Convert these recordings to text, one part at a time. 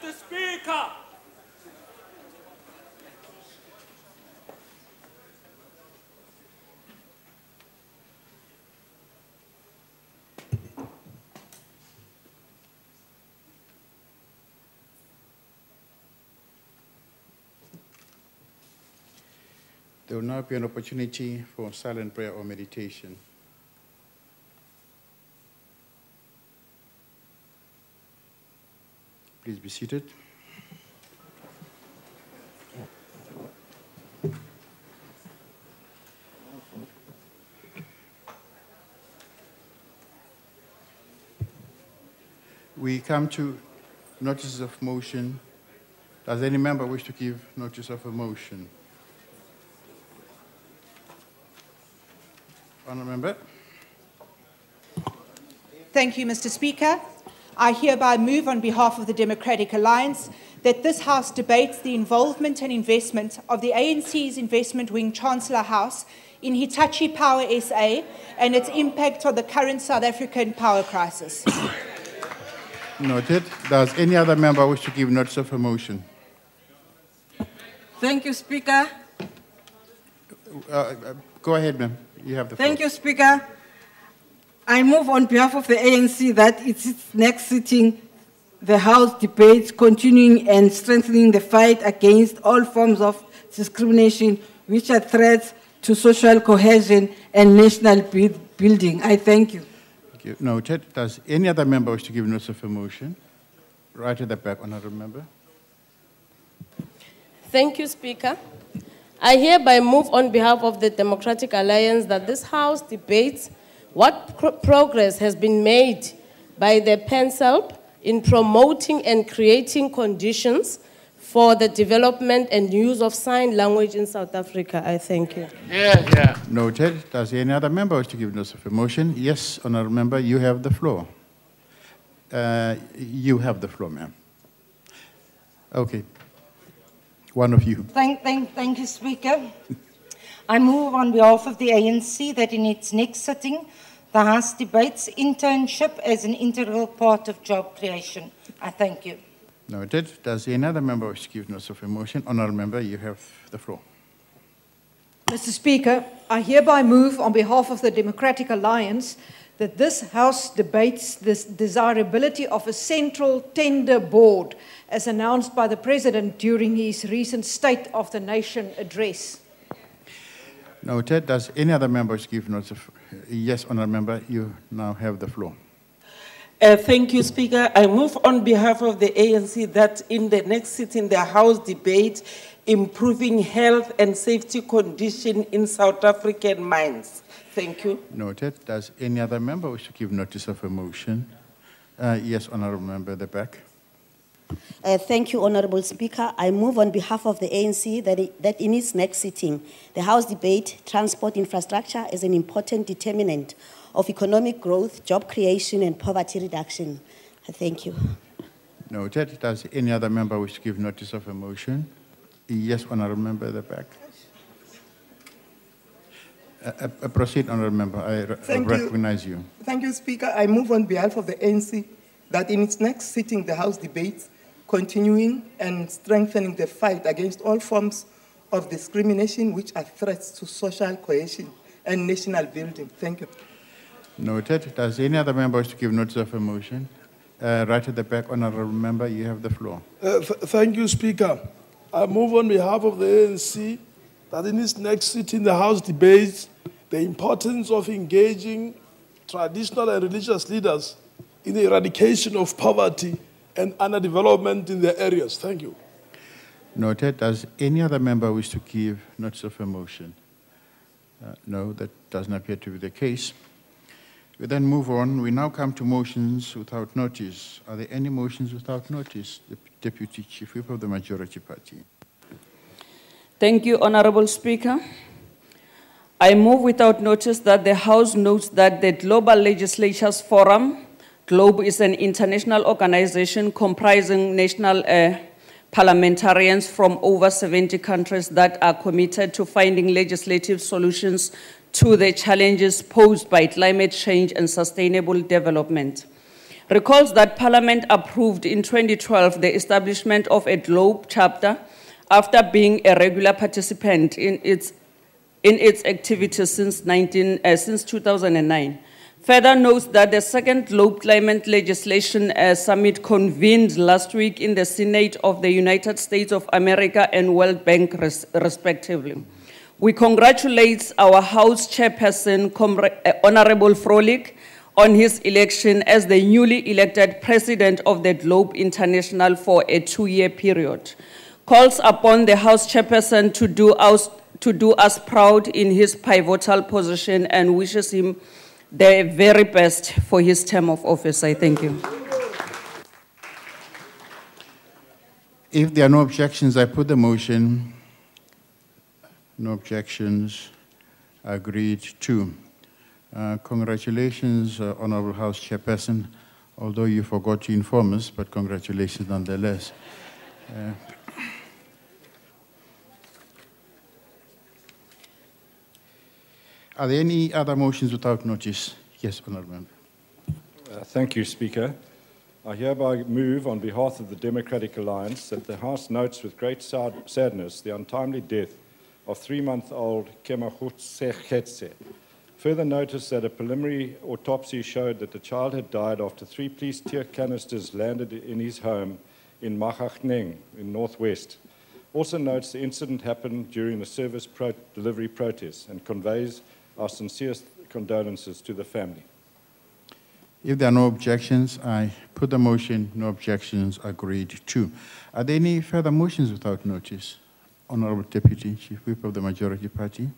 Mr. Speaker. There will now be an opportunity for silent prayer or meditation. Please be seated. We come to notices of motion. Does any member wish to give notice of a motion? Honourable Member. Thank you, Mr. Speaker. I hereby move on behalf of the Democratic Alliance that this House debates the involvement and investment of the ANC's investment wing Chancellor House in Hitachi Power SA and its impact on the current South African power crisis. Noted. Does any other member wish to give notice of a motion? Thank you, Speaker. Go ahead, ma'am. You have the floor. Thank you, Speaker. I move on behalf of the ANC that its next sitting, the House debates continuing and strengthening the fight against all forms of discrimination which are threats to social cohesion and national building. I thank you. Thank you. Noted. Does any other member wish to give notice of a motion? Right at the back, Honourable Member. Thank you, Speaker. I hereby move on behalf of the Democratic Alliance that this House debates what progress has been made by the PENSELP in promoting and creating conditions for the development and use of sign language in South Africa. I thank you. Yeah. Noted. Does any other member wish to give notice of a motion? Yes, Honourable Member, you have the floor. You have the floor, ma'am. Okay. One of you. Thank you, Speaker. I move on behalf of the ANC that in its next sitting, the House debates internship as an integral part of job creation. I thank you. Noted. Does any other member wish to give notice of a motion? Honourable Member, you have the floor. Mr. Speaker, I hereby move on behalf of the Democratic Alliance that this House debates the desirability of a central tender board as announced by the President during his recent State of the Nation address. Noted. Does any other member wish to give notice of... Yes, Honourable Member, you now have the floor. Thank you, Speaker. I move on behalf of the ANC that in the next sitting, the House debate improving health and safety condition in South African mines. Thank you. Noted. Does any other member wish to give notice of a motion? Yes, Honourable Member at the back. Thank you, Honourable Speaker. I move on behalf of the ANC that in its next sitting, the House debate transport infrastructure as an important determinant of economic growth, job creation and poverty reduction. Thank you. Noted. Does any other member wish to give notice of a motion? Yes, Honourable Member at the back. Proceed, Honourable Member. I recognize you. Thank you, Speaker. I move on behalf of the ANC that in its next sitting, the House debates continuing and strengthening the fight against all forms of discrimination which are threats to social cohesion and national building. Thank you. Noted. Does any other member wish to give notice of a motion? Right at the back, Honourable Member, you have the floor. Thank you, Speaker. I move on behalf of the ANC that in its next sitting, the House debates the importance of engaging traditional and religious leaders in the eradication of poverty and underdevelopment in their areas. Thank you. Noted. Does any other member wish to give notice of a motion? No, that doesn't appear to be the case. We then move on. We now come to motions without notice. Are there any motions without notice? The Deputy Chief Whip of the Majority Party. Thank you, Honourable Speaker. I move without notice that the House notes that the Global Legislatures Forum, GLOBE, is an international organization comprising national parliamentarians from over 70 countries that are committed to finding legislative solutions to the challenges posed by climate change and sustainable development. recalls that Parliament approved in 2012 the establishment of a Globe chapter after being a regular participant in its activities since 2009. Further notes that the second Globe Climate Legislation Summit convened last week in the Senate of the United States of America and World Bank, respectively. We congratulate our House Chairperson, Honorable Froelich, on his election as the newly elected President of the Globe International for a 2-year period. Calls upon the House Chairperson to do us proud in his pivotal position and wishes him the very best for his term of office. I thank you. If there are no objections, I put the motion. No objections. Agreed to. Congratulations, Honorable House Chairperson, although you forgot to inform us, but congratulations nonetheless. Are there any other motions without notice? Yes, Honourable Member. Thank you, Speaker. I hereby move on behalf of the Democratic Alliance that the House notes with great sadness the untimely death of 3-month-old Kemahutse. Further notice that a preliminary autopsy showed that the child had died after 3 police tear canisters landed in his home in Magachneng in Northwest. Also notes the incident happened during the service delivery protest and conveys our sincerest condolences to the family. If there are no objections, I put the motion. No objections. Agreed to. Are there any further motions without notice? Honourable Deputy Chief Whip of the Majority Party.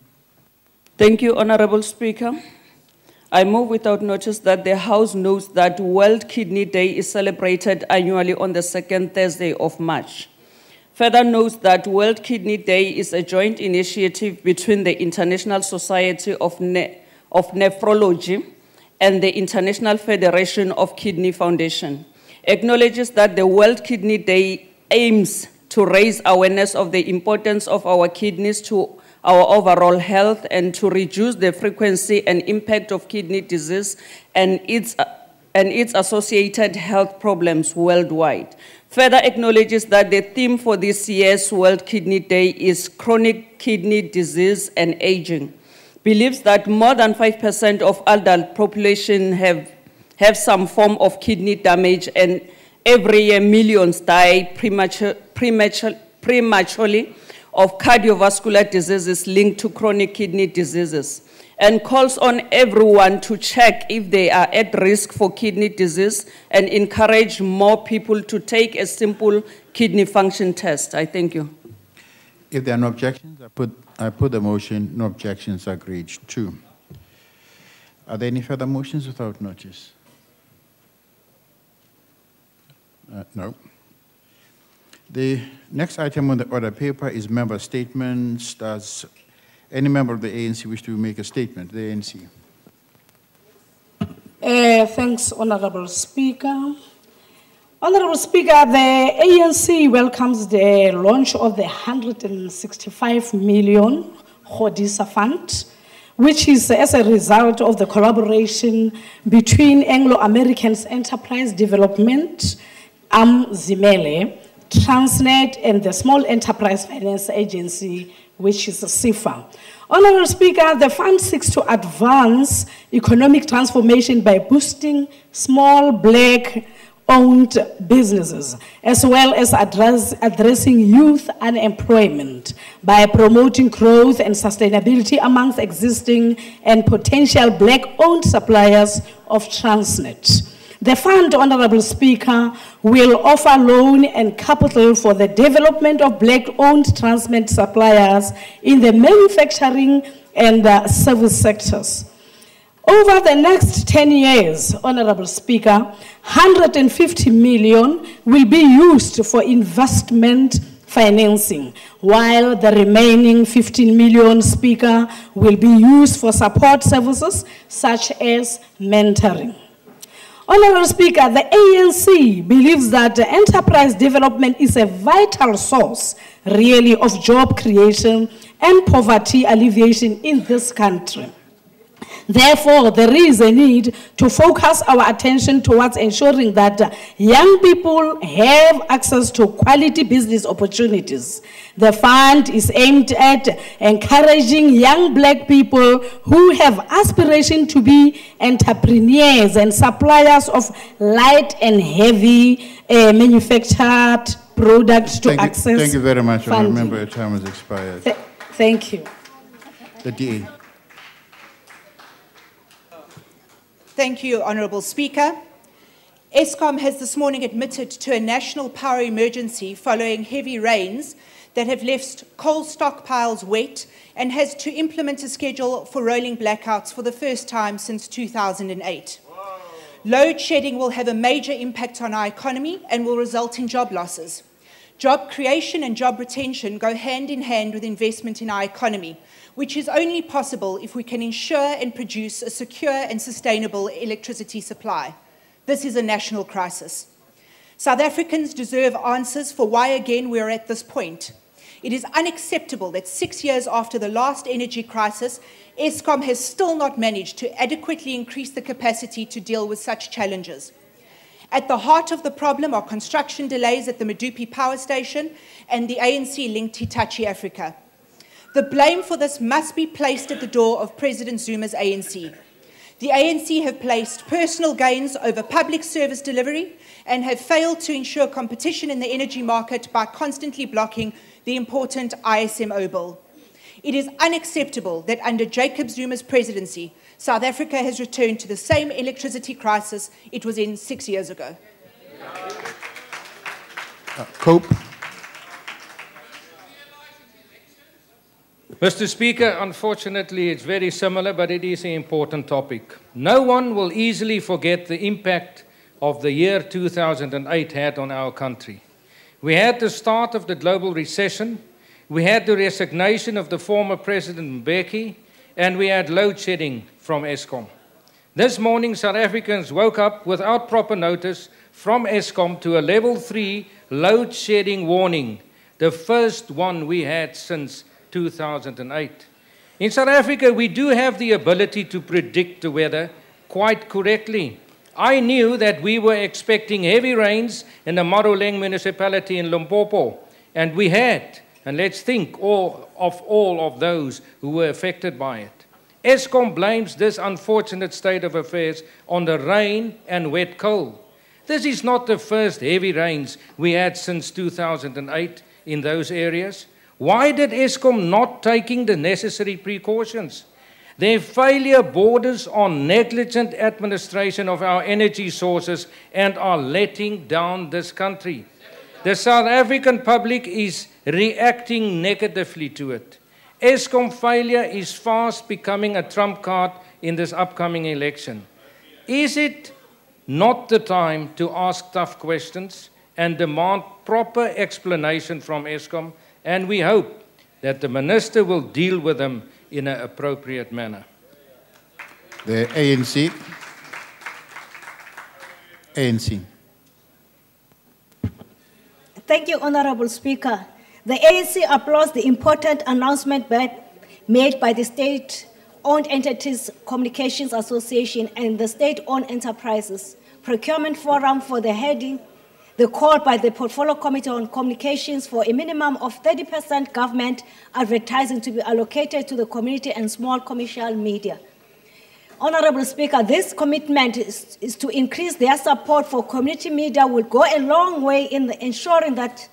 Thank you, Honourable Speaker. I move without notice that the House knows that World Kidney Day is celebrated annually on the 2nd Thursday of March. Further notes that World Kidney Day is a joint initiative between the International Society of Nephrology and the International Federation of Kidney Foundation. Acknowledges that the World Kidney Day aims to raise awareness of the importance of our kidneys to our overall health and to reduce the frequency and impact of kidney disease and its associated health problems worldwide. Further acknowledges that the theme for this year's World Kidney Day is chronic kidney disease and aging. Believes that more than 5% of adult population have some form of kidney damage, and every year millions die prematurely of cardiovascular diseases linked to chronic kidney diseases, and calls on everyone to check if they are at risk for kidney disease and encourage more people to take a simple kidney function test. I thank you. If there are no objections, I put the motion. No objections. Agreed to. Are there any further motions without notice? No. The next item on the order paper is member statements. Does any member of the ANC wish to make a statement? The ANC. Thanks, Honourable Speaker. Honourable Speaker, the ANC welcomes the launch of the 165 million Khodisa Fund, which is as a result of the collaboration between Anglo-American Enterprise Development, Zimele, Transnet, and the Small Enterprise Finance Agency, which is SIFA. Honourable Speaker, the fund seeks to advance economic transformation by boosting small Black-owned businesses, as well as addressing youth unemployment by promoting growth and sustainability amongst existing and potential Black-owned suppliers of Transnet. The fund, Honourable Speaker, will offer loan and capital for the development of Black-owned Transnet suppliers in the manufacturing and service sectors. Over the next 10 years, Honourable Speaker, 150 million will be used for investment financing, while the remaining 15 million, Speaker, will be used for support services such as mentoring. Honourable Speaker, the ANC believes that enterprise development is a vital source, really, of job creation and poverty alleviation in this country. Therefore, there is a need to focus our attention towards ensuring that young people have access to quality business opportunities. The fund is aimed at encouraging young black people who have aspiration to be entrepreneurs and suppliers of light and heavy manufactured products to access. Thank you very much. Funding. I remember your time has expired. Thank you. The DA. Thank you, Honourable Speaker. Eskom has this morning admitted to a national power emergency following heavy rains that have left coal stockpiles wet and has to implement a schedule for rolling blackouts for the first time since 2008. Load shedding will have a major impact on our economy and will result in job losses. Job creation and job retention go hand in hand with investment in our economy, which is only possible if we can ensure and produce a secure and sustainable electricity supply. This is a national crisis. South Africans deserve answers for why again we are at this point. It is unacceptable that 6 years after the last energy crisis, Eskom has still not managed to adequately increase the capacity to deal with such challenges. At the heart of the problem are construction delays at the Medupi power station and the ANC-linked Hitachi Africa. The blame for this must be placed at the door of President Zuma's ANC. The ANC have placed personal gains over public service delivery and have failed to ensure competition in the energy market by constantly blocking the important ISMO bill. It is unacceptable that under Jacob Zuma's presidency, South Africa has returned to the same electricity crisis it was in 6 years ago. Cope. Mr. Speaker, unfortunately it's very similar, but it is an important topic. No one will easily forget the impact of the year 2008 had on our country. We had the start of the global recession, we had the resignation of the former President Mbeki, and we had load shedding from Eskom. This morning, South Africans woke up without proper notice from Eskom to a level 3 load shedding warning, the first one we had since 2008. In South Africa, we do have the ability to predict the weather quite correctly. I knew that we were expecting heavy rains in the Maroleng municipality in Limpopo, and we had, and let's think of all of those who were affected by it. Eskom blames this unfortunate state of affairs on the rain and wet coal. This is not the first heavy rains we had since 2008 in those areas. Why did Eskom not taking the necessary precautions? Their failure borders on negligent administration of our energy sources and are letting down this country. The South African public is reacting negatively to it. Eskom failure is fast becoming a trump card in this upcoming election. Is it not the time to ask tough questions and demand proper explanation from Eskom? And we hope that the Minister will deal with them in an appropriate manner. The ANC. ANC. Thank you, Honourable Speaker. The ANC applauds the important announcement made by the State-Owned Entities Communications Association and the State-Owned Enterprises Procurement Forum for the heading the call by the Portfolio Committee on Communications for a minimum of 30% government advertising to be allocated to the community and small commercial media. Honourable Speaker, this commitment is to increase their support for community media will go a long way in ensuring that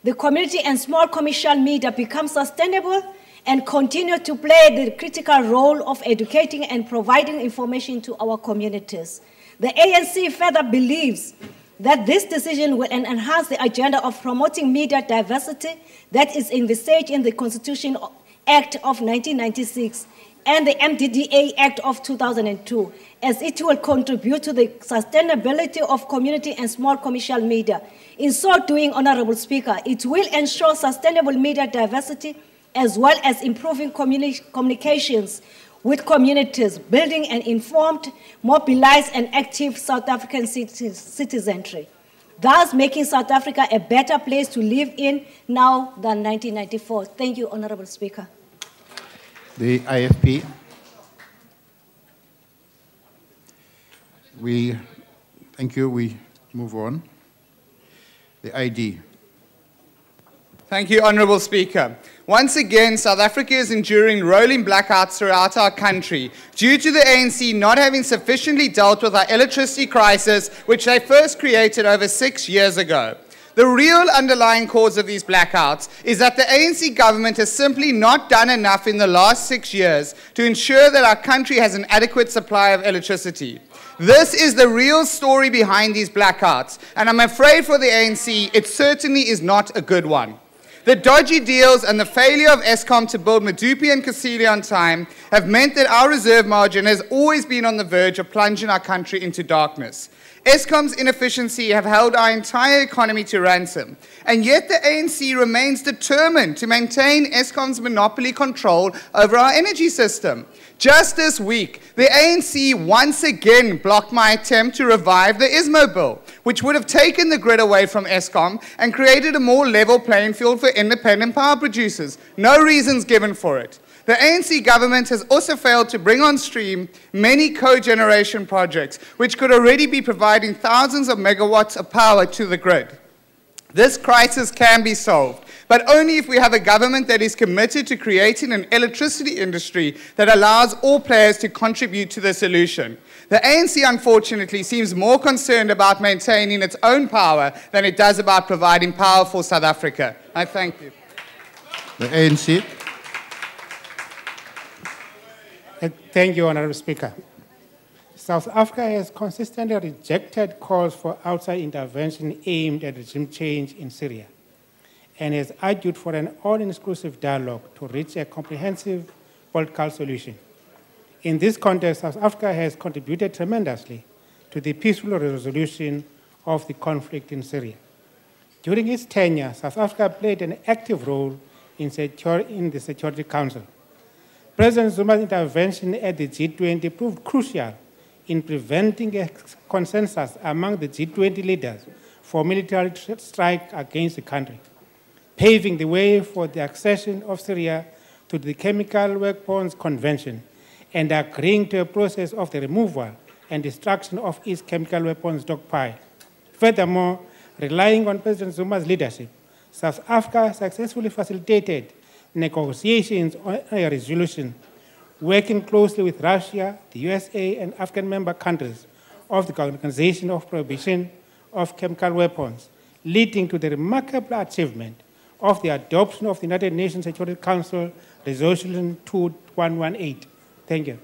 the community and small commercial media become sustainable and continue to play the critical role of educating and providing information to our communities. The ANC further believes that this decision will enhance the agenda of promoting media diversity that is envisaged in the Constitution Act of 1996 and the MDDA Act of 2002, as it will contribute to the sustainability of community and small commercial media. In so doing, Honourable Speaker, it will ensure sustainable media diversity as well as improving communications with communities, building an informed, mobilized and active South African citizenry, thus making South Africa a better place to live in now than 1994. Thank you, Honourable Speaker. The IFP. Thank you. We move on. The ID. Thank you, Honourable Speaker. Once again, South Africa is enduring rolling blackouts throughout our country due to the ANC not having sufficiently dealt with our electricity crisis, which they first created over 6 years ago. The real underlying cause of these blackouts is that the ANC government has simply not done enough in the last 6 years to ensure that our country has an adequate supply of electricity. This is the real story behind these blackouts, and I'm afraid for the ANC, it certainly is not a good one. The dodgy deals and the failure of Eskom to build Medupi and Kusile on time have meant that our reserve margin has always been on the verge of plunging our country into darkness. Eskom's inefficiency have held our entire economy to ransom, and yet the ANC remains determined to maintain Eskom's monopoly control over our energy system. Just this week, the ANC once again blocked my attempt to revive the ISMO bill, which would have taken the grid away from Eskom and created a more level playing field for independent power producers. No reasons given for it. The ANC government has also failed to bring on stream many cogeneration projects, which could already be providing thousands of megawatts of power to the grid. This crisis can be solved, but only if we have a government that is committed to creating an electricity industry that allows all players to contribute to the solution. The ANC, unfortunately, seems more concerned about maintaining its own power than it does about providing power for South Africa. I thank you. The ANC. Thank you, Honourable Speaker. South Africa has consistently rejected calls for outside intervention aimed at regime change in Syria, and has argued for an all-inclusive dialogue to reach a comprehensive political solution. In this context, South Africa has contributed tremendously to the peaceful resolution of the conflict in Syria. During its tenure, South Africa played an active role in the Security Council. President Zuma's intervention at the G20 proved crucial in preventing a consensus among the G20 leaders for military strike against the country, paving the way for the accession of Syria to the Chemical Weapons Convention and agreeing to a process of the removal and destruction of its chemical weapons stockpile. Furthermore, relying on President Zuma's leadership, South Africa successfully facilitated negotiations on a resolution, working closely with Russia, the USA, and African member countries of the Organization of Prohibition of Chemical Weapons, leading to the remarkable achievement of the adoption of the United Nations Security Council Resolution 2118. Thank you.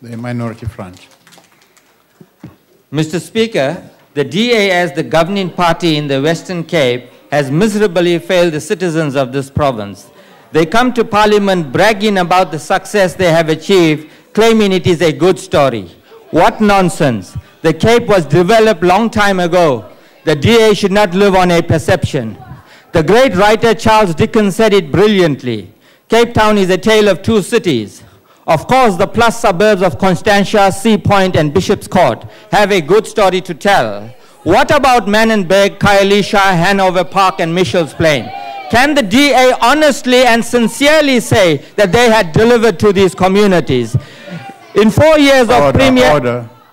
The Minority Front. Mr. Speaker, the DA, as the governing party in the Western Cape, has miserably failed the citizens of this province. They come to Parliament bragging about the success they have achieved, claiming it is a good story. What nonsense. The Cape was developed long time ago. The DA should not live on a perception. The great writer Charles Dickens said it brilliantly. Cape Town is a tale of two cities. Of course, the plus suburbs of Constantia, Sea Point, and Bishop's Court have a good story to tell. What about Manenberg, Khayelitsha, Hanover Park, and Mitchell's Plain? Can the DA honestly and sincerely say that they had delivered to these communities? In 4 years of Premier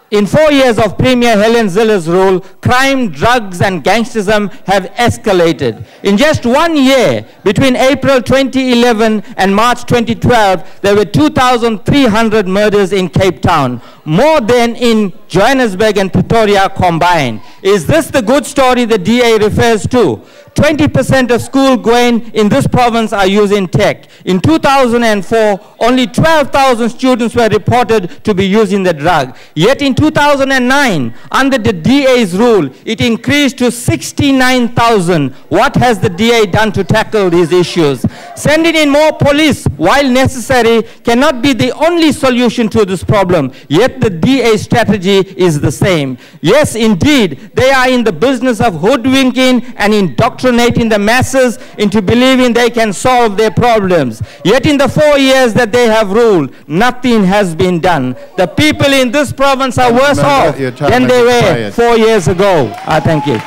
Helen Zille's rule, crime, drugs, and gangsterism have escalated. In just 1 year, between April 2011 and March 2012, there were 2,300 murders in Cape Town, more than in Johannesburg and Pretoria combined. Is this the good story the DA refers to? 20% of school going in this province are using tech. In 2004, only 12,000 students were reported to be using the drug. Yet in 2009, under the DA's rule, it increased to 69,000. What has the DA done to tackle these issues? Sending in more police, while necessary, cannot be the only solution to this problem. Yet the DA strategy is the same. Yes, indeed, they are in the business of hoodwinking and indoctrinating the masses into believing they can solve their problems. Yet in the 4 years that they have ruled, nothing has been done. The people in this province are worse off than they were 4 years ago. Thank you.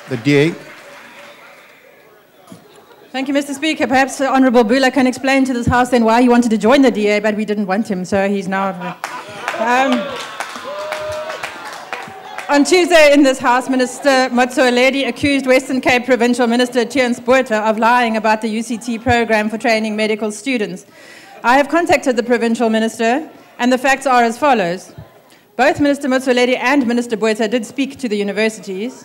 The DA. Thank you, Mr. Speaker. Perhaps Honourable Bula can explain to this House then why he wanted to join the DA, but we didn't want him, so he's now... On Tuesday in this House, Minister Motsoaledi accused Western Cape Provincial Minister Theuns Botha of lying about the UCT program for training medical students. I have contacted the Provincial Minister, and the facts are as follows. Both Minister Motsoaledi and Minister Botha did speak to the universities.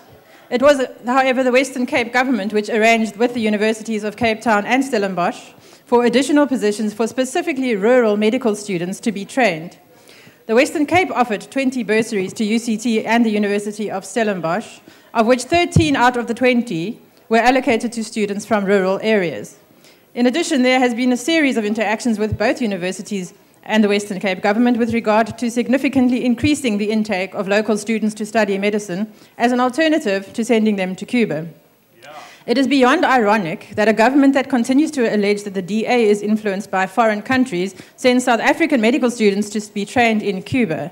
It was, however, the Western Cape government which arranged with the universities of Cape Town and Stellenbosch for additional positions for specifically rural medical students to be trained. The Western Cape offered 20 bursaries to UCT and the University of Stellenbosch, of which 13 out of the 20 were allocated to students from rural areas. In addition, there has been a series of interactions with both universities and the Western Cape government with regard to significantly increasing the intake of local students to study medicine as an alternative to sending them to Cuba. It is beyond ironic that a government that continues to allege that the DA is influenced by foreign countries sends South African medical students to be trained in Cuba.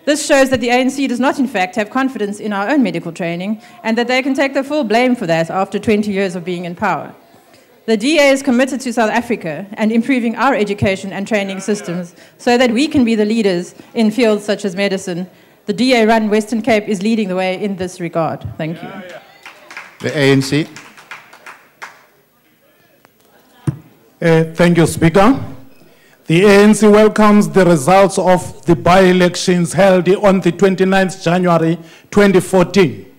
This shows that the ANC does not, in fact, have confidence in our own medical training and that they can take the full blame for that after 20 years of being in power. The DA is committed to South Africa and improving our education and training systems so that we can be the leaders in fields such as medicine. The DA-run Western Cape is leading the way in this regard. Thank you. The ANC. Thank you, Speaker. The ANC welcomes the results of the by-elections held on the 29th January 2014,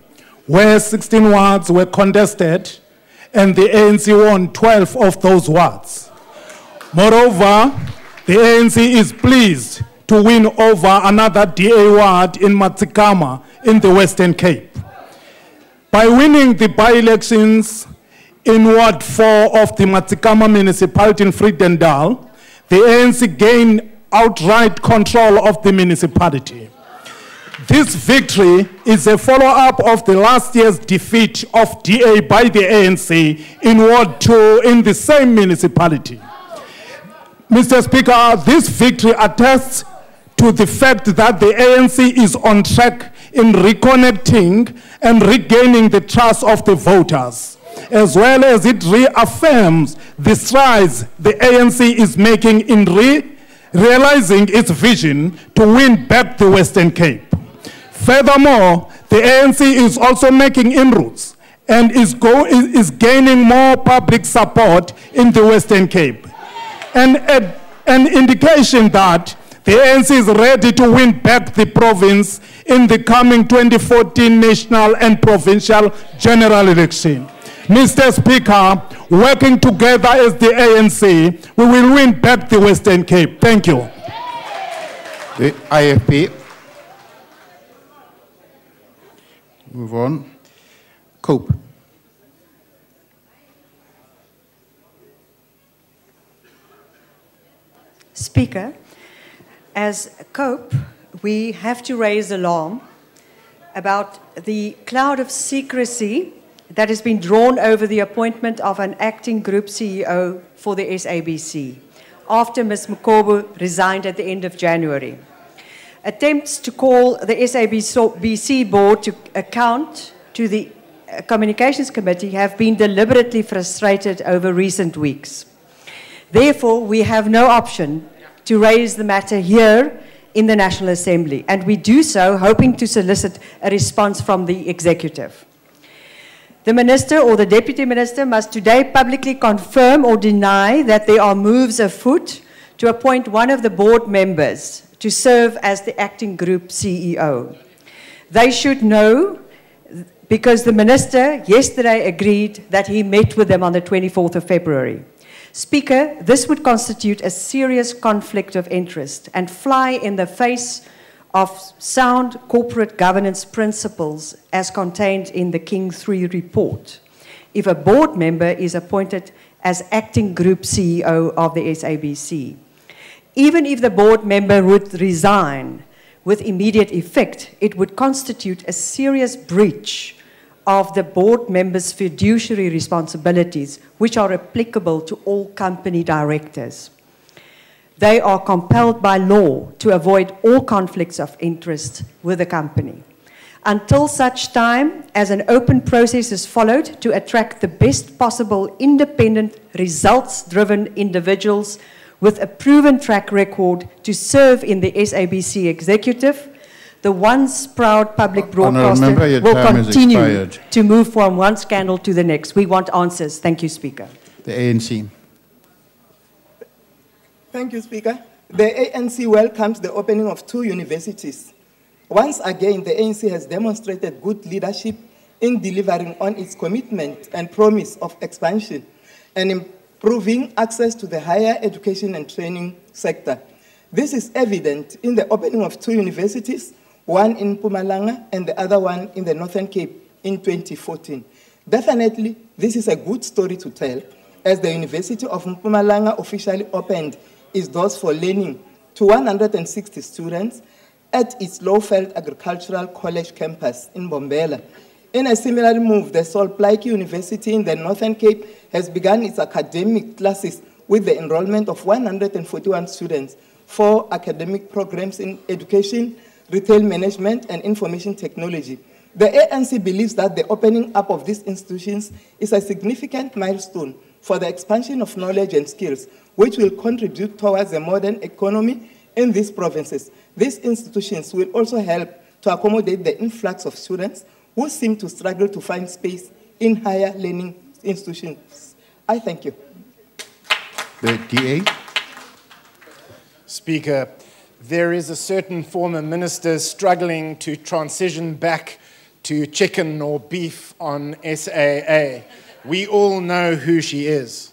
where 16 wards were contested and the ANC won 12 of those wards. Moreover, the ANC is pleased to win over another DA ward in Matsikama in the Western Cape. By winning the by-elections in Ward 4 of the Matsikama municipality in Friedendal, the ANC gained outright control of the municipality. This victory is a follow-up of the last year's defeat of DA by the ANC in Ward 2 in the same municipality. Mr. Speaker, this victory attests to the fact that the ANC is on track in reconnecting and regaining the trust of the voters, as well as it reaffirms the strides the ANC is making in realizing its vision to win back the Western Cape. Furthermore, the ANC is also making inroads and is gaining more public support in the Western Cape. And an indication that the ANC is ready to win back the province in the coming 2014 national and provincial general election. Mr. Speaker, working together as the ANC, we will win back the Western Cape. Thank you. The IFP. Move on. Cope. Speaker, as COPE, we have to raise alarm about the cloud of secrecy that has been drawn over the appointment of an acting group CEO for the SABC after Ms. Mkobo resigned at the end of January. Attempts to call the SABC board to account to the Communications Committee have been deliberately frustrated over recent weeks. Therefore, we have no option to raise the matter here in the National Assembly, and we do so hoping to solicit a response from the executive. The minister or the deputy minister must today publicly confirm or deny that there are moves afoot to appoint one of the board members to serve as the acting group CEO. They should know because the minister yesterday agreed that he met with them on the 24th of February. Speaker, this would constitute a serious conflict of interest and fly in the face of sound corporate governance principles as contained in the King 3 report, if a board member is appointed as acting group CEO of the SABC. Even if the board member would resign with immediate effect, it would constitute a serious breach of the board members' fiduciary responsibilities, which are applicable to all company directors. They are compelled by law to avoid all conflicts of interest with the company. Until such time as an open process is followed to attract the best possible independent, results-driven individuals with a proven track record to serve in the SABC executive. The once proud public broadcaster will continue to move from one scandal to the next. We want answers. Thank you, Speaker. The ANC. Thank you, Speaker. The ANC welcomes the opening of 2 universities. Once again, the ANC has demonstrated good leadership in delivering on its commitment and promise of expansion and improving access to the higher education and training sector. This is evident in the opening of 2 universities, one in Mpumalanga and the other one in the Northern Cape in 2014. Definitely, this is a good story to tell, as the University of Mpumalanga officially opened its doors for learning to 160 students at its Lowveld Agricultural College campus in Bombela. In a similar move, the Solplaatje University in the Northern Cape has begun its academic classes with the enrollment of 141 students for academic programs in education, retail management, and information technology. The ANC believes that the opening up of these institutions is a significant milestone for the expansion of knowledge and skills, which will contribute towards a modern economy in these provinces. These institutions will also help to accommodate the influx of students who seem to struggle to find space in higher learning institutions. I thank you. The DA. Speaker, there is a certain former minister struggling to transition back to chicken or beef on SAA. We all know who she is.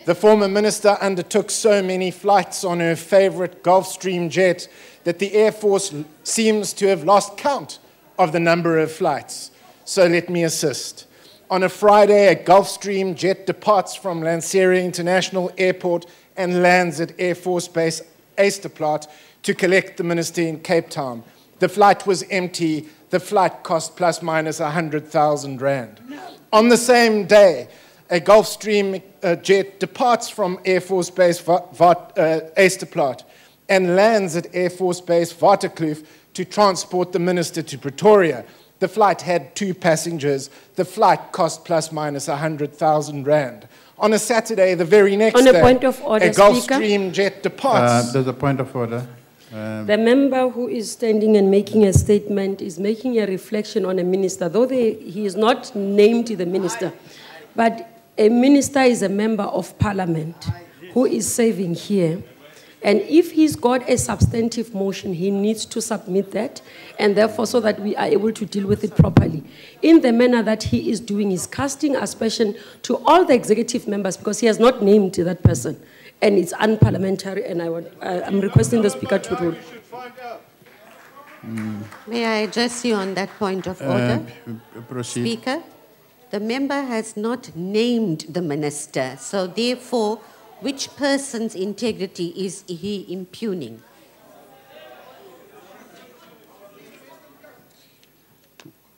The former minister undertook so many flights on her favorite Gulfstream jet that the Air Force seems to have lost count of the number of flights. So let me assist. On a Friday, a Gulfstream jet departs from Lanseria International Airport and lands at Air Force Base Easterplaat to collect the minister in Cape Town. The flight was empty. The flight cost plus minus 100,000 rand. On the same day, a Gulfstream jet departs from Air Force Base Easterplaat and lands at Air Force Base Waterkloof to transport the minister to Pretoria. The flight had 2 passengers. The flight cost plus minus 100,000 rand. On a Saturday, the very next day, point of order, a Gulfstream jet departs. There's a point of order. The member who is standing and making a statement is making a reflection on a minister, though he is not named the minister. But a minister is a member of parliament who is serving here. And if he's got a substantive motion, he needs to submit that, and therefore so that we are able to deal with it properly. In the manner that he is doing, he's casting aspersion to all the executive members because he has not named that person. And it's unparliamentary, and I'm requesting the Speaker to rule. May I address you on that point of order? Proceed. Speaker, the member has not named the minister, so therefore, which person's integrity is he impugning?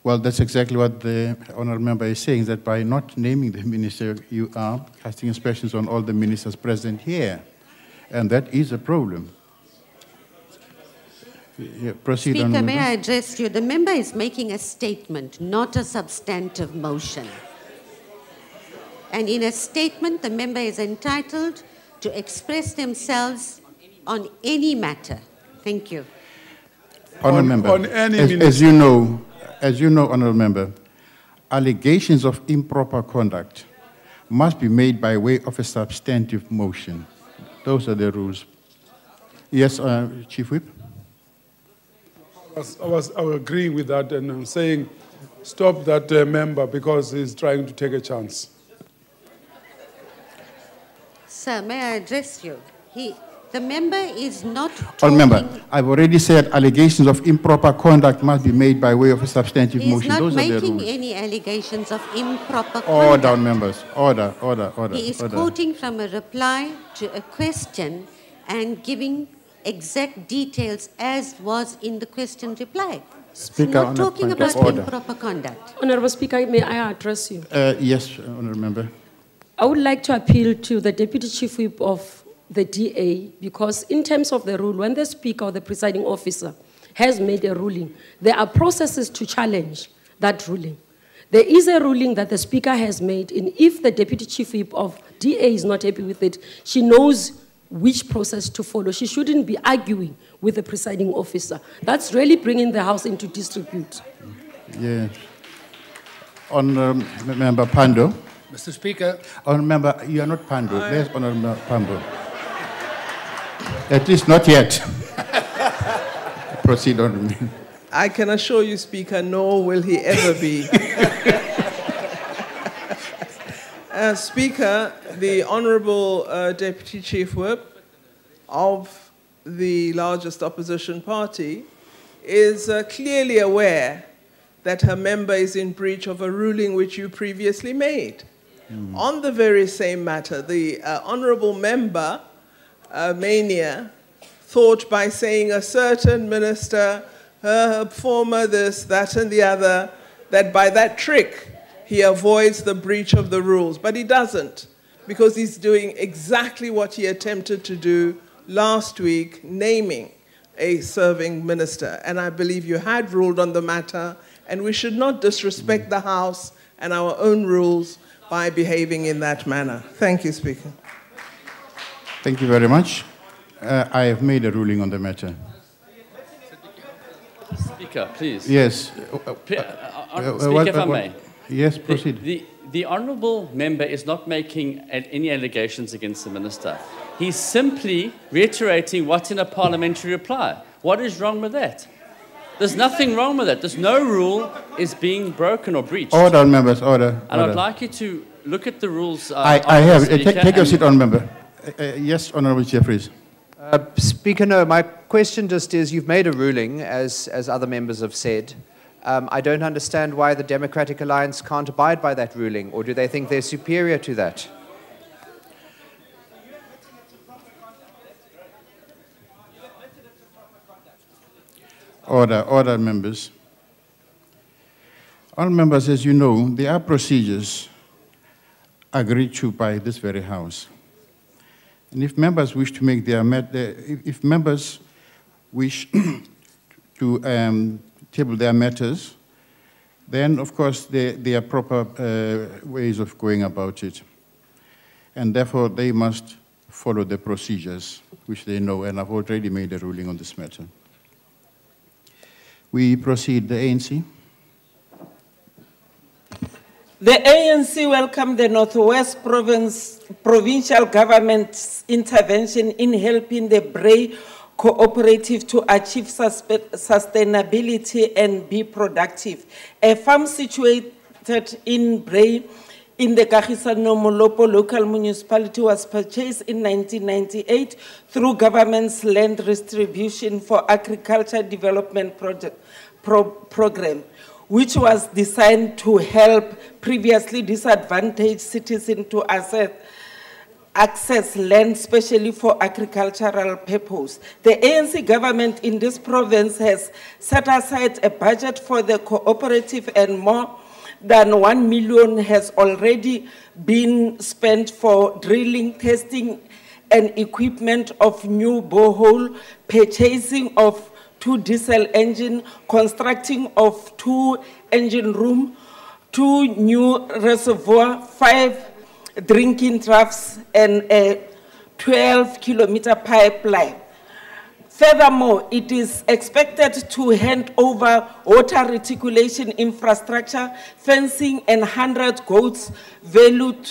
Well, that's exactly what the honourable member is saying, that by not naming the minister, you are casting aspersions on all the ministers present here. And that is a problem. Yeah, proceed. Speaker, may I address you? The member is making a statement, not a substantive motion. And in a statement, the member is entitled to express themselves on any matter. Thank you. Honourable member, on any as you know, honourable member, allegations of improper conduct must be made by way of a substantive motion. Those are the rules. Yes, Chief Whip? I was agreeing with that, and I'm saying stop that member because he's trying to take a chance. Sir, may I address you? The member is not Honourable member, I've already said allegations of improper conduct must be made by way of a substantive motion. Those are the rules. He's not making any allegations of improper conduct. Order, members. Order, order, order. He is order. quoting from a reply to a question and giving exact details as was in the question reply. Speaker, not on talking a point about of order. improper conduct. Honourable Speaker, may I address you? Yes, honourable member. I would like to appeal to the Deputy Chief Whip of the DA, because in terms of the rule, when the Speaker or the presiding officer has made a ruling, there are processes to challenge that ruling. There is a ruling that the Speaker has made, and if the Deputy Chief Whip of DA is not happy with it, she knows which process to follow. She shouldn't be arguing with the presiding officer. That's really bringing the House into disrepute. Yeah. Member Pando. Mr. Speaker. Member, you are not Pando. There's Honorable Pando. At least not yet. Proceed on. I can assure you, Speaker, nor will he ever be. Speaker, the Honourable Deputy Chief Whip of the largest opposition party is clearly aware that her member is in breach of a ruling which you previously made. On the very same matter, the Honourable Member, Mania, thought by saying a certain minister, her former this, that and the other, that by that trick he avoids the breach of the rules. But he doesn't, because he's doing exactly what he attempted to do last week, naming a serving minister. And I believe you had ruled on the matter, and we should not disrespect the House and our own rules by behaving in that manner. Thank you, Speaker. Thank you very much. I have made a ruling on the matter. Speaker, please. Yes. Speaker, if I may. Yes, proceed. The honourable member is not making any allegations against the minister. He's simply reiterating what's in a parliamentary reply. What is wrong with that? There's nothing wrong with it. There's no rule is being broken or breached. Order, members, order. And I'd like you to look at the rules. I have. Take your seat, on member. Yes, Honourable Jeffries. Speaker, no, my question just is, you've made a ruling, as other members have said. I don't understand why the Democratic Alliance can't abide by that ruling, or do they think they're superior to that? Order, members. All members, as you know, there are procedures agreed to by this very House. And if members wish to make if members wish to table their matters, then of course there are proper ways of going about it. And therefore they must follow the procedures which they know, and I've already made a ruling on this matter. We proceed, the ANC. The ANC welcomed the Northwest provincial government's intervention in helping the Bray cooperative to achieve sustainability and be productive. A farm situated in Bray in the Kagisanomolopo local municipality was purchased in 1998 through government's land distribution for agriculture development program, which was designed to help previously disadvantaged citizens to access land, especially for agricultural purpose. The ANC government in this province has set aside a budget for the cooperative, and more than 1 million has already been spent for drilling, testing, and equipment of new borehole, purchasing of 2 diesel engines, constructing of 2 engine rooms, 2 new reservoirs, 5 drinking troughs, and a 12-kilometer pipeline. Furthermore, it is expected to hand over water reticulation infrastructure, fencing, and 100 goats valued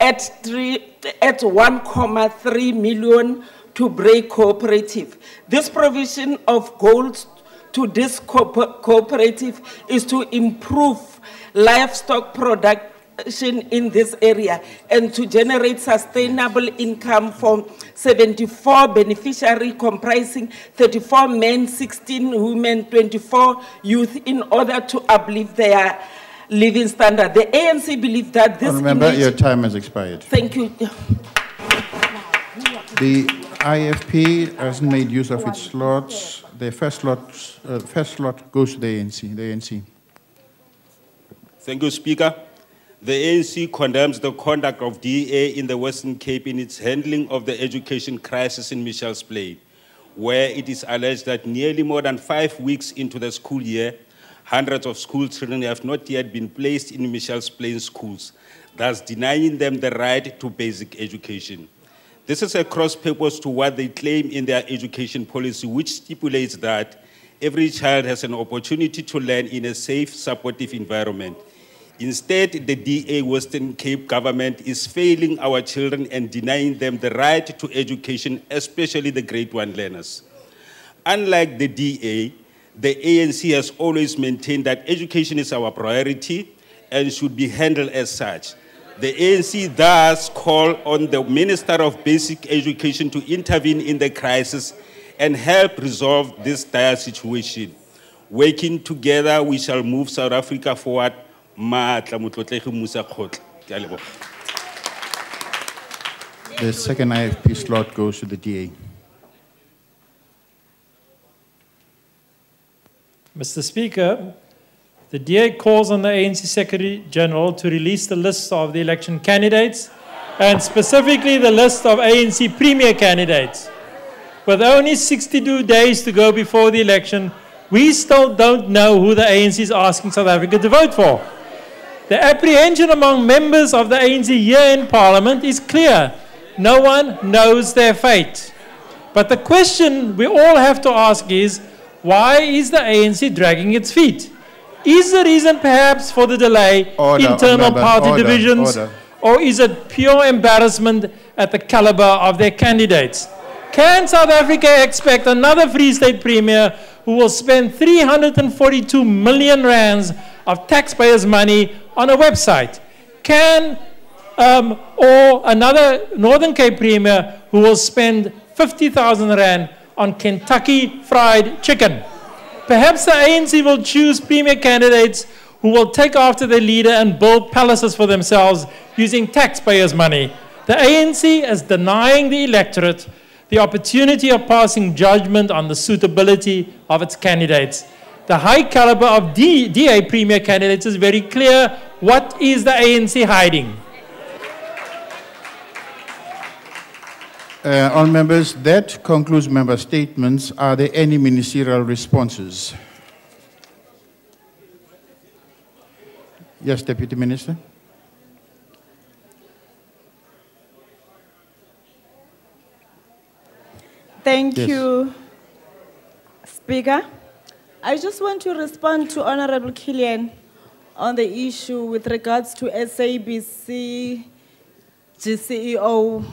at 1.3 million to Bray Cooperative. This provision of goats to this cooperative is to improve livestock production in this area and to generate sustainable income for 74 beneficiaries comprising 34 men, 16 women, 24 youth in order to uplift their living standard. The ANC believes that this... Remember, your time has expired. Thank you. The IFP has made use of its slots. The first slot goes to the ANC. Thank you, Speaker. The ANC condemns the conduct of DA in the Western Cape in its handling of the education crisis in Mitchell's Plain, where it is alleged that nearly more than 5 weeks into the school year, hundreds of school children have not yet been placed in Mitchell's Plain schools, thus denying them the right to basic education. This is a cross purpose to what they claim in their education policy, which stipulates that every child has an opportunity to learn in a safe, supportive environment. Instead, the DA Western Cape government is failing our children and denying them the right to education, especially the grade 1 learners. Unlike the DA, the ANC has always maintained that education is our priority and should be handled as such. The ANC thus call on the Minister of Basic Education to intervene in the crisis and help resolve this dire situation. Working together, we shall move South Africa forward. The second IFP slot goes to the DA. Mr. Speaker, the DA calls on the ANC Secretary General to release the list of the election candidates and specifically the list of ANC Premier candidates. With only 62 days to go before the election, we still don't know who the ANC is asking South Africa to vote for. The apprehension among members of the ANC here in Parliament is clear. No one knows their fate. But the question we all have to ask is, why is the ANC dragging its feet? Is the reason perhaps for the delay internal party divisions, or is it pure embarrassment at the caliber of their candidates? Can South Africa expect another Free State Premier who will spend 342 million rands of taxpayers' money on a website? Or another Northern Cape Premier who will spend 50,000 rand on Kentucky Fried Chicken? Perhaps the ANC will choose Premier candidates who will take after their leader and build palaces for themselves using taxpayers' money. The ANC is denying the electorate the opportunity of passing judgment on the suitability of its candidates. The high caliber of DA Premier candidates is very clear. What is the ANC hiding? All members, that concludes member statements. Are there any ministerial responses? Yes, Deputy Minister. Thank you, Speaker. I just want to respond to Honorable Killian on the issue with regards to SABC GCEO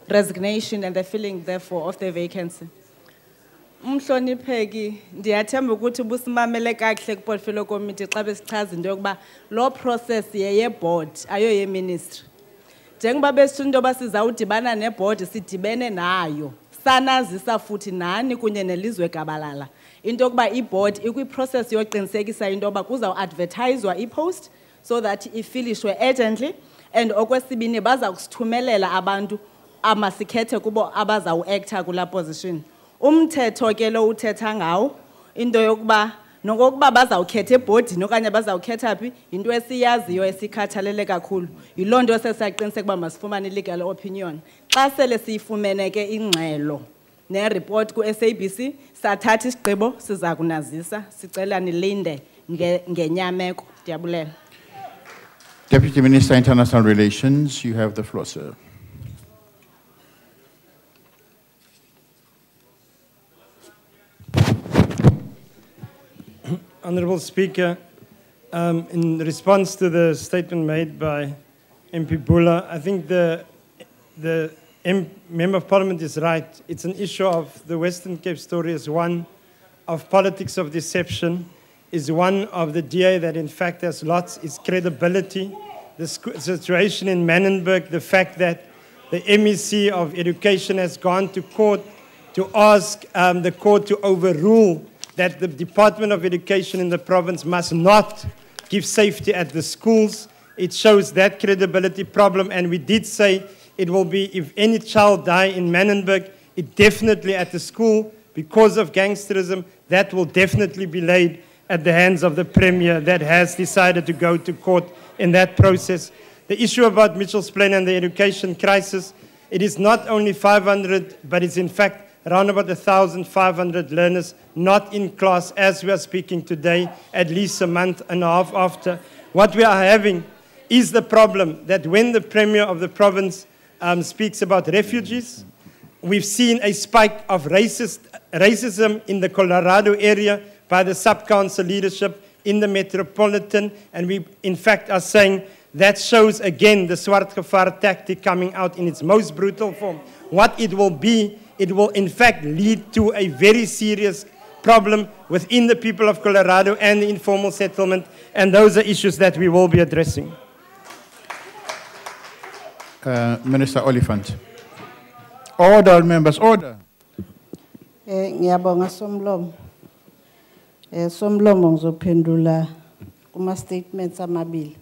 resignation and the filling, therefore, of the vacancy. Umhlonipheki ndiyathemba ukuthi busimamele kahle ku portfolio committee xa besichaza into yokuba lo process yeye board ayo ye ministry. Njengoba besithu into yoba sizawudibana ne board sidibene nayo sanazisa futhi nani kunye nelizwe gabalala into yokuba i-board ikwi-process yoqinisekisa into yoba kuzawuadvertayizwa i-post so that ifilishwe urgently, and okwesibini baza kusithumelela abantu amasikhethe kubo abazawu-acta kula position. Umthetho ke lo uthetha ngawo into yokuba nokokuba bazawukhetha ebhodini okanye bazawukhetha phi into esiyaziyo esikhathalele kakhulu. Yiloo nto sesiyaqiniseka uba masifumane legal opinion. Xa sele siyifumene ke ingxelo ne-report ku-SABC sathatha isigqibo siza kunazisa, sicela nilinde ngenyameko. Ndiyabulela. Deputy Minister, International Relations, you have the floor, sir. Honourable Speaker, in response to the statement made by MP Bula, I think the Member of Parliament is right. It's an issue of the Western Cape story as one of politics of deception, is one of the DA that in fact has lost its credibility. The situation in Menenberg, the fact that the MEC of Education has gone to court to ask the court to overrule that the Department of Education in the province must not give safety at the schools. It shows that credibility problem, and we did say it will be, if any child die in Menenberg, it definitely at the school, because of gangsterism, that will definitely be laid at the hands of the Premier that has decided to go to court in that process. The issue about Mitchell's Plain and the education crisis, it is not only 500, but it's in fact around about 1,500 learners not in class as we are speaking today, at least a month and a half after. What we are having is the problem that when the Premier of the province speaks about refugees. We've seen a spike of racism in the Colorado area by the sub-council leadership in the metropolitan, and we in fact are saying that shows again the Swart Gevaar tactic coming out in its most brutal form. What it will be, it will in fact lead to a very serious problem within the people of Colorado and the informal settlement, and those are issues that we will be addressing. Minister Oliphant. Order, members, order. Ngiyabonga Somlomo. Somlomo ngizophendula kuma statements amabili.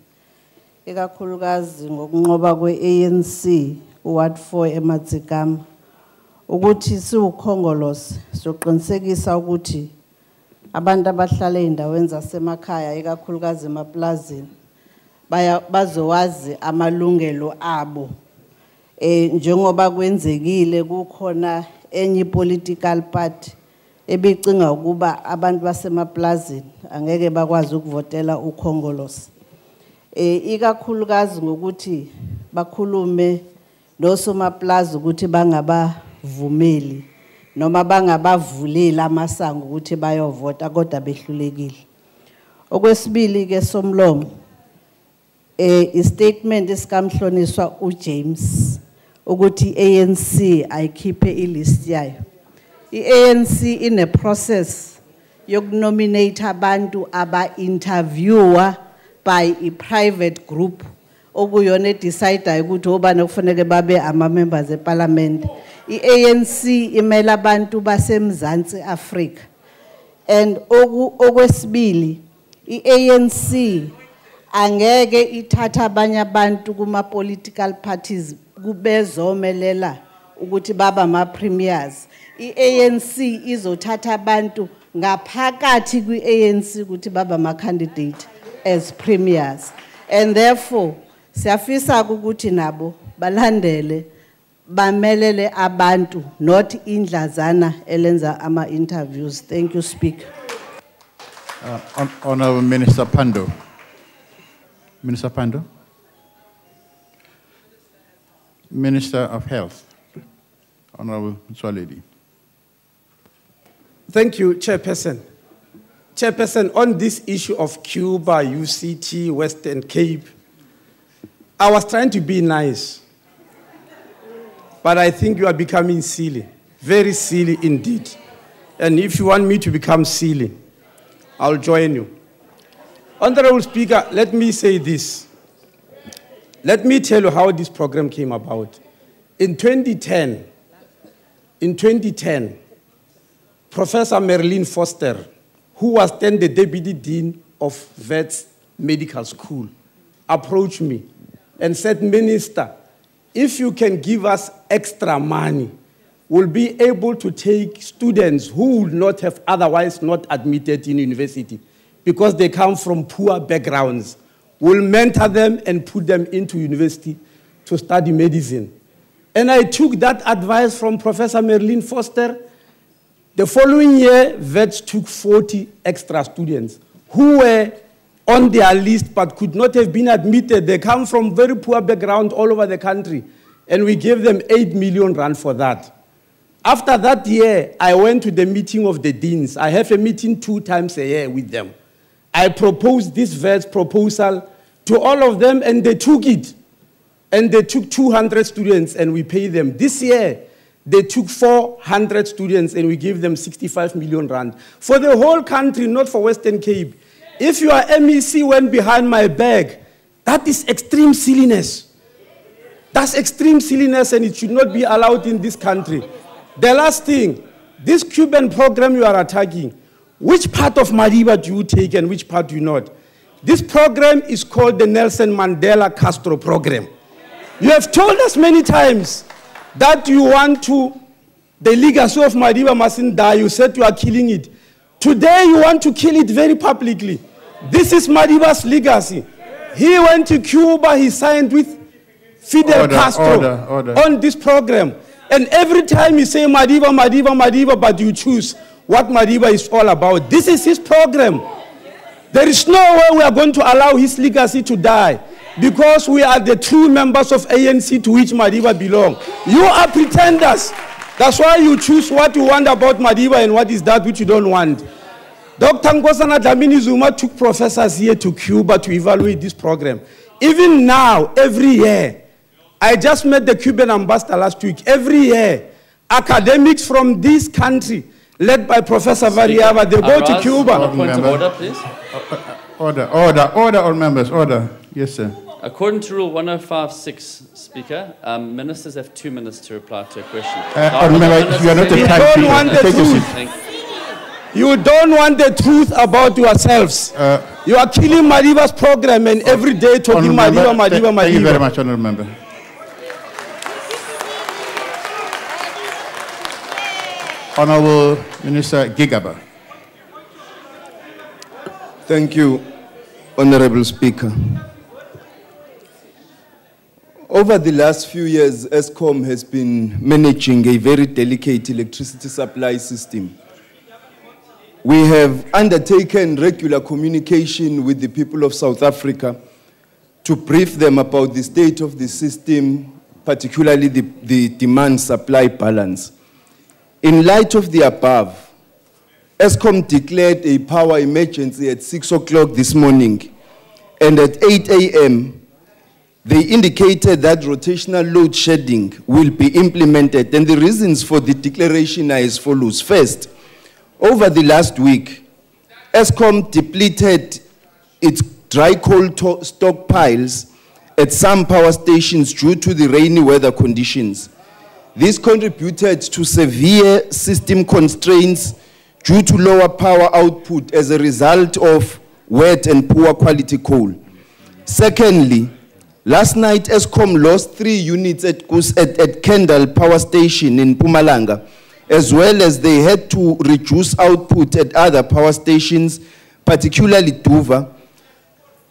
Ikakhulukazi ngokunqoba kwe-ANC uWard 4 eMatsikama ukuthi siwukhongolose soqinisekisa ukuthi abantu abahlala endaweni zasemakhaya ikakhulukazi emaplazini bazowazi amalungelo abo. Njengoba kwenzekile kukhona enye political party ebicinga ukuba abantu basemaplazini angeke bakwazi ukuvotela ukhongolose. Ikakhulukazi ngokuthi bakhulume nosomaplaza ukuthi bangabavumeli noma bangabavuleli amasango ukuthi bayovota kodwa behlulekile. Okwesibili ke Somlomo, istatement esikamhloniswa uJames ukuthi ANC ayikhiphe ilist yayo. I-ANC ine process yokunominate abantu aba-interviewer by a private group okuyona decide ukuthi obani kufanele babe ama-members eParliament. I-ANC imela abantu baseMzansi Afrika. And okwesibili, i-ANC angeke ithatha abanye abantu kuma-political parties kubezomelela ukuthi baba ma-premiers. I-ANC izothatha abantu ngaphakathi kwi-ANC ukuthi baba ma-candidate as premiers. And therefore, siyafisa ukuthi nabo balandele bamelele abantu, not indlazana elenza ama-interviews. Thank you, Speaker. Honorable Minister Pando. Minister Pando. Minister of Health. Honorable Mtswaledi. Thank you, Chairperson. Chairperson, on this issue of Cuba, UCT, Western Cape, I was trying to be nice, but I think you are becoming silly, very silly indeed. And if you want me to become silly, I'll join you. Honorable Speaker, let me say this. Let me tell you how this program came about. In 2010, Professor Marilyn Foster, who was then the Deputy Dean of Vets Medical School, approached me and said, Minister, if you can give us extra money, we'll be able to take students who would not have otherwise not admitted in university because they come from poor backgrounds. We'll mentor them and put them into university to study medicine. And I took that advice from Professor Marilyn Foster. The following year, VETS took 40 extra students who were on their list but could not have been admitted. They come from very poor background all over the country. And we gave them 8 million rand for that. After that year, I went to the meeting of the deans. I have a meeting 2 times a year with them. I proposed this VETS proposal to all of them, and they took it. And they took 200 students, and we paid them. This year, they took 400 students, and we gave them 65 million rand. For the whole country, not for Western Cape. If your MEC went behind my back, that is extreme silliness. That's extreme silliness, and it should not be allowed in this country. The last thing, this Cuban program you are attacking, which part of Madiba do you take and which part do you not? This program is called the Nelson Mandela Castro program. You have told us many times that you want to, the legacy of Madiba mustn't die. You said you are killing it. Today you want to kill it very publicly. This is Madiba's legacy. He went to Cuba, he signed with Fidel Castro on this program. And every time you say Madiba, Madiba, Madiba, but you choose what Madiba is all about. This is his program. There is no way we are going to allow his legacy to die. because we are the true members of ANC to which Madiba belong. You are pretenders. That's why you choose what you want about Madiba and what is that which you don't want. Dr. Nkosana Dlamini Zuma took professors here to Cuba to evaluate this program. Even now, every year, I just met the Cuban ambassador last week. Every year, academics from this country, led by Professor Variava, they go to Cuba. Point of order, please. Order, all members, order. Yes, sir. According to Rule 105.6, Speaker, ministers have 2 minutes to reply to a question. Remember, you are not a time Take your seat. You don't want the truth about yourselves. You are killing Madiba's program and every day talking Madiba. Thank you very much, Honourable Member. Honourable Minister Gigaba. Thank you, Honourable Speaker. Over the last few years, ESCOM has been managing a very delicate electricity supply system. We have undertaken regular communication with the people of South Africa to brief them about the state of the system, particularly the demand-supply balance. In light of the above, ESCOM declared a power emergency at 6 o'clock this morning, and at 8 a.m., they indicated that rotational load shedding will be implemented, and the reasons for the declaration are as follows. First, over the last week, ESCOM depleted its dry coal stockpiles at some power stations due to the rainy weather conditions. This contributed to severe system constraints due to lower power output as a result of wet and poor quality coal. Secondly, last night ESCOM lost 3 units at Kendal Power Station in Mpumalanga, as well as they had to reduce output at other power stations, particularly Duva,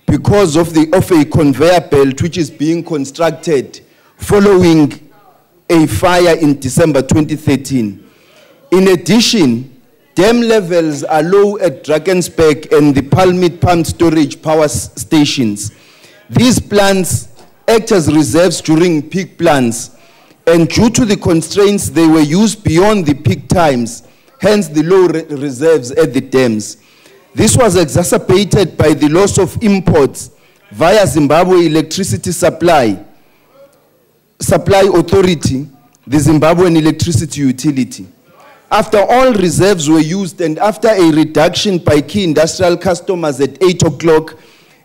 because of a conveyor belt which is being constructed following a fire in December 2013. In addition, dam levels are low at Drakensberg and the Palmit Pumped Storage power stations. These plants act as reserves during peak plants, and due to the constraints, they were used beyond the peak times, hence the low reserves at the dams. This was exacerbated by the loss of imports via Zimbabwe Electricity Supply Authority, the Zimbabwean electricity utility. After all reserves were used and after a reduction by key industrial customers at 8 o'clock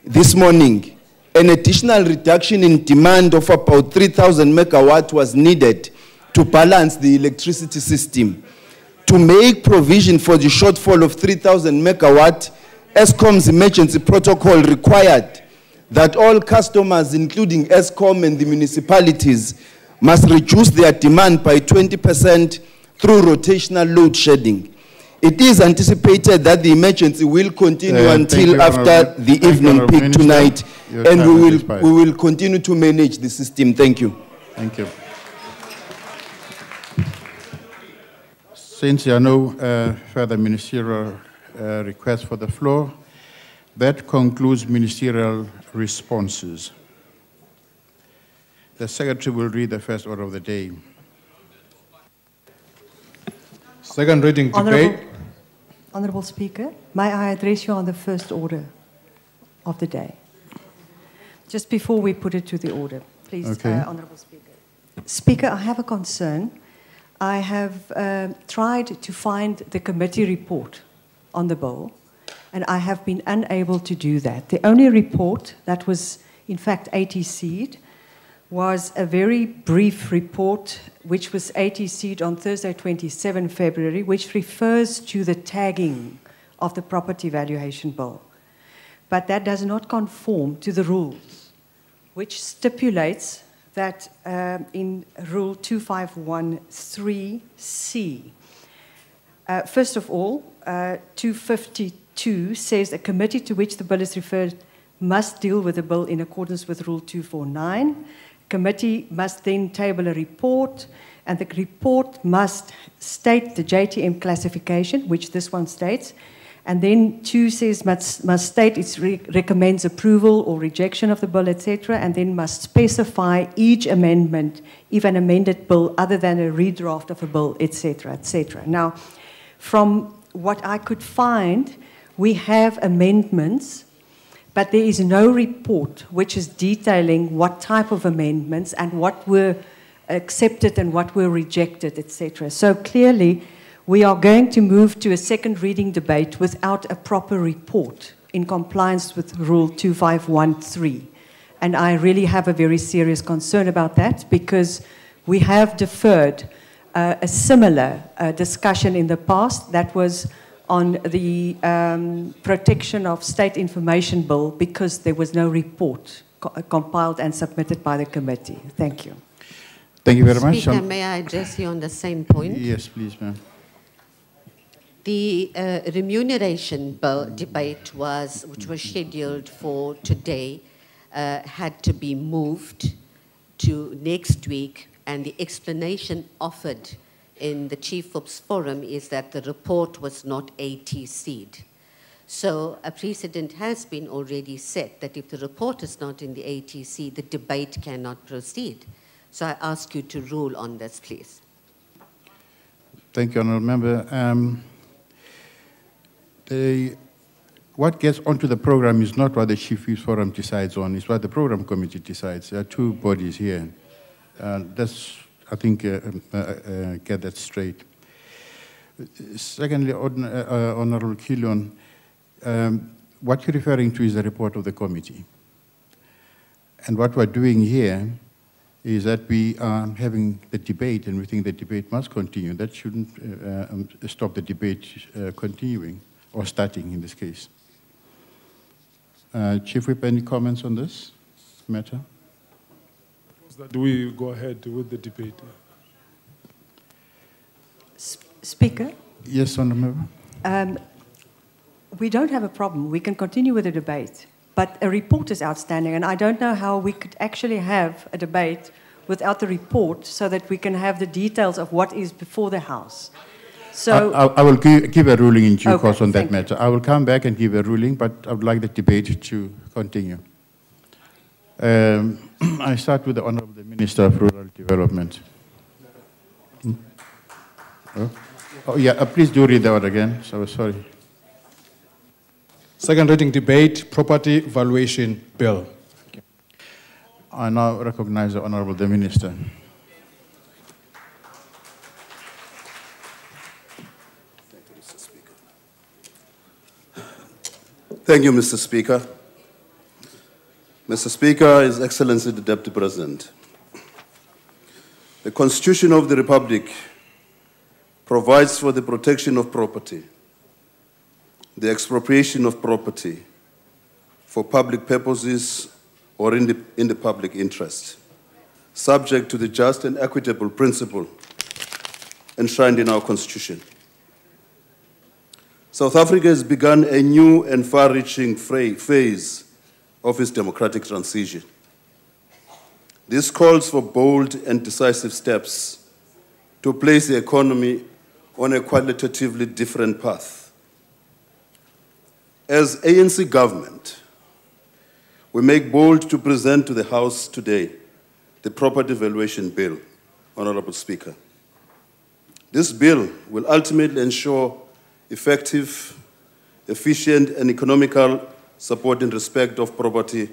this morning, an additional reduction in demand of about 3,000 megawatts was needed to balance the electricity system. To make provision for the shortfall of 3,000 megawatts, ESCOM's emergency protocol required that all customers, including ESCOM and the municipalities, must reduce their demand by 20% through rotational load shedding. It is anticipated that the emergency will continue until after the evening peak tonight, and we will continue to manage the system. Thank you. Thank you. Since there are no further ministerial requests for the floor, that concludes ministerial responses. The Secretary will read the first order of the day. Second reading debate. Honourable Speaker, may I address you on the first order of the day? Just before we put it to the order, please, Okay. Honourable Speaker. Speaker, I have a concern. I have tried to find the committee report on the bill, and I have been unable to do that. The only report that was, in fact, ATC'd was a very brief report which was ATC'd on Thursday, 27 February, which refers to the tagging of the property valuation bill. But that does not conform to the rules, which stipulates that in Rule 2513C, first of all, 252 says a committee to which the bill is referred must deal with the bill in accordance with Rule 249. Committee must then table a report, and the report must state the JTM classification, which this one states, And then 2 says must state it recommends approval or rejection of the bill, etc., and then must specify each amendment, if an amended bill other than a redraft of a bill, etc., etc. Now, from what I could find, we have amendments, but there is no report which is detailing what type of amendments and what were accepted and what were rejected, etc. So clearly, we are going to move to a second reading debate without a proper report in compliance with Rule 2513. And I really have a very serious concern about that because we have deferred a similar discussion in the past that was on the protection of state information bill because there was no report compiled and submitted by the committee. Thank you. Thank you very much. Speaker, may I address you on the same point? Yes, please, ma'am. The remuneration bill debate which was scheduled for today, had to be moved to next week, and the explanation offered in the Chief Whip's forum is that the report was not ATC'd. So a precedent has been already set that if the report is not in the ATC, the debate cannot proceed. So I ask you to rule on this, please. Thank you, Honourable Member. What gets onto the program is not what the Chief Whip's Forum decides on, it's what the program committee decides. There are two bodies here. That's, I think, get that straight. Secondly, Honourable Killion, what you're referring to is the report of the committee. And what we're doing here is that we are having the debate, and we think the debate must continue. That shouldn't stop the debate continuing, or starting in this case. Chief Whip, any comments on this matter? That we go ahead with the debate. Speaker? Yes, Honourable Member. We don't have a problem. We can continue with the debate. But a report is outstanding, and I don't know how we could actually have a debate without the report so that we can have the details of what is before the House. So I will give a ruling in due course on that matter. I will come back and give a ruling, but I would like the debate to continue. I start with the Honourable Minister of Rural Development. Oh yeah, please do read that one again. So sorry. Second reading debate, property valuation bill. I now recognize the Honourable Minister. Thank you, Mr. Speaker. Mr. Speaker, His Excellency the Deputy President. The Constitution of the Republic provides for the protection of property, the expropriation of property for public purposes or in the public interest, subject to the just and equitable principle enshrined in our Constitution. South Africa has begun a new and far-reaching phase of its democratic transition. This calls for bold and decisive steps to place the economy on a qualitatively different path. As ANC government, we make bold to present to the House today the Property Valuation Bill, Honourable Speaker. This bill will ultimately ensure effective, efficient, and economical support in respect of property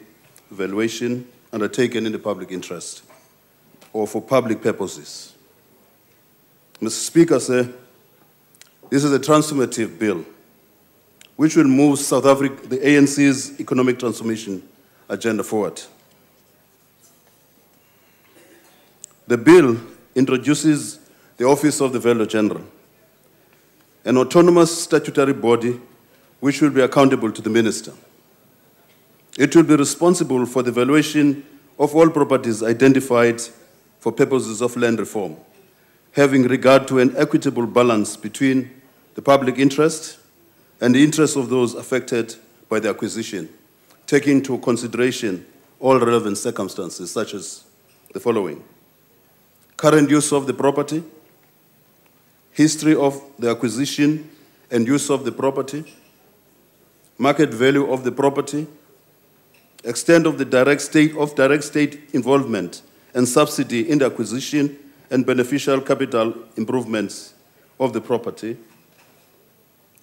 valuation undertaken in the public interest or for public purposes. Mr. Speaker, sir, this is a transformative bill which will move South Africa, the ANC's economic transformation agenda forward. The bill introduces the Office of the Valuer General, an autonomous statutory body which will be accountable to the Minister. It will be responsible for the valuation of all properties identified for purposes of land reform, having regard to an equitable balance between the public interest and the interests of those affected by the acquisition, taking into consideration all relevant circumstances such as the following: current use of the property, history of the acquisition and use of the property, market value of the property, extent of the direct state involvement and subsidy in the acquisition and beneficial capital improvements of the property,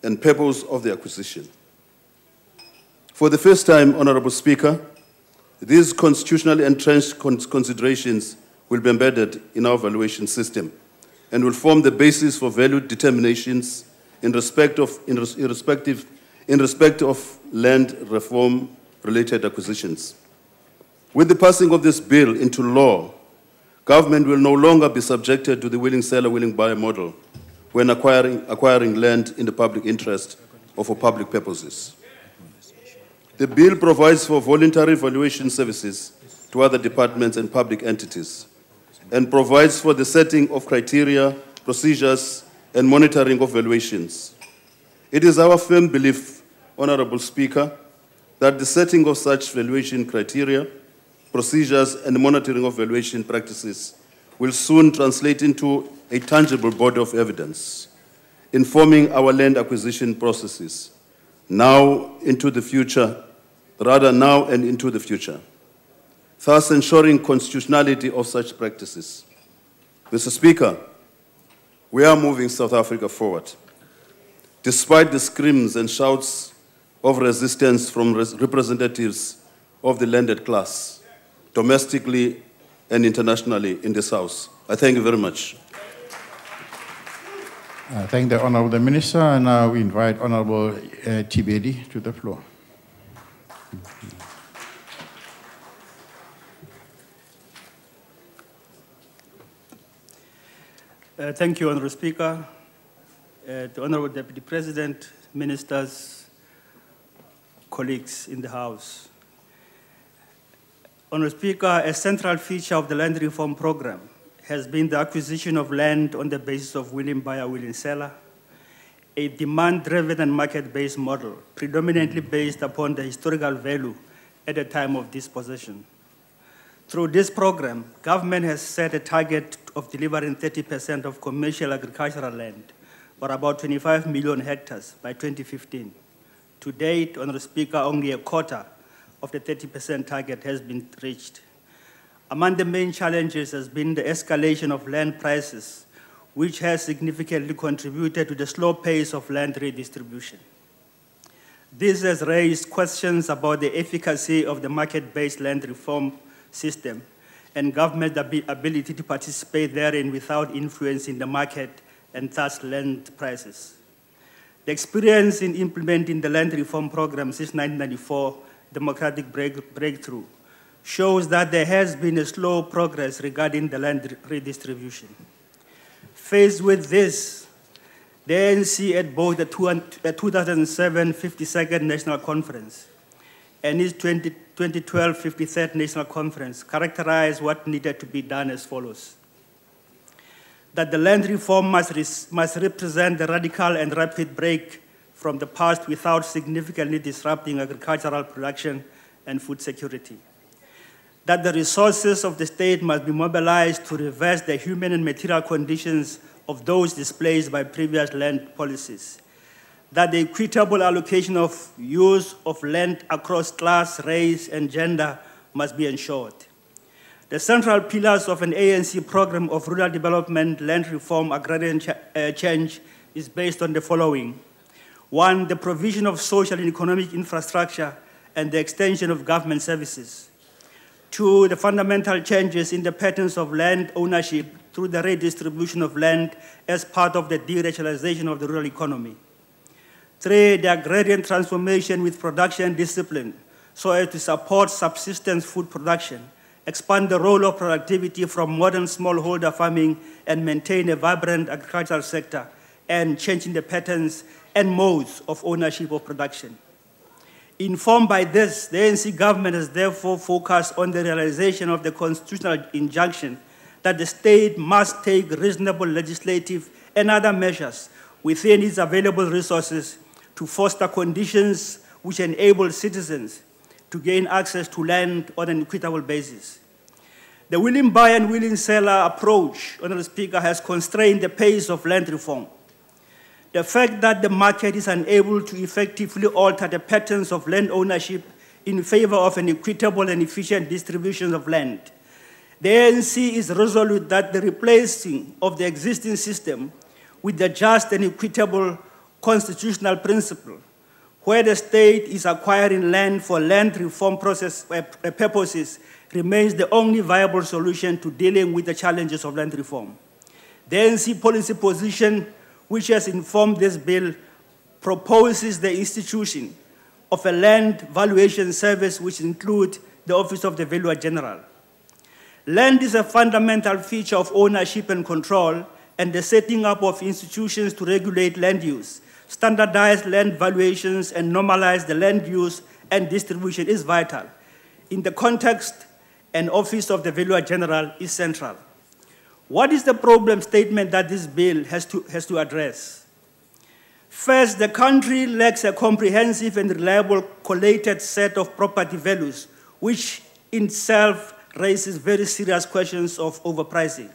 and purpose of the acquisition. For the first time, Honorable Speaker, these constitutionally entrenched considerations will be embedded in our valuation system and will form the basis for value determinations in respect of land reform-related acquisitions. With the passing of this bill into law, government will no longer be subjected to the willing seller, willing buyer model when acquiring land in the public interest or for public purposes. The bill provides for voluntary valuation services to other departments and public entities and provides for the setting of criteria, procedures, and monitoring of valuations. It is our firm belief, Honorable Speaker, that the setting of such valuation criteria, procedures, and monitoring of valuation practices will soon translate into a tangible body of evidence, informing our land acquisition processes now and into the future, thus ensuring constitutionality of such practices. Mr. Speaker, we are moving South Africa forward. Despite the screams and shouts of resistance from representatives of the landed class, domestically and internationally in this House. I thank you very much. I thank the Honorable Minister, and now we invite Honorable Tibedi to the floor. Thank you, Honorable Speaker, the Honorable Deputy President, Ministers, colleagues in the House. Honorable Speaker, a central feature of the land reform program has been the acquisition of land on the basis of willing buyer, willing seller, a demand-driven and market-based model, predominantly based upon the historical value at the time of disposition. Through this program, government has set a target of delivering 30% of commercial agricultural land, or about 25 million hectares by 2015. To date, Honorable Speaker, only a quarter of the 30% target has been reached. Among the main challenges has been the escalation of land prices, which has significantly contributed to the slow pace of land redistribution. This has raised questions about the efficacy of the market-based land reform system and government's ability to participate therein without influencing the market and thus land prices. The experience in implementing the land reform program since 1994, democratic breakthrough, shows that there has been a slow progress regarding the land redistribution. Faced with this, the ANC at both the 2007 52nd National Conference and its 2012 53rd National Conference characterized what needed to be done as follows: that the land reform must represent the radical and rapid break from the past without significantly disrupting agricultural production and food security. That the resources of the state must be mobilized to reverse the human and material conditions of those displaced by previous land policies. That the equitable allocation of use of land across class, race, and gender must be ensured. The central pillars of an ANC program of rural development, land reform, agrarian change is based on the following. One, the provision of social and economic infrastructure and the extension of government services. Two, the fundamental changes in the patterns of land ownership through the redistribution of land as part of the deregionalization of the rural economy. Three, the agrarian transformation with production discipline so as to support subsistence food production, expand the role of productivity from modern smallholder farming and maintain a vibrant agricultural sector, and changing the patterns and modes of ownership of production. Informed by this, the ANC government has therefore focused on the realization of the constitutional injunction that the state must take reasonable legislative and other measures within its available resources to foster conditions which enable citizens to gain access to land on an equitable basis. The willing buyer and willing seller approach, Honorable Speaker, has constrained the pace of land reform. The fact that the market is unable to effectively alter the patterns of land ownership in favor of an equitable and efficient distribution of land. The ANC is resolute that the replacing of the existing system with the just and equitable constitutional principle, where the state is acquiring land for land reform purposes, remains the only viable solution to dealing with the challenges of land reform. The ANC policy position, which has informed this bill, proposes the institution of a land valuation service which includes the Office of the Valuer General. Land is a fundamental feature of ownership and control, and the setting up of institutions to regulate land use, standardize land valuations, and normalize the land use and distribution is vital. In the context, an Office of the Valuer General is central. What is the problem statement that this bill has to address? First, the country lacks a comprehensive and reliable collated set of property values, which in itself raises very serious questions of overpricing.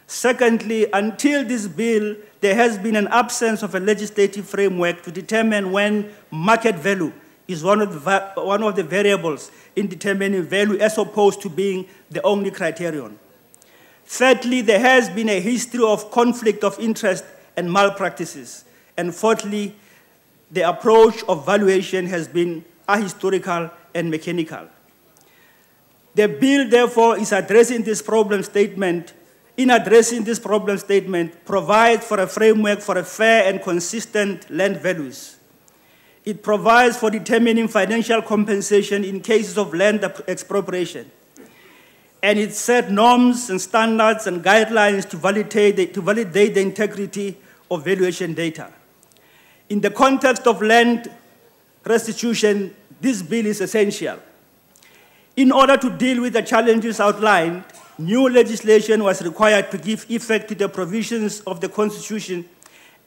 Secondly, until this bill, there has been an absence of a legislative framework to determine when market value is one of the variables in determining value as opposed to being the only criterion. Thirdly, there has been a history of conflict of interest and malpractices. And fourthly, the approach of valuation has been ahistorical and mechanical. The bill, therefore, is addressing this problem statement. In addressing this problem statement, provides for a framework for a fair and consistent land values. It provides for determining financial compensation in cases of land expropriation. And it set norms and standards and guidelines to validate the integrity of valuation data. In the context of land restitution, this bill is essential. In order to deal with the challenges outlined, new legislation was required to give effect to the provisions of the Constitution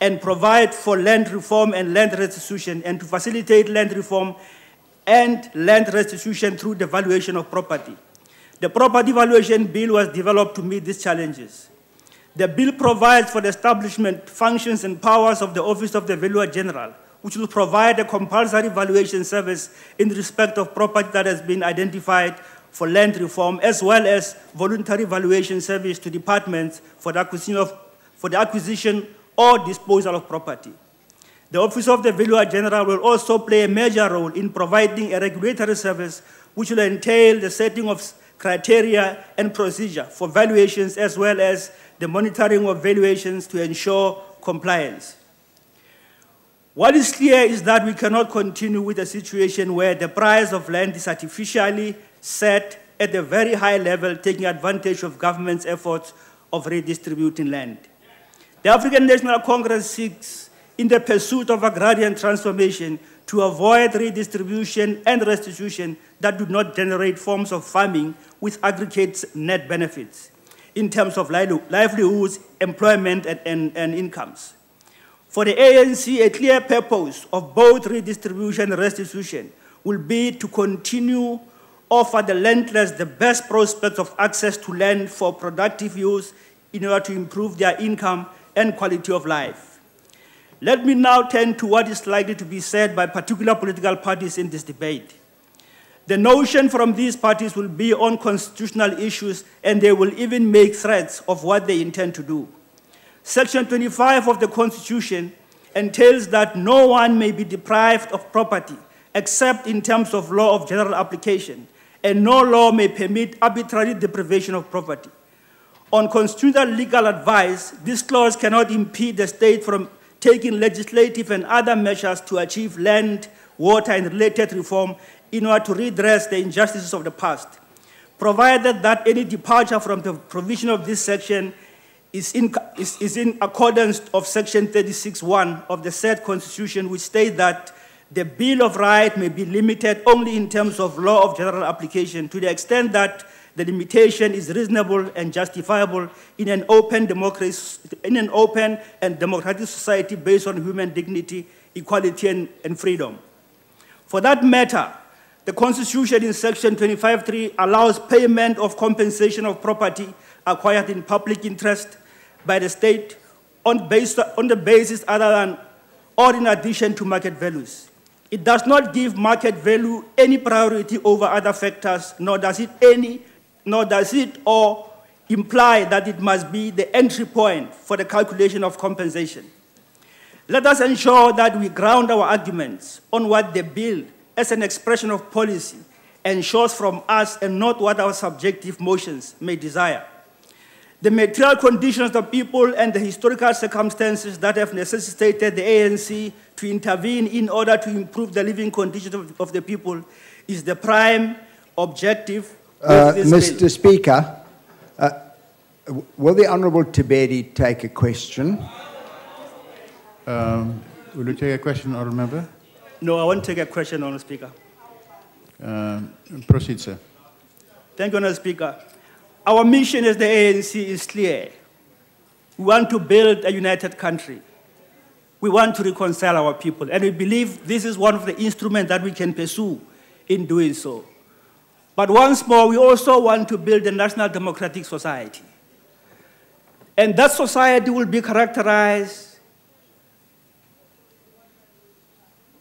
and provide for land reform and land restitution, and to facilitate land reform and land restitution through the valuation of property. The Property Valuation Bill was developed to meet these challenges. The bill provides for the establishment, functions, and powers of the Office of the Valuer General, which will provide a compulsory valuation service in respect of property that has been identified for land reform, as well as voluntary valuation service to departments for the acquisition or disposal of property. The Office of the Valuer General will also play a major role in providing a regulatory service which will entail the setting of criteria and procedure for valuations, as well as the monitoring of valuations to ensure compliance. What is clear is that we cannot continue with a situation where the price of land is artificially set at a very high level, taking advantage of government's efforts of redistributing land. The African National Congress seeks, in the pursuit of agrarian transformation, to avoid redistribution and restitution that do not generate forms of farming with aggregate net benefits in terms of livelihoods, employment, and incomes. For the ANC, a clear purpose of both redistribution and restitution will be to continue offer the landless the best prospects of access to land for productive use in order to improve their income and quality of life. Let me now turn to what is likely to be said by particular political parties in this debate. The notion from these parties will be on constitutional issues, and they will even make threats of what they intend to do. Section 25 of the Constitution entails that no one may be deprived of property except in terms of law of general application, and no law may permit arbitrary deprivation of property. On constitutional legal advice, this clause cannot impede the state from taking legislative and other measures to achieve land, water, and related reform in order to redress the injustices of the past, provided that any departure from the provision of this section is in accordance of Section 36(1) of the said Constitution, which states that the Bill of Rights may be limited only in terms of law of general application to the extent that the limitation is reasonable and justifiable in an open democracy, in an open and democratic society based on human dignity, equality, and freedom. For that matter, the Constitution in Section 25(3) allows payment of compensation of property acquired in public interest by the state on the basis other than or in addition to market values. It does not give market value any priority over other factors, nor does it or imply that it must be the entry point for the calculation of compensation. Let us ensure that we ground our arguments on what the bill, as an expression of policy, ensures from us and not what our subjective motions may desire. The material conditions of the people and the historical circumstances that have necessitated the ANC to intervene in order to improve the living conditions of the people is the prime objective of this Mr. bill. Speaker, will the Honourable Tibedi take a question? Will you take a question, Honourable Member? No, I won't take a question, Honourable Speaker. Proceed, sir. Thank you, Honourable Speaker. Our mission as the ANC is clear. We want to build a united country. We want to reconcile our people, and we believe this is one of the instruments that we can pursue in doing so. But once more, we also want to build a national democratic society. And that society will be characterized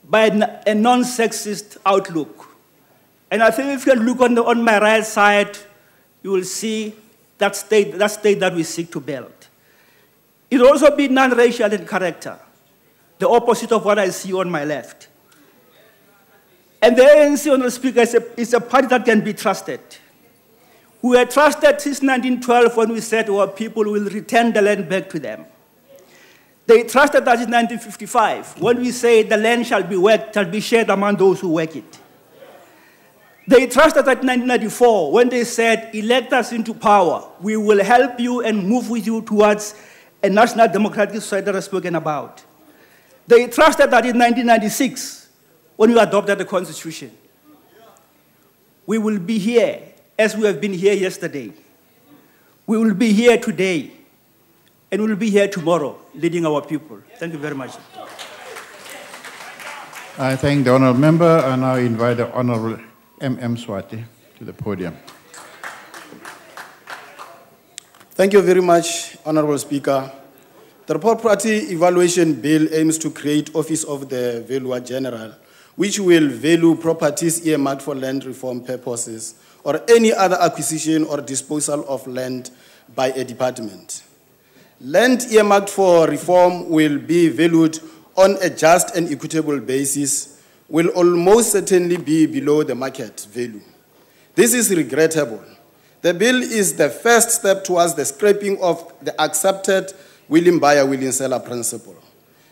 by a non-sexist outlook. And I think if you look on my right side, you will see that state that we seek to build. It will also be non-racial in character, the opposite of what I see on my left. And the ANC, Honourable Speaker, is a party that can be trusted. We were trusted since 1912 when we said our people will return the land back to them. They trusted us in 1955 when we said the land shall be shared among those who work it. They trusted us in 1994 when they said, elect us into power. We will help you and move with you towards a national democratic society that I've spoken about. They trusted that in 1996 when we adopted the Constitution. We will be here as we have been here yesterday. We will be here today, and we will be here tomorrow, leading our people. Thank you very much. I thank the Honourable Member, and now invite the Honourable M.M. Swati to the podium. Thank you very much, Honourable Speaker. The Property Evaluation Bill aims to create Office of the Valuer General, which will value properties earmarked for land reform purposes or any other acquisition or disposal of land by a department. Land earmarked for reform will be valued on a just and equitable basis, will almost certainly be below the market value. This is regrettable. The bill is the first step towards the scrapping of the accepted willing buyer, willing seller principle.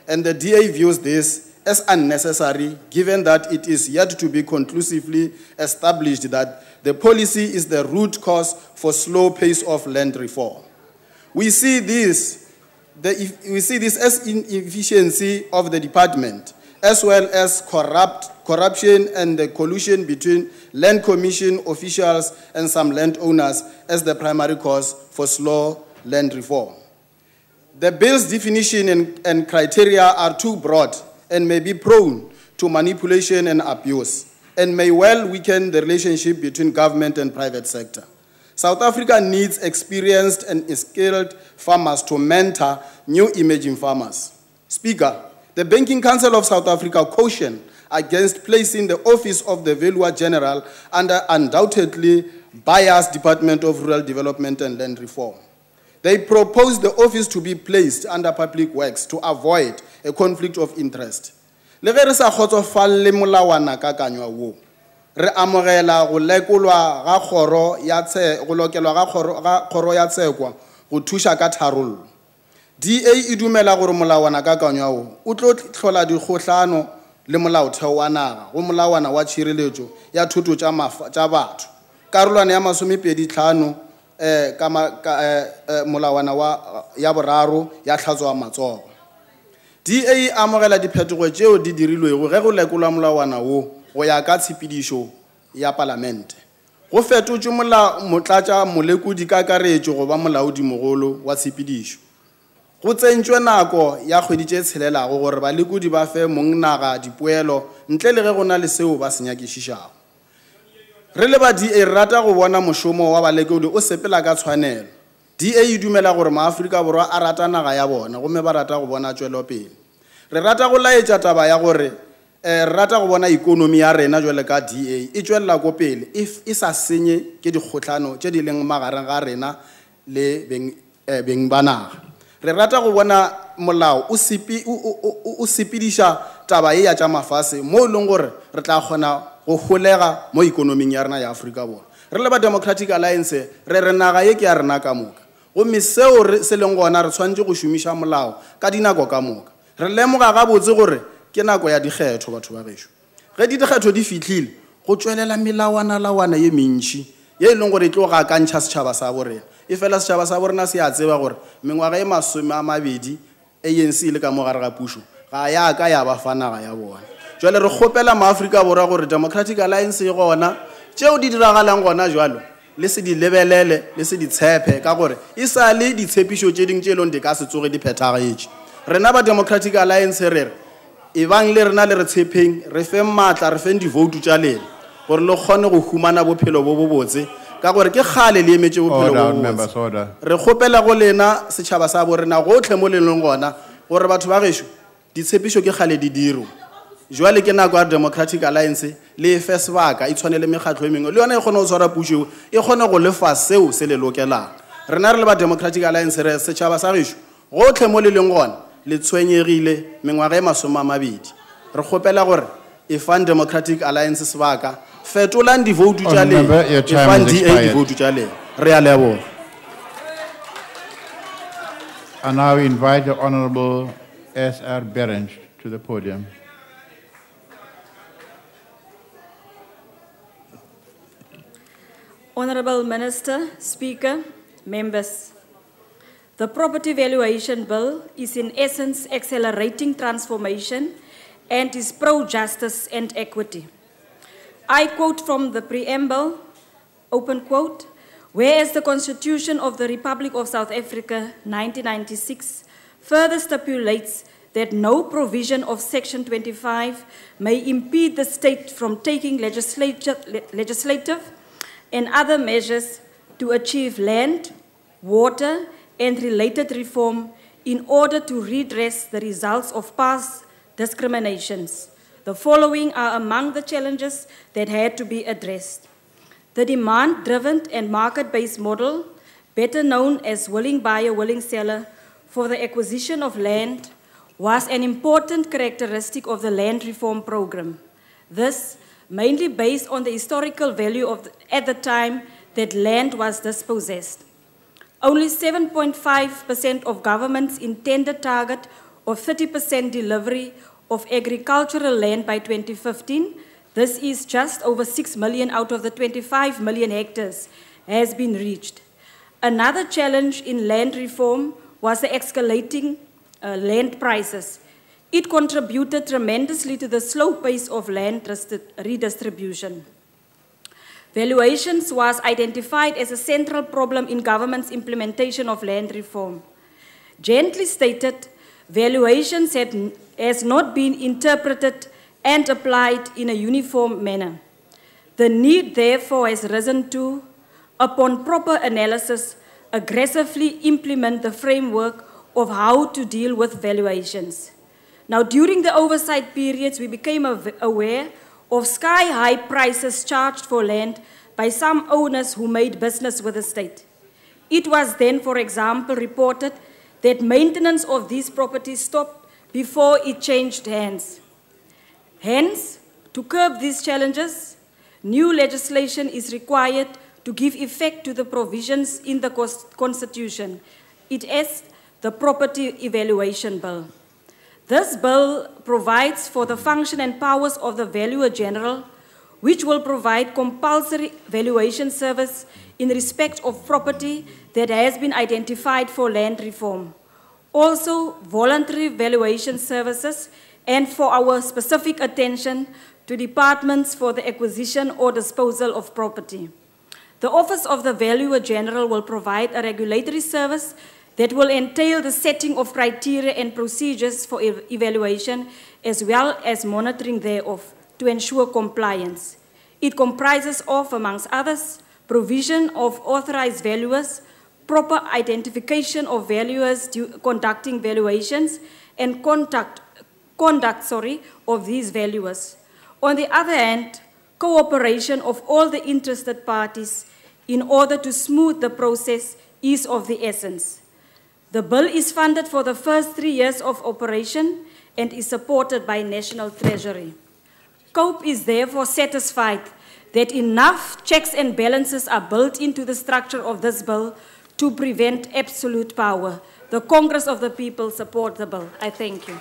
And the DA views this as unnecessary, given that it is yet to be conclusively established that the policy is the root cause for slow pace of land reform. We see this as inefficiency of the department, as well as corruption and the collusion between land commission officials and some landowners as the primary cause for slow land reform. The bill's definition and criteria are too broad and may be prone to manipulation and abuse, and may well weaken the relationship between government and private sector. South Africa needs experienced and skilled farmers to mentor new emerging farmers. Speaker, the Banking Council of South Africa cautioned against placing the Office of the Valuer General under undoubtedly biased Department of Rural Development and Land Reform. They proposed the office to be placed under Public Works to avoid a conflict of interest. Le ge re sa kgotsofalle molawana ka kanywa wo, re amogela go lekolwa ga kgoro ya go lokelwa ga kgoro ya tsekwa go thusha ka tharollo. DA e dumela gore molawana ka kanywa wo o tlo tlhola dikgohlano le molaotheo wa naga go molawana wa tshireletso ya thoto tša batho. Karolwana ya 25 molawana wa ya boraro ya tlhatswa matsogo. DA amogela diphetogo tšeo di dirilwego ge go lekolwa molawana wo go ya ka tshepedišo ya palamente. Go fetotšwe motlatša molekodi kakaretšo go ba molaodi mogolo wa tshepedišo. Go tsentšwe nako ya kgwedi tše tshelelago gore balekodi ba fe mong naga dipoelo ntle le ge go na le seo ba se nyakišišago. Re le ba DA rata go bona mošomo wa balekodi o sepela ka tshwanelo, DA e dumela gore maAfrika Borwa a rata naga ya bona gomme ba rata go bona tšwelopele. Re rata go laetša taba ya gore re rata go bona ikonomi ya rena jwale ka DA e tšwelela ko pele e sa senye ke dikgotlhano tše di leng magareng ga rena le beng ba naga. Re rata go bona molao o sepediša taba e ya tša mafase mo e leng gore re tla kgona go golega mo ikonoming ya rena ya Afrika Borwa. Re le ba Democratic Alliance re naga ye ke ya rena ka moka gomme seo se leng gona re tshwanetse go šomiša molao ka dinako ka moka. Re lemoga gabotse gore ke nako ya dikgetho batho ba gešo. Ge dikgetho di fitlhile go tšwelela melawana ye mentši ye e leng gore e tlo ga kantšha setšhaba sa borena. E fela setšhaba sa borena se a tseba gore mengwaga e 20 ANC le ka mo gare ga pušo ga ya ka ya ba fa naga ya bona. Jwale re kgopela maAfrika Borwa gore Democratic Alliance e gona tšeo di diragalang gona jwalo le se di lebelele le se di tshepe ka gore e sa le ditshepišo tše ding tše elong di ka se tsoge di phethagetse. Rena ba Democratic Alliance re ebang le rena le re tshepeng re feng maatla re feng divoutu tša lena gore le kgone go humana bophelo bo bobotse ka gore ke kgale le emetše bophelo bo bobotse. Re kgopela go lena setšhaba sa borena gotlhe mo le leng gona gore batho ba gešo ditshepišo ke kgale di dirwa. Jwale ke nako ya Democratic Alliance le e fe sebaka e tshwane le mekgatlo e mengwe le yona e kgone go tshwara pušo e kgone go lefa seo se le lokelang. Rena re le ba Democratic Alliance re setšhaba sa gešo gotlhe mo le leng gona le tshwenyegile mengwaga e 20. Re kgopela gore e fang Democratic Alliance sebaka fetolang divoutu tša lena e fang DA divoutu tša lena. Re a leboga. I now invite the Honorable S.R. Berenj to the podium. Honorable Minister, Speaker, members. The Property Valuation Bill is in essence accelerating transformation and is pro-justice and equity. I quote from the preamble, open quote, whereas the Constitution of the Republic of South Africa, 1996, further stipulates that no provision of Section 25 may impede the state from taking legislative and other measures to achieve land, water, and related reform in order to redress the results of past discriminations. The following are among the challenges that had to be addressed. The demand-driven and market-based model, better known as willing buyer, willing seller, for the acquisition of land was an important characteristic of the land reform program. This mainly based on the historical value at the time that land was dispossessed. Only 7.5% of government's intended target of 30% delivery of agricultural land by 2015, this is just over 6 million out of the 25 million hectares, has been reached. Another challenge in land reform was the escalating land prices. It contributed tremendously to the slow pace of land redistribution. Valuations was identified as a central problem in government's implementation of land reform. Gently stated, valuations has not been interpreted and applied in a uniform manner. The need, therefore, has risen to, upon proper analysis, aggressively implement the framework of how to deal with valuations. Now, during the oversight periods, we became aware of sky-high prices charged for land by some owners who made business with the state. It was then, for example, reported that maintenance of these properties stopped before it changed hands. Hence, to curb these challenges, new legislation is required to give effect to the provisions in the Constitution. It is the Property Evaluation Bill. This bill provides for the function and powers of the Valuer General, which will provide compulsory valuation service in respect of property that has been identified for land reform. Also, voluntary valuation services, and for our specific attention to departments for the acquisition or disposal of property. The Office of the Valuer General will provide a regulatory service that will entail the setting of criteria and procedures for evaluation, as well as monitoring thereof to ensure compliance. It comprises of, amongst others, provision of authorized valuers, proper identification of valuers conducting valuations, and conduct of these valuers. On the other hand, cooperation of all the interested parties in order to smooth the process is of the essence. The bill is funded for the first 3 years of operation and is supported by National Treasury. COPE is therefore satisfied that enough checks and balances are built into the structure of this bill to prevent absolute power. The Congress of the People support the bill. I thank you.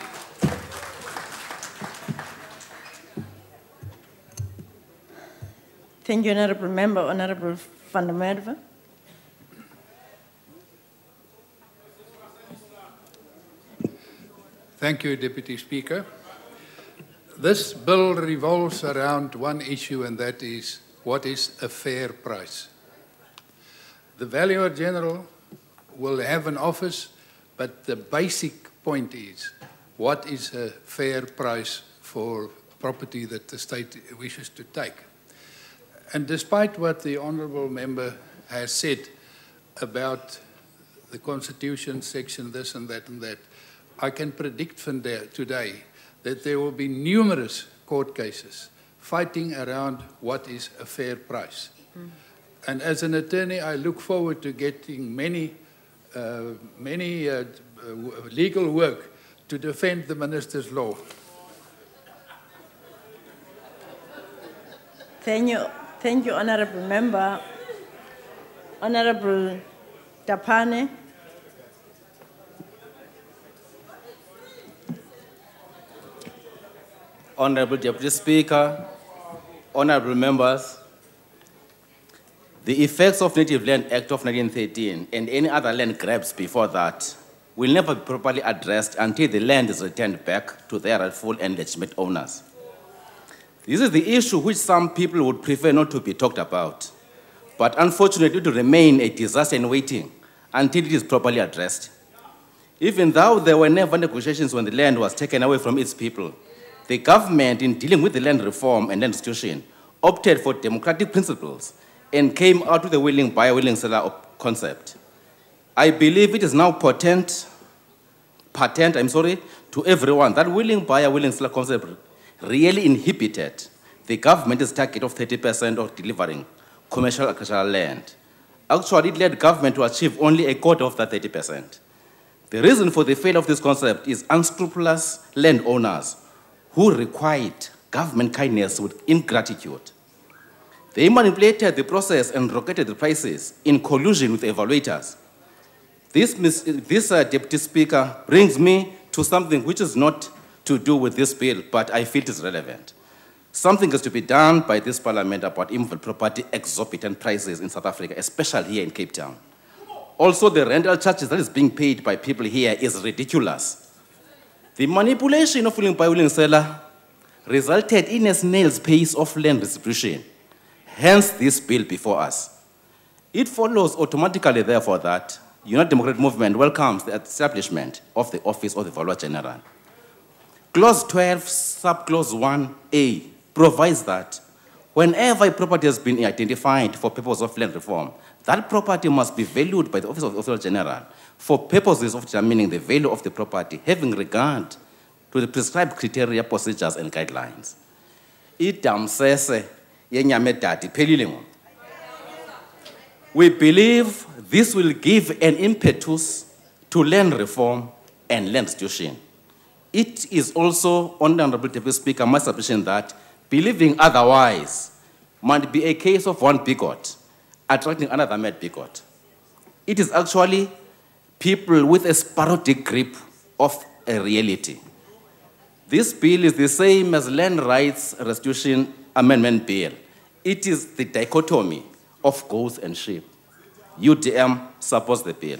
Thank you, Honourable Member. Honourable van der Merwe. Thank you, Deputy Speaker. This bill revolves around one issue, and that is, what is a fair price? The Valuer General will have an office, but the basic point is, what is a fair price for property that the state wishes to take? And despite what the Honourable Member has said about the Constitution, section this and that, I can predict from today that there will be numerous court cases fighting around what is a fair price. And as an attorney, I look forward to getting many legal work to defend the Minister's law. Thank you, Honourable Member. Honourable Tapane. Honourable Deputy Speaker, honourable members, the effects of Native Land Act of 1913 and any other land grabs before that will never be properly addressed until the land is returned back to their rightful and legitimate owners. This is the issue which some people would prefer not to be talked about, but unfortunately to remain a disaster in waiting until it is properly addressed. Even though there were never negotiations when the land was taken away from its people, the government, in dealing with the land reform and land restitution, opted for democratic principles and came out with the willing buyer, willing seller concept. I believe it is now patent to everyone that willing buyer, willing seller concept really inhibited the government's target of 30% of delivering commercial agricultural land. Actually, it led government to achieve only a quarter of that 30%. The reason for the failure of this concept is unscrupulous landowners who required government kindness with ingratitude. They manipulated the process and rocketed the prices in collusion with evaluators. This Deputy Speaker, brings me to something which is not to do with this bill, but I feel it is relevant. Something is to be done by this Parliament about invalid property exorbitant prices in South Africa, especially here in Cape Town. Also, the rental charges that is being paid by people here is ridiculous. The manipulation of willing buyer, willing seller resulted in a snail's pace of land distribution. Hence, this bill before us. It follows automatically, therefore, that United Democratic Movement welcomes the establishment of the Office of the Valuer General. Clause 12, subclause 1A, provides that whenever a property has been identified for purposes of land reform, that property must be valued by the Office of the Valuer General for purposes of determining the value of the property, having regard to the prescribed criteria, procedures, and guidelines. We believe this will give an impetus to land reform and land restitution. It is also, Honourable Deputy Speaker, my submission that believing otherwise might be a case of one bigot attracting another mad bigot. It is actually people with a sporadic grip of a reality. This bill is the same as Land Rights Restitution Amendment Bill. It is the dichotomy of goats and sheep. UDM supports the bill.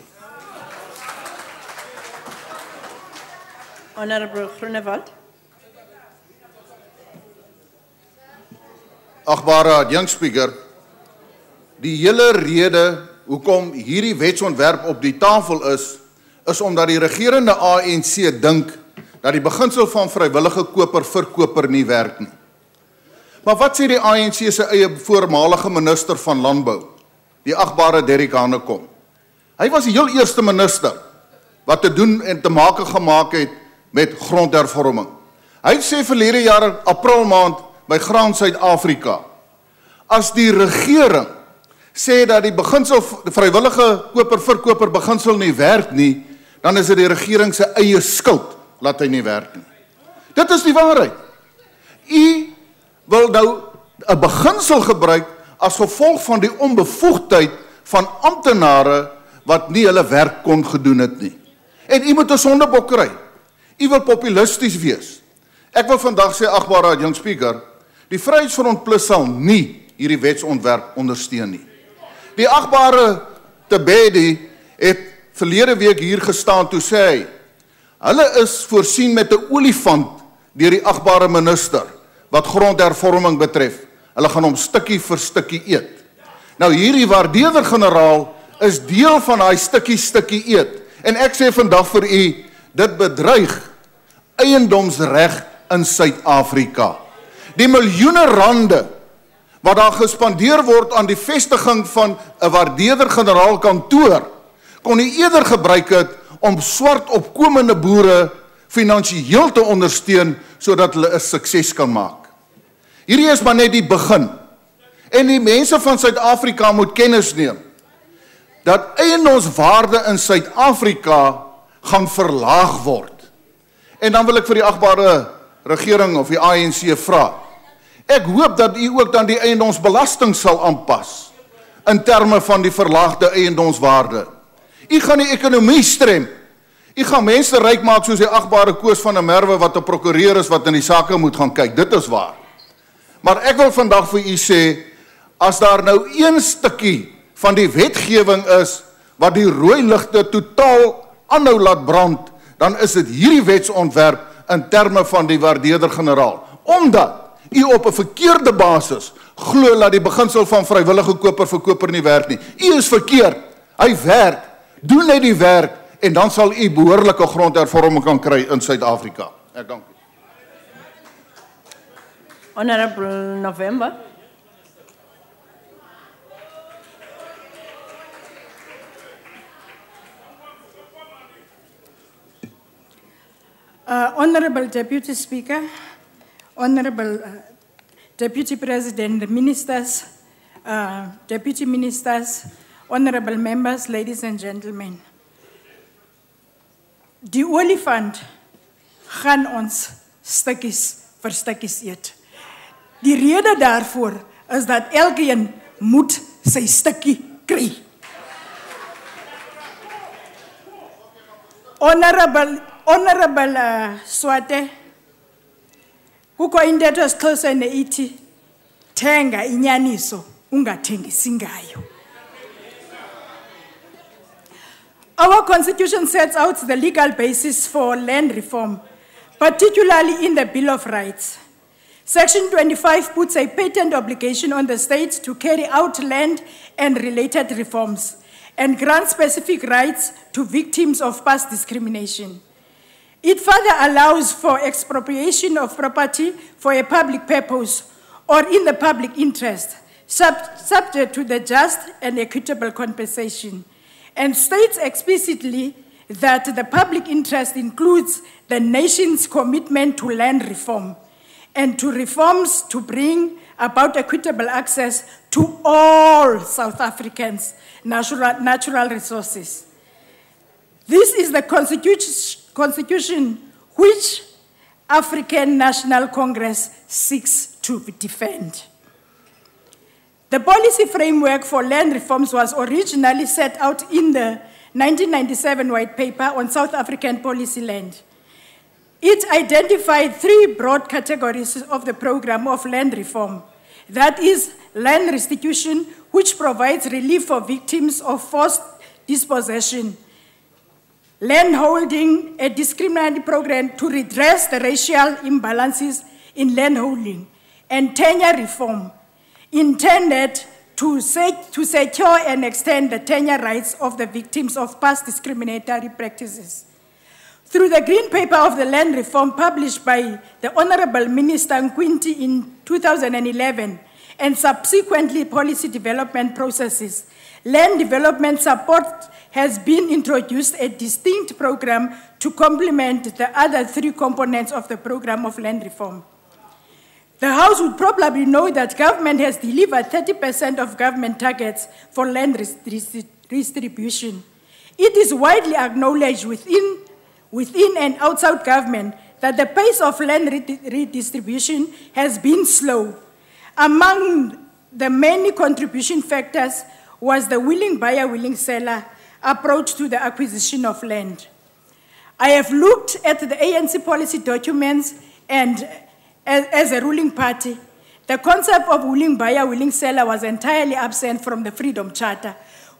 Honourable Groenewald. Agbare young speaker, die hele rede hoekom hierdie wetsontwerp op die tafel is omdat die regerende ANC dink dat die beginsel van vrywillige koper-verkoper nie werk nie. Maar wat sê die ANC se eie voormalige minister van landbou, die agbare Derrick Hanekom? Hy was die heel eerste minister wat te doen en te make gemaak het met grondhervorming. Hy sê verlede jaar April maand by Graan Suid-Afrika, as die regering sê dat die beginsel, die vrywillige koper-verkoper beginsel nie werk nie, dan is dit die regering se eie skuld laat hy nie werk nie. Dit is die waarheid. U wil nou 'n beginsel gebruik as gevolg van die onbevoegdheid van amptenare wat nie hulle werk kon gedoen het nie. En u moet 'n sondebok kry. U wil populisties wees. Ek wil vandag sê, agbare young speaker, die Vryheidsfront Plus sal nie hierdie wetsontwerp ondersteun nie. Die agbare Tebedi het verlede week hier gestaan toe sê hy, hulle is voorsien met 'n olifant deur die agbare minister wat grondhervorming betref. Hulle gaan hom stukkie vir stukkie eet. Nou hierdie waardeerder-generaal is deel van daai stukkie eet. En ek sê vandag vir u, dit bedreig eiendomsreg in Suid-Afrika. Die miljoene rande wat daar gespandeer word aan die vestiging van 'n waardeerder-generaal kantoor, kon u eerder gebruik het om swart opkomende boere finansiëel te ondersteun sodat hulle 'n sukses kan maak. Hierdie is maar net die begin. En die mense van Suid-Afrika moet kennis neem dat eiendomswaarde in Suid-Afrika gaan verlaag word. En dan wil ek vir die agbare regering of die ANC vra. Ek hoop dat u ook dan die eiendomsbelasting sal aanpas in terme van die verlaagde eiendomswaarde. U gaan die ekonomie strem. U gaan mense ryk maak soos die agbare Koos van der Merwe wat 'n prokureur is wat in die sake moet gaan kyk. Dit is waar. Maar ek wil vandag vir u sê, as daar nou een stukkie van die wetgewing is wat die rooi ligte totaal aanhou laat brand, dan is dit hierdie wetsontwerp in terme van die waardeerder-generaal. Omdat u op 'n verkeerde basis glo dat die beginsel van vrywillige koper-verkoper nie werk nie. U is verkeerd. Hy werk. Doen net die werk en dan sal u behoorlike grondhervorming kan kry in Suid-Afrika. Ek dank u. Honorable November. Honorable Deputy Speaker, Honorable Deputy President, Ministers, Deputy Ministers, Honorable Members, ladies and gentlemen. Die olifant gaan ons stukkies vir stukkies eet. Die rede daarvoor is dat elkeen moet sy stukkie kry. Honorable Swate, kukho intetho esiXhoseni ithi thenga inyaniso ungathengisi ngayo. Our constitution sets out the legal basis for land reform, particularly in the Bill of Rights. Section 25 puts a patent obligation on the state to carry out land and related reforms and grant specific rights to victims of past discrimination. It further allows for expropriation of property for a public purpose or in the public interest, subject to the just and equitable compensation, and states explicitly that the public interest includes the nation's commitment to land reform and to reforms to bring about equitable access to all South Africans' natural resources. This is the constitution which African National Congress seeks to defend. The policy framework for land reforms was originally set out in the 1997 White Paper on South African policy land. It identified three broad categories of the program of land reform. That is, land restitution, which provides relief for victims of forced dispossession; land holding, a discriminatory program to redress the racial imbalances in land holding; and tenure reform, intended to secure and extend the tenure rights of the victims of past discriminatory practices. Through the Green Paper of the Land Reform published by the Honorable Minister Nkwinti in 2011 and subsequently policy development processes, land development support has been introduced a distinct program to complement the other three components of the program of land reform. The House would probably know that government has delivered 30% of government targets for land redistribution. It is widely acknowledged within and outside government that the pace of land redistribution has been slow. Among the many contribution factors was the willing buyer, willing seller approach to the acquisition of land. I have looked at the ANC policy documents, and as a ruling party, the concept of willing buyer, willing seller was entirely absent from the Freedom Charter,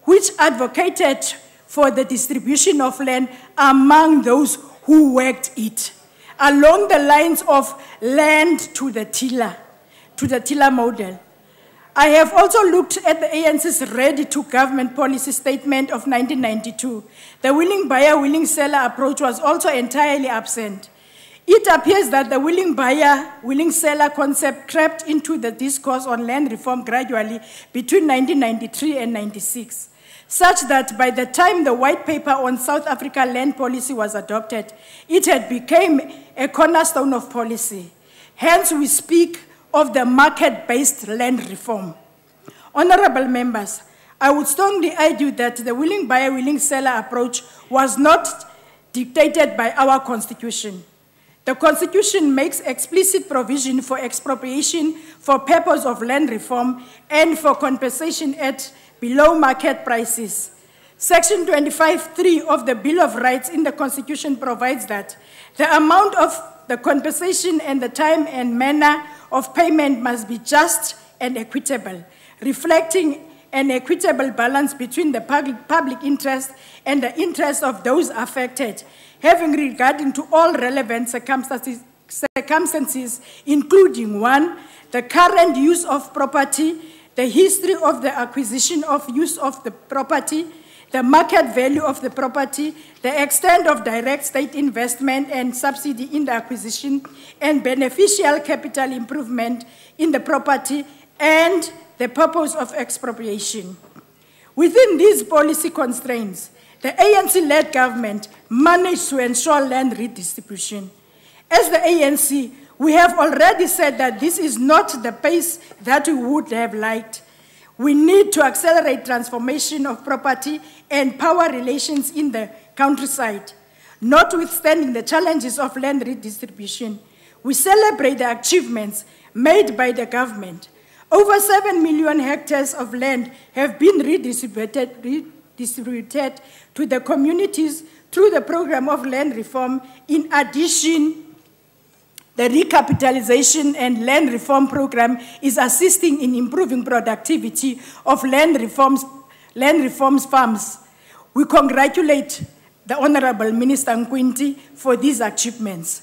which advocated for the distribution of land among those who worked it, along the lines of land to the tiller model. I have also looked at the ANC's ready-to-government policy statement of 1992. The willing buyer, willing seller approach was also entirely absent. It appears that the willing buyer, willing seller concept crept into the discourse on land reform gradually between 1993 and 96, such that by the time the white paper on South Africa land policy was adopted, it had become a cornerstone of policy. Hence, we speak of the market-based land reform. Honorable members, I would strongly argue that the willing buyer, willing seller approach was not dictated by our Constitution. The Constitution makes explicit provision for expropriation for purpose of land reform and for compensation at below market prices. Section 25(3) of the Bill of Rights in the Constitution provides that the amount of the compensation and the time and manner of payment must be just and equitable, reflecting an equitable balance between the public interest and the interest of those affected, having regard to all relevant circumstances, including 1, the current use of property, the history of the acquisition of use of the property, the market value of the property, the extent of direct state investment and subsidy in the acquisition, and beneficial capital improvement in the property, and the purpose of expropriation. Within these policy constraints, the ANC-led government managed to ensure land redistribution. As the ANC, we have already said that this is not the pace that we would have liked. We need to accelerate transformation of property and power relations in the countryside. Notwithstanding the challenges of land redistribution, we celebrate the achievements made by the government. Over 7 million hectares of land have been redistributed to the communities through the program of land reform. In addition, the recapitalization and land reform program is assisting in improving productivity of land reforms farms. We congratulate the Honorable Minister Nkwinti for these achievements.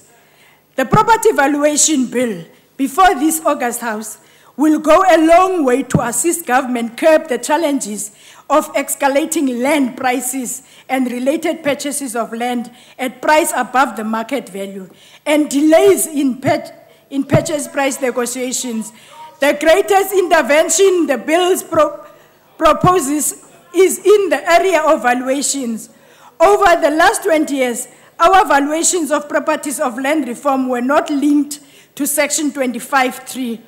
The Property Valuation Bill before this August House will go a long way to assist government curb the challenges of escalating land prices and related purchases of land at price above the market value and delays in purchase price negotiations. The greatest intervention the bill proposes is in the area of valuations. Over the last 20 years, our valuations of properties of land reform were not linked to Section 25(3)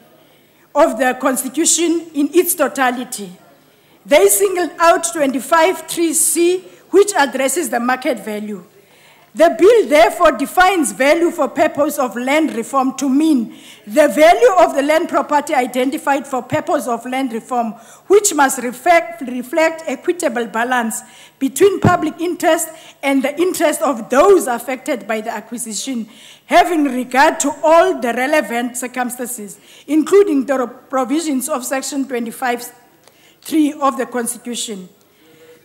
of the Constitution in its totality. They singled out 25(3)(c), which addresses the market value. The bill therefore defines value for purpose of land reform to mean the value of the land property identified for purpose of land reform, which must reflect equitable balance between public interest and the interest of those affected by the acquisition, having regard to all the relevant circumstances, including the provisions of Section 25(3) of the Constitution.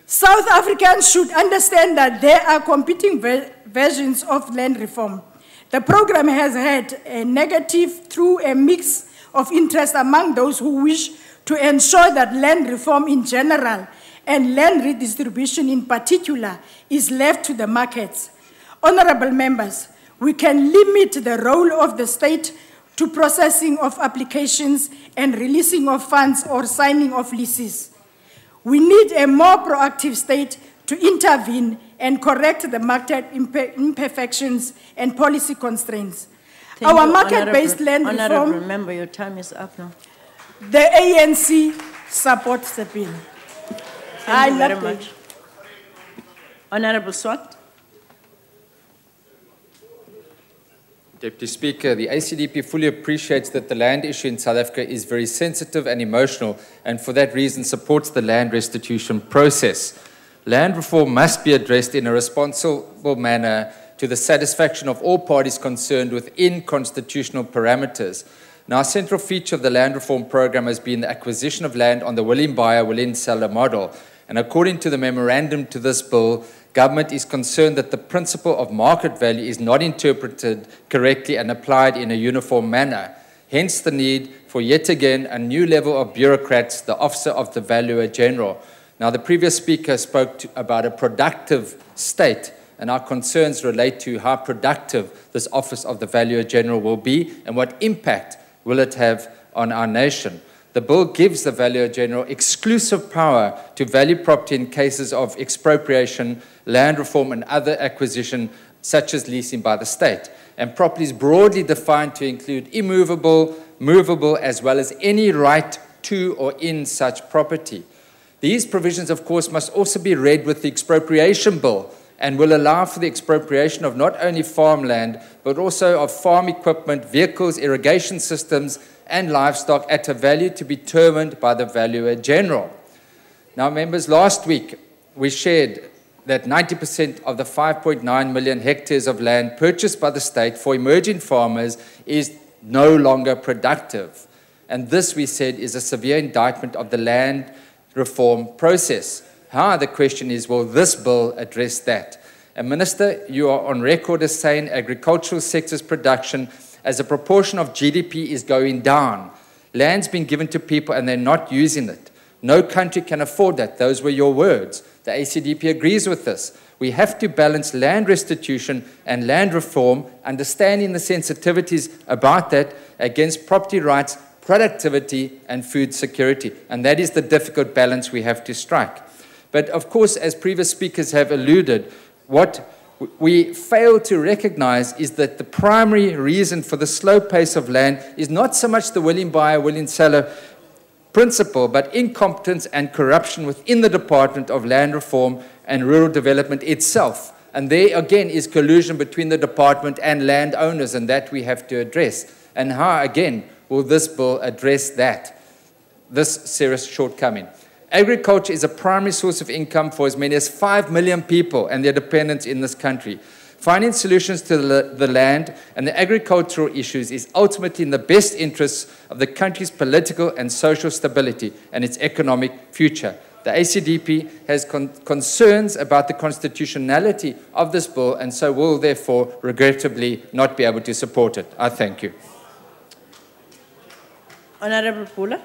South Africans should understand that there are competing versions of land reform. The program has had a negative through a mix of interest among those who wish to ensure that land reform in general and land redistribution in particular is left to the markets. Honorable members, we can limit the role of the state to processing of applications and releasing of funds or signing of leases. We need a more proactive state to intervene and correct the market imperfections and policy constraints. Thank Our you, market-based land Honorable reform, member, your time is up now. the ANC supports the bill. Thank you very much. Honorable Swart. Deputy Speaker, the ACDP fully appreciates that the land issue in South Africa is very sensitive and emotional, and for that reason supports the land restitution process. Land reform must be addressed in a responsible manner to the satisfaction of all parties concerned within constitutional parameters. Now, a central feature of the land reform program has been the acquisition of land on the willing buyer, willing seller model. And according to the memorandum to this bill, government is concerned that the principle of market value is not interpreted correctly and applied in a uniform manner. Hence the need for yet again a new level of bureaucrats, the Officer of the Valuer General. Now, the previous speaker spoke about a productive state, and our concerns relate to how productive this Office of the Valuer General will be and what impact will it have on our nation. The bill gives the Valuer General exclusive power to value property in cases of expropriation, land reform, and other acquisition, such as leasing by the state. And property is broadly defined to include immovable, movable, as well as any right to or in such property. These provisions, of course, must also be read with the expropriation bill and will allow for the expropriation of not only farmland, but also of farm equipment, vehicles, irrigation systems, and livestock at a value to be determined by the Valuer General. Now, members, last week we shared that 90% of the 5.9 million hectares of land purchased by the state for emerging farmers is no longer productive. And this, we said, is a severe indictment of the land reform process. How, the question is, will this bill address that? And Minister, you are on record as saying agricultural sector's production as a proportion of GDP is going down. Land's been given to people and they're not using it. No country can afford that. Those were your words. The ACDP agrees with this. We have to balance land restitution and land reform, understanding the sensitivities about that against property rights, productivity, and food security. And that is the difficult balance we have to strike. But of course, as previous speakers have alluded, what we fail to recognize is that the primary reason for the slow pace of land is not so much the willing buyer, willing seller principle, but incompetence and corruption within the Department of Land Reform and Rural Development itself. And there again is collusion between the department and landowners, and that we have to address. And how again will this bill address that, this serious shortcoming? Agriculture is a primary source of income for as many as 5 million people and their dependents in this country. Finding solutions to the land and the agricultural issues is ultimately in the best interests of the country's political and social stability and its economic future. The ACDP has concerns about the constitutionality of this bill and so will therefore regrettably not be able to support it. I thank you. Honorable Pula.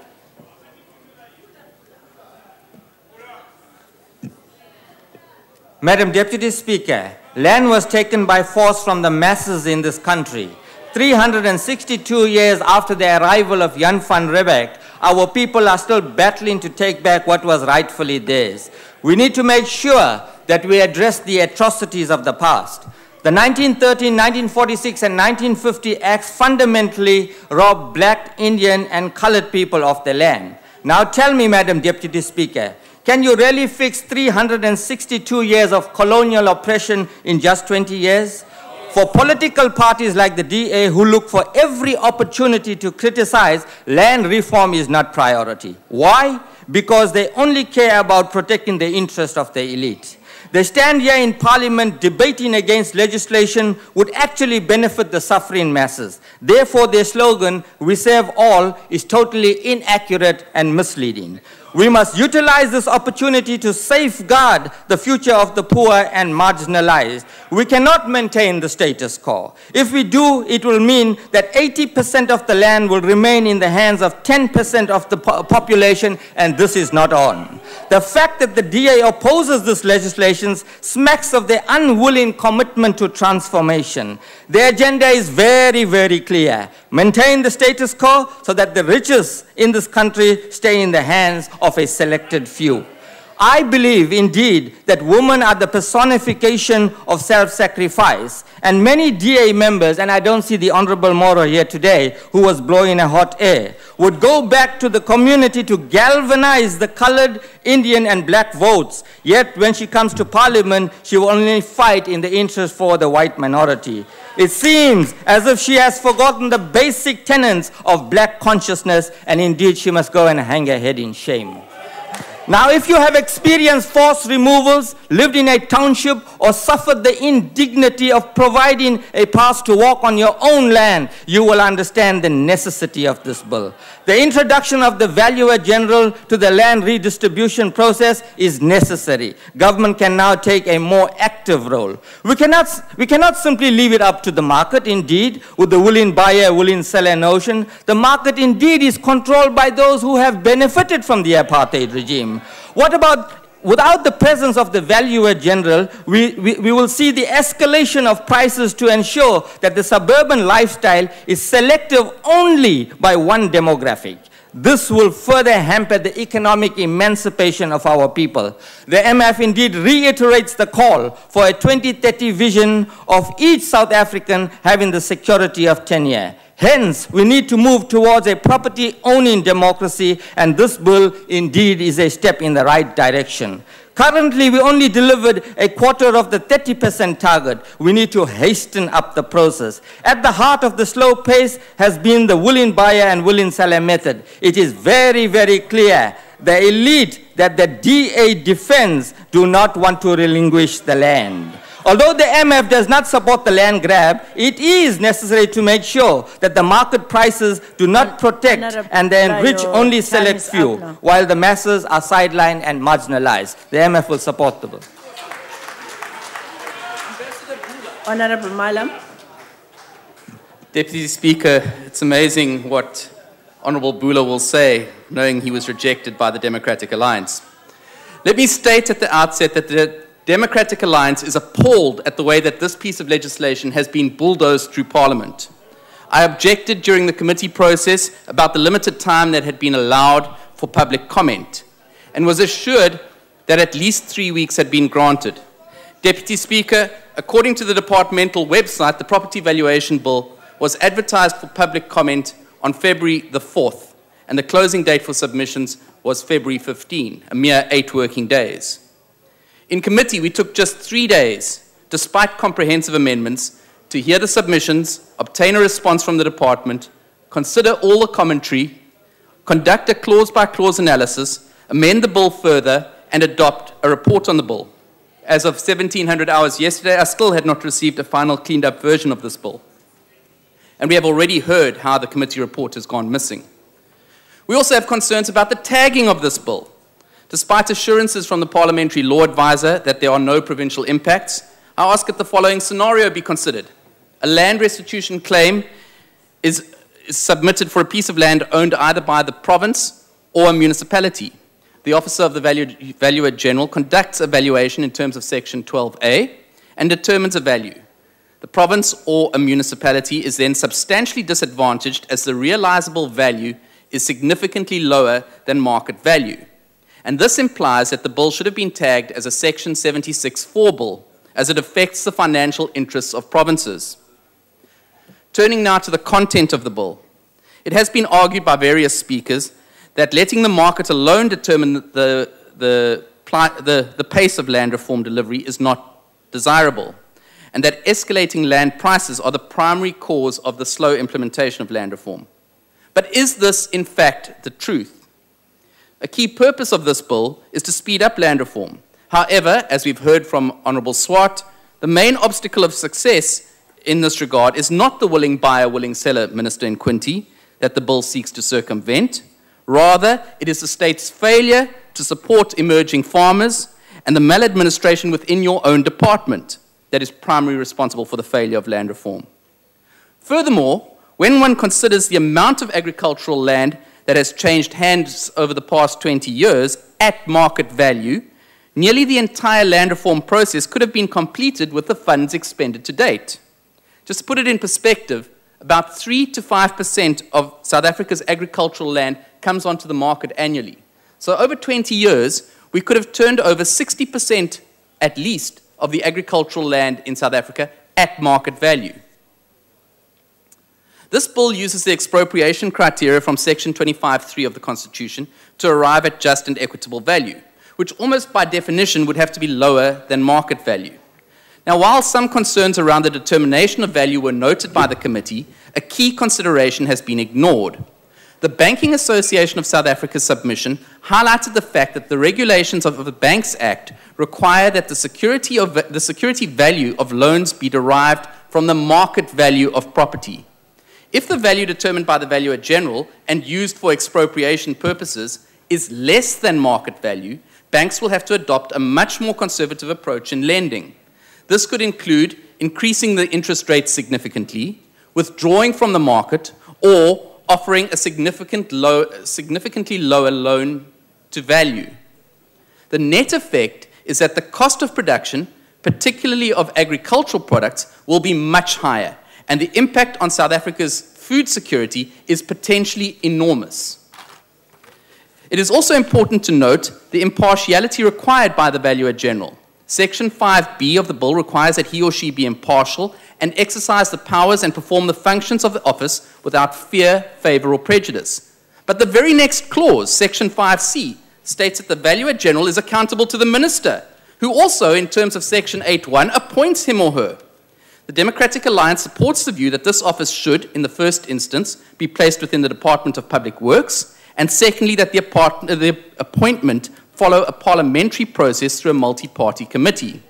Madam Deputy Speaker, land was taken by force from the masses in this country. 362 years after the arrival of Jan van Riebeeck, our people are still battling to take back what was rightfully theirs. We need to make sure that we address the atrocities of the past. The 1913, 1946, and 1950 Acts fundamentally robbed black, Indian, and colored people of their land. Now tell me, Madam Deputy Speaker, can you really fix 362 years of colonial oppression in just 20 years? For political parties like the DA who look for every opportunity to criticize, land reform is not priority. Why? Because they only care about protecting the interest of the elite. They stand here in Parliament debating against legislation would actually benefit the suffering masses. Therefore, their slogan, "We serve all," is totally inaccurate and misleading. We must utilize this opportunity to safeguard the future of the poor and marginalized. We cannot maintain the status quo. If we do, it will mean that 80% of the land will remain in the hands of 10% of the population, and this is not on. The fact that the DA opposes this legislation smacks of their unwilling commitment to transformation. Their agenda is very, very clear. Maintain the status quo so that the riches in this country stay in the hands of a selected few. I believe indeed that women are the personification of self-sacrifice, and many DA members, and I don't see the Honorable Moro here today, who was blowing a hot air, would go back to the community to galvanize the colored, Indian and black votes. Yet when she comes to parliament, she will only fight in the interest for the white minority. It seems as if she has forgotten the basic tenets of black consciousness, and indeed she must go and hang her head in shame. Now, if you have experienced forced removals, lived in a township, or suffered the indignity of providing a pass to walk on your own land, you will understand the necessity of this bill. The introduction of the Valuer General to the land redistribution process is necessary. Government can now take a more active role. We cannot simply leave it up to the market. Indeed, with the willing buyer, willing seller notion, the market indeed is controlled by those who have benefited from the apartheid regime. What about, without the presence of the Valuer General, we will see the escalation of prices to ensure that the suburban lifestyle is selective only by one demographic. This will further hamper the economic emancipation of our people. The MF indeed reiterates the call for a 2030 vision of each South African having the security of tenure. Hence, we need to move towards a property-owning democracy, and this bill indeed is a step in the right direction. Currently, we only delivered a quarter of the 30% target. We need to hasten up the process. At the heart of the slow pace has been the willing buyer and willing seller method. It is very, very clear. The elite that the DA defends do not want to relinquish the land. Although the MF does not support the land grab, it is necessary to make sure that the market prices do not protect and enrich only select few, while the masses are sidelined and marginalized. The MF will support the bill. Honorable Malam. Deputy Speaker, it's amazing what Honorable Bula will say, knowing he was rejected by the Democratic Alliance. Let me state at the outset that the Democratic Alliance is appalled at the way that this piece of legislation has been bulldozed through Parliament. I objected during the committee process about the limited time that had been allowed for public comment and was assured that at least 3 weeks had been granted. Deputy Speaker, according to the departmental website, the Property Valuation Bill was advertised for public comment on February the 4th, and the closing date for submissions was February 15, a mere 8 working days. In committee, we took just 3 days, despite comprehensive amendments, to hear the submissions, obtain a response from the department, consider all the commentary, conduct a clause-by-clause analysis, amend the bill further, and adopt a report on the bill. As of 1700 hours yesterday, I still had not received a final cleaned-up version of this bill. And we have already heard how the committee report has gone missing. We also have concerns about the tagging of this bill. Despite assurances from the parliamentary law advisor that there are no provincial impacts, I ask that the following scenario be considered. A land restitution claim is submitted for a piece of land owned either by the province or a municipality. The Officer of the Valuer General conducts a valuation in terms of Section 12A and determines a value. The province or a municipality is then substantially disadvantaged as the realizable value is significantly lower than market value. And this implies that the bill should have been tagged as a Section 76(4) bill, as it affects the financial interests of provinces. Turning now to the content of the bill. It has been argued by various speakers that letting the market alone determine the pace of land reform delivery is not desirable, and that escalating land prices are the primary cause of the slow implementation of land reform. But is this, in fact, the truth? A key purpose of this bill is to speed up land reform. However, as we've heard from Honourable Swart, the main obstacle of success in this regard is not the willing buyer, willing seller Minister in Quinty that the bill seeks to circumvent. Rather, it is the state's failure to support emerging farmers and the maladministration within your own department that is primarily responsible for the failure of land reform. Furthermore, when one considers the amount of agricultural land that has changed hands over the past 20 years at market value, nearly the entire land reform process could have been completed with the funds expended to date. Just to put it in perspective, about 3 to 5% of South Africa's agricultural land comes onto the market annually. So over 20 years, we could have turned over 60% at least of the agricultural land in South Africa at market value. This bill uses the expropriation criteria from Section 25(3) of the Constitution to arrive at just and equitable value, which almost by definition would have to be lower than market value. Now, while some concerns around the determination of value were noted by the committee, a key consideration has been ignored. The Banking Association of South Africa's submission highlighted the fact that the regulations of the Banks Act require that the security value of loans be derived from the market value of property. If the value determined by the Valuer General and used for expropriation purposes is less than market value, banks will have to adopt a much more conservative approach in lending. This could include increasing the interest rate significantly, withdrawing from the market, or offering a significantly lower loan to value. The net effect is that the cost of production, particularly of agricultural products, will be much higher, and the impact on South Africa's food security is potentially enormous. It is also important to note the impartiality required by the Valuer General. Section 5(b) of the bill requires that he or she be impartial and exercise the powers and perform the functions of the office without fear, favor, or prejudice. But the very next clause, Section 5(c), states that the Valuer General is accountable to the Minister, who also, in terms of Section 8(1), appoints him or her. The Democratic Alliance supports the view that this office should, in the first instance, be placed within the Department of Public Works, and secondly, that the appointment follow a parliamentary process through a multi-party committee.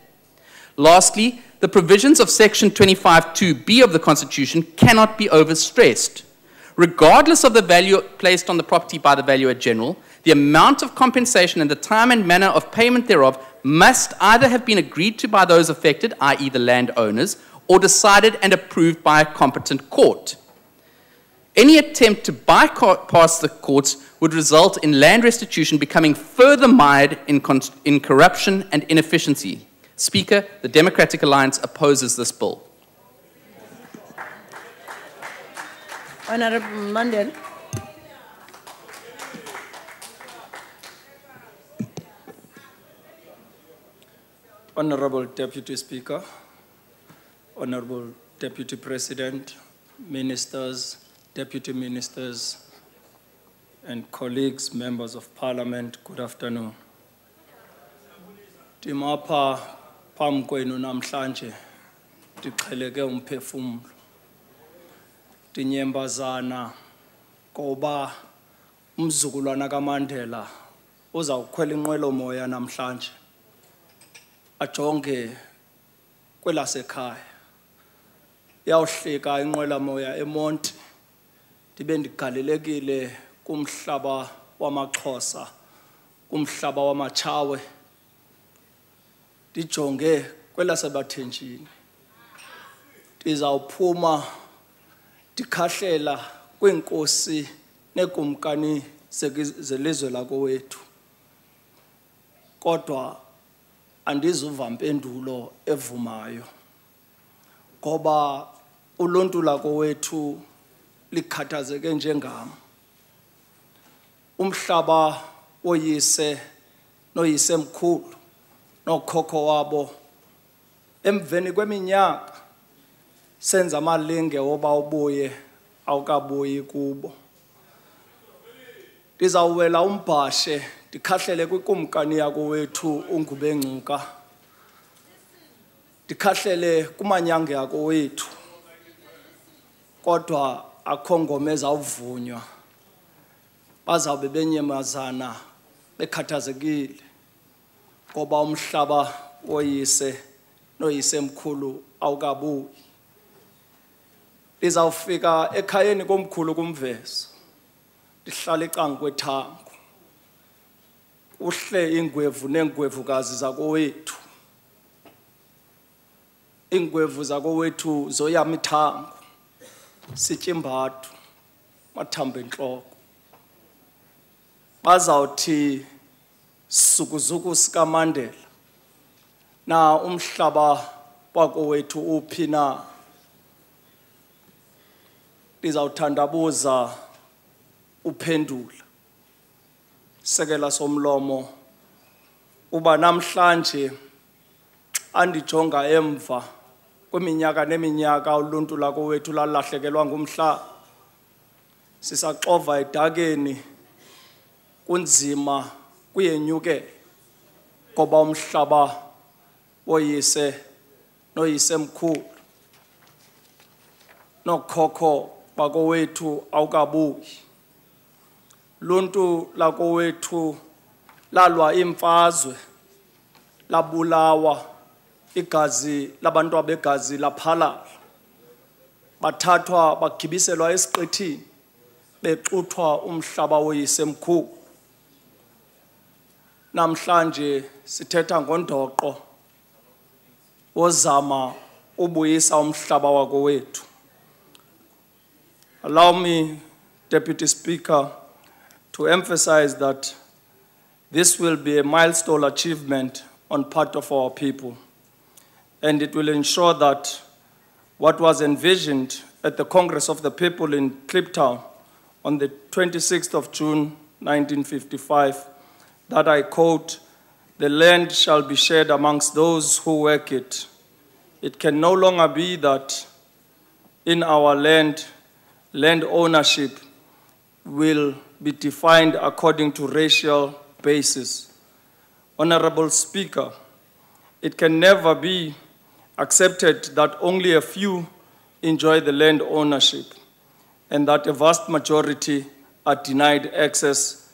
Lastly, the provisions of Section 25(2)(b) of the Constitution cannot be overstressed. Regardless of the value placed on the property by the Valuer General, the amount of compensation and the time and manner of payment thereof must either have been agreed to by those affected, i.e. the landowners, or decided and approved by a competent court. Any attempt to bypass the courts would result in land restitution becoming further mired in corruption and inefficiency. Speaker, the Democratic Alliance opposes this bill. Honorable Mandel. Honorable Deputy Speaker, Honorable Deputy President, Ministers, Deputy Ministers, and colleagues, members of Parliament, good afternoon. Timapa pamkwenu namhlanje tiqheleke umphefumulo. Tinyembazana koba umzukulwana kaMandela uzawukhwela inqwelo moya namhlanje. Ajonge kwelasekhaya. Yawuhlika inqwela moya eMonti. Ndibe ndigalelekile kumhlaba wamaXhosa, kumhlaba wamaChawe. Ndijonge kwelaseBathenjini. Ndizawuphuma ndikhahlela kwiinkosi neekumkani zelizwe lakowethu. Kodwa andizuva mpendulo evumayo. Ngoba uluntu lakowethu likhathazeke njengam. Umhlaba woyise noyisemkhulu nokhokho wabo emveni kweminyaka senza amalinge woba ubuye awukabuyi kubo. Ndizawuwela umbhashe ndikhahlele kwikumkani yakowethu uNgubengcuka. Ndikhahlele kumanyange yakowethu. Kodwa akho ngoma ezawuvunywa. Bazawube benyamazana bekhathazekile ngoba umhlaba woyise noyisemkhulu awukabuyi. Ndizawufika ekhayeni komkhulu kumvezo. Ndihlala ecangu kwethango. Uhle ingwevu neengwevukazi zakowethu. Ingwevu zakowethu zoyama ithango. Sitya imbatho, mathamba entloko. Bazawuthi sukuzuku sikaMandela na umhlaba wakowethu uphi na. Ndizawuthandabuza uphendula. Sekela somlomo uba namhlanje andijonga emva kweminyaka neminyaka uluntu lakowethu lalahlekelwa ngumhlaba sisaxova edakeni kunzima kuyenyuke ngoba umhlaba woyise noyise mkhulu nokhokho bakowethu awukabuyi luntu lakowethu lalwa imfazwe labulawa igazi labantu abegazi laphalala bathathwa bagibiselwa esiqithini bexuthwa umhlaba woyise mkhulu namhlanje sithetha ngondoqo wozama ubuyisa umhlaba wakowethu. Allow me, Deputy Speaker, to emphasize that this will be a milestone achievement on part of our people, and it will ensure that what was envisioned at the Congress of the People in Kliptown on the 26th of June 1955, that I quote, "The land shall be shared amongst those who work it." It can no longer be that in our land ownership will be defined according to racial basis. Honorable Speaker, it can never be accepted that only a few enjoy the land ownership and that a vast majority are denied access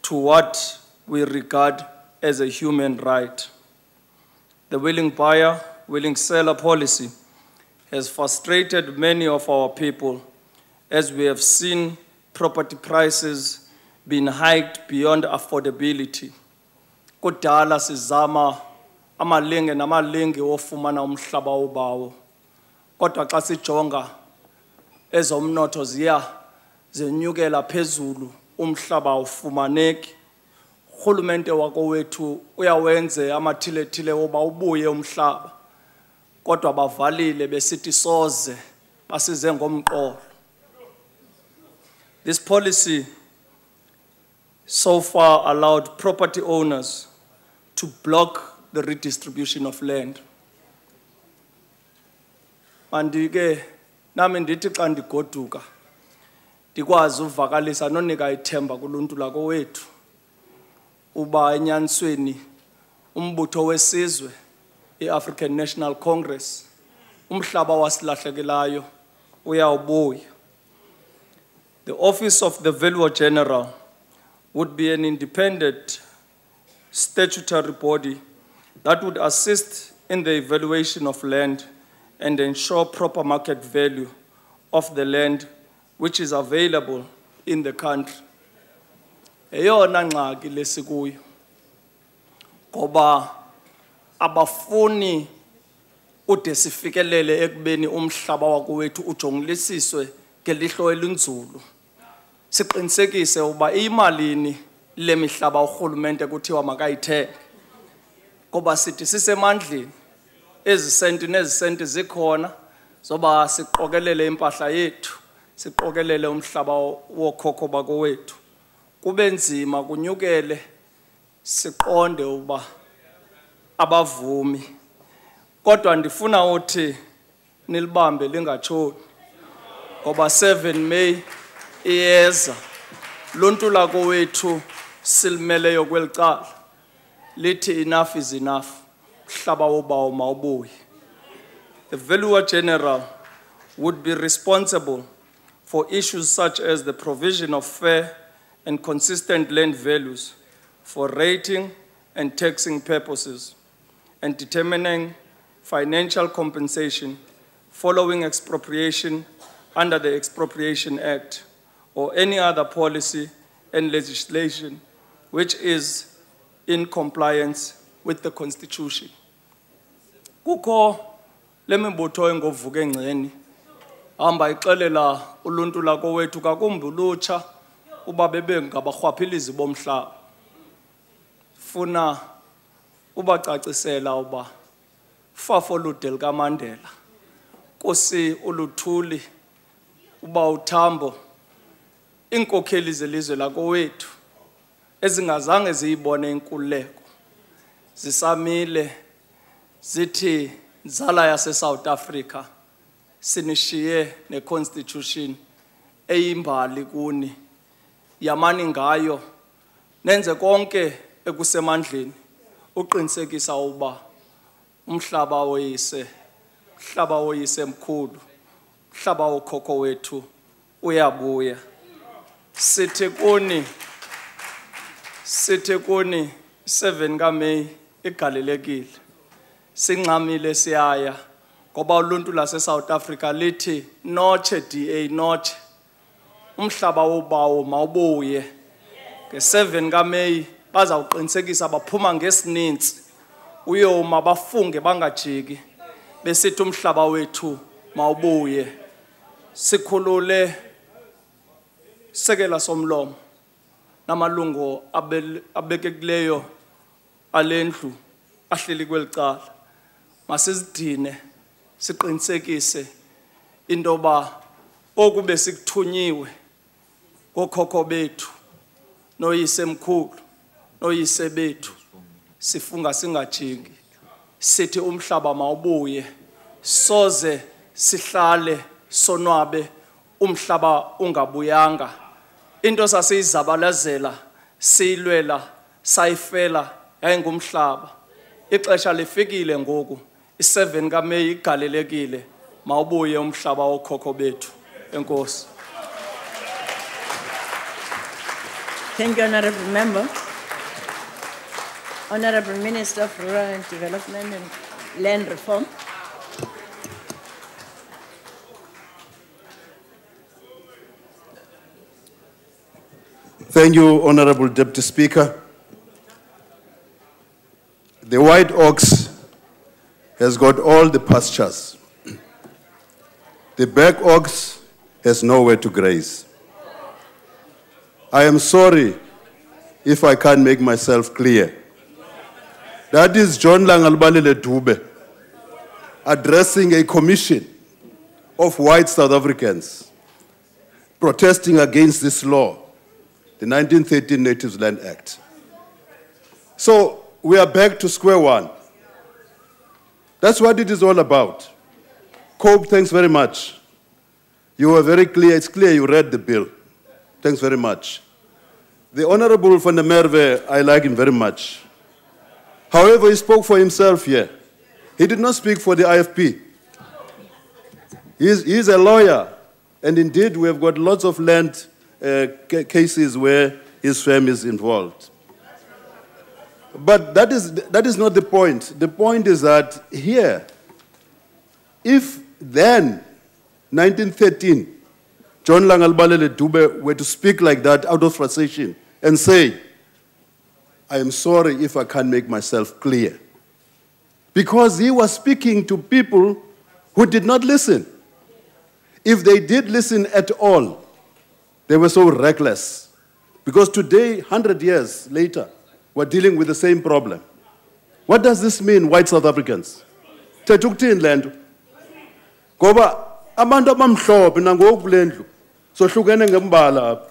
to what we regard as a human right. The willing buyer, willing seller policy has frustrated many of our people as we have seen property prices being hiked beyond affordability. Kudala sizama amalinge namalinge wofumana umhlaba ubawo. Kodwa xa sijonga ezomnotho zenyukela phezulu umhlaba ufumaneki. Urhulumente wakowethu uyawenze amathile woba ubuye umhlaba. Kodwa bavalile besithi soze basize ngomqolo. This policy so far allowed property owners to block the redistribution of land. Mandike nami ndithi xa ndigoduka ndikwazi uvakalisa nonika ithemba kuluntu lakowethu uba enyanisweni umbutho wesizwe i-African National Congress umhlaba wasilahlekelayo uyawubuya. The Office of the Valuer General would be an independent statutory body that would assist in the evaluation of land and ensure proper market value of the land which is available in the country. Eyona ngxaki lesikuyo ngoba abafuni ude sifikelele ekubeni umhlaba wakowethu ujongilisiswe ngelihlo elinzulu. Siqinisekise uba imalini le mihlaba urhulumente kuthiwa makayithenge ngoba sithi sisemandleni ezisenti nezisenti zikhona zoba siqokelele impahla yethu siqokelele umhlaba wokhokho bakowethu. Kube nzima kunyukele siqonde uba abavumi kodwa ndifuna uthi nilibambe lingatshoni ngoba 7 May iyeza luntu lakowethu silimeleyo kwelicala lithi enough is enough umhlaba wobawo mawubuye. The Valuer General would be responsible for issues such as the provision of fair and consistent land values for rating and taxing purposes and determining financial compensation following expropriation under the Expropriation Act or any other policy and legislation which is in compliance with the Constitution. Kukho lemibutho engovuka engceni hamba ixelela uluntu lakowethu kakumbi ulutsha uba bebengabarhwaphilizi bomhlaba. Funa ubacacisela uba fafo lude likaMandela Nkosi uLuthuli uba uThambo inkokheli zelizwe lakowethu ezingazange ziyibone inkululeko zisamile zithi nzala yase South Africa sinishiye ne constitution eyimbali kuni yamani ngayo nenze konke ekusemandleni uqinisekisa uba umhlaba woyise mkhulu umhlaba wokhokho wethu uyabuya sithi kuni 7 kaMeyi igalelekile singxamile siyaya ngoba uluntu lase South Africa lithi noche DA noche umhlaba wobawo mawubuye nge7 kaMeyi bazawuqinisekisa baphuma ngesininzi uyoma bafunge bangajiki besithi umhlaba wethu mawubuye sikhulule sekela somlomo namalungu abekekileyo alendlu ahleli kwelicala masizidine siqinisekise indoba okube sikuthunyiwe kokhokho bethu noyise mkhulu noyise bethu sifunga singajiki sithi umhlaba mawubuye soze sihlale sonwabe umhlaba ungabuyanga into sasiyizabalazela siyilwela sayifela yayingumhlaba ixesha lifikile ngoku i7 kaMeyi igalelekile mawubuye umhlaba wokhokho bethu enkosi. Thank you, Honorable Member. Honorable Minister of Rural Development and Land Reform. Thank you, Honorable Deputy Speaker. The white ox has got all the pastures. The black ox has nowhere to graze. I am sorry if I can't make myself clear. That is John Langalbalele Dube addressing a commission of white South Africans protesting against this law, the 1913 Natives Land Act. So we are back to square one. That's what it is all about. Cope, thanks very much. You were very clear. It's clear you read the bill. Thanks very much. The Honorable van der Merwe, I like him very much. However, he spoke for himself here. He did not speak for the IFP. He's a lawyer, and indeed we have got lots of land cases where his firm is involved. But that is not the point. The point is that here, if then, 1913, John Langalbalele Dube were to speak like that out of frustration and say, I am sorry if I can't make myself clear. Because he was speaking to people who did not listen. If they did listen at all, they were so reckless. Because today, 100 years later, we're dealing with the same problem. What does this mean, white South Africans? Tetuktin land. Goba, abantu abamhlophe nangoku kulendlu. So hlukene ngembala.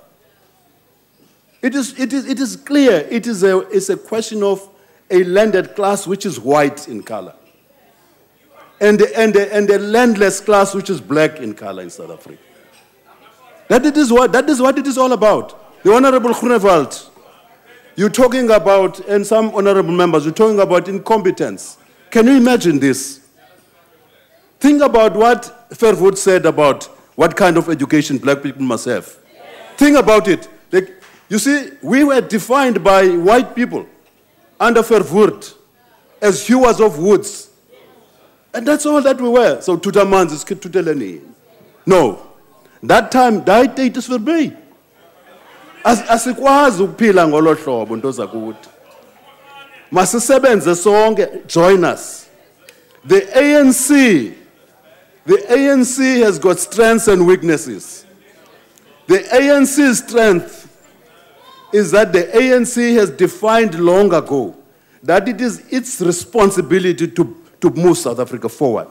It is clear. It's a question of a landed class which is white in color, and a landless class which is black in color in South Africa. That is what it is all about. The Honorable Groenewald, you're talking about, and some honorable members, you're talking about incompetence. Can you imagine this? Think about what Fairwood said about what kind of education black people must have. Think about it. You see, we were defined by white people under Fairwood as hewers of woods. And that's all that we were. So tutamans is tuteleni. No. That time, that date is verbe. Asikwazi ukuphila ngolo hlobo nto zakuthi. Masisebenze sonke, join us. The ANC has got strengths and weaknesses. The ANC's strength is that the ANC has defined long ago that it is its responsibility to move South Africa forward.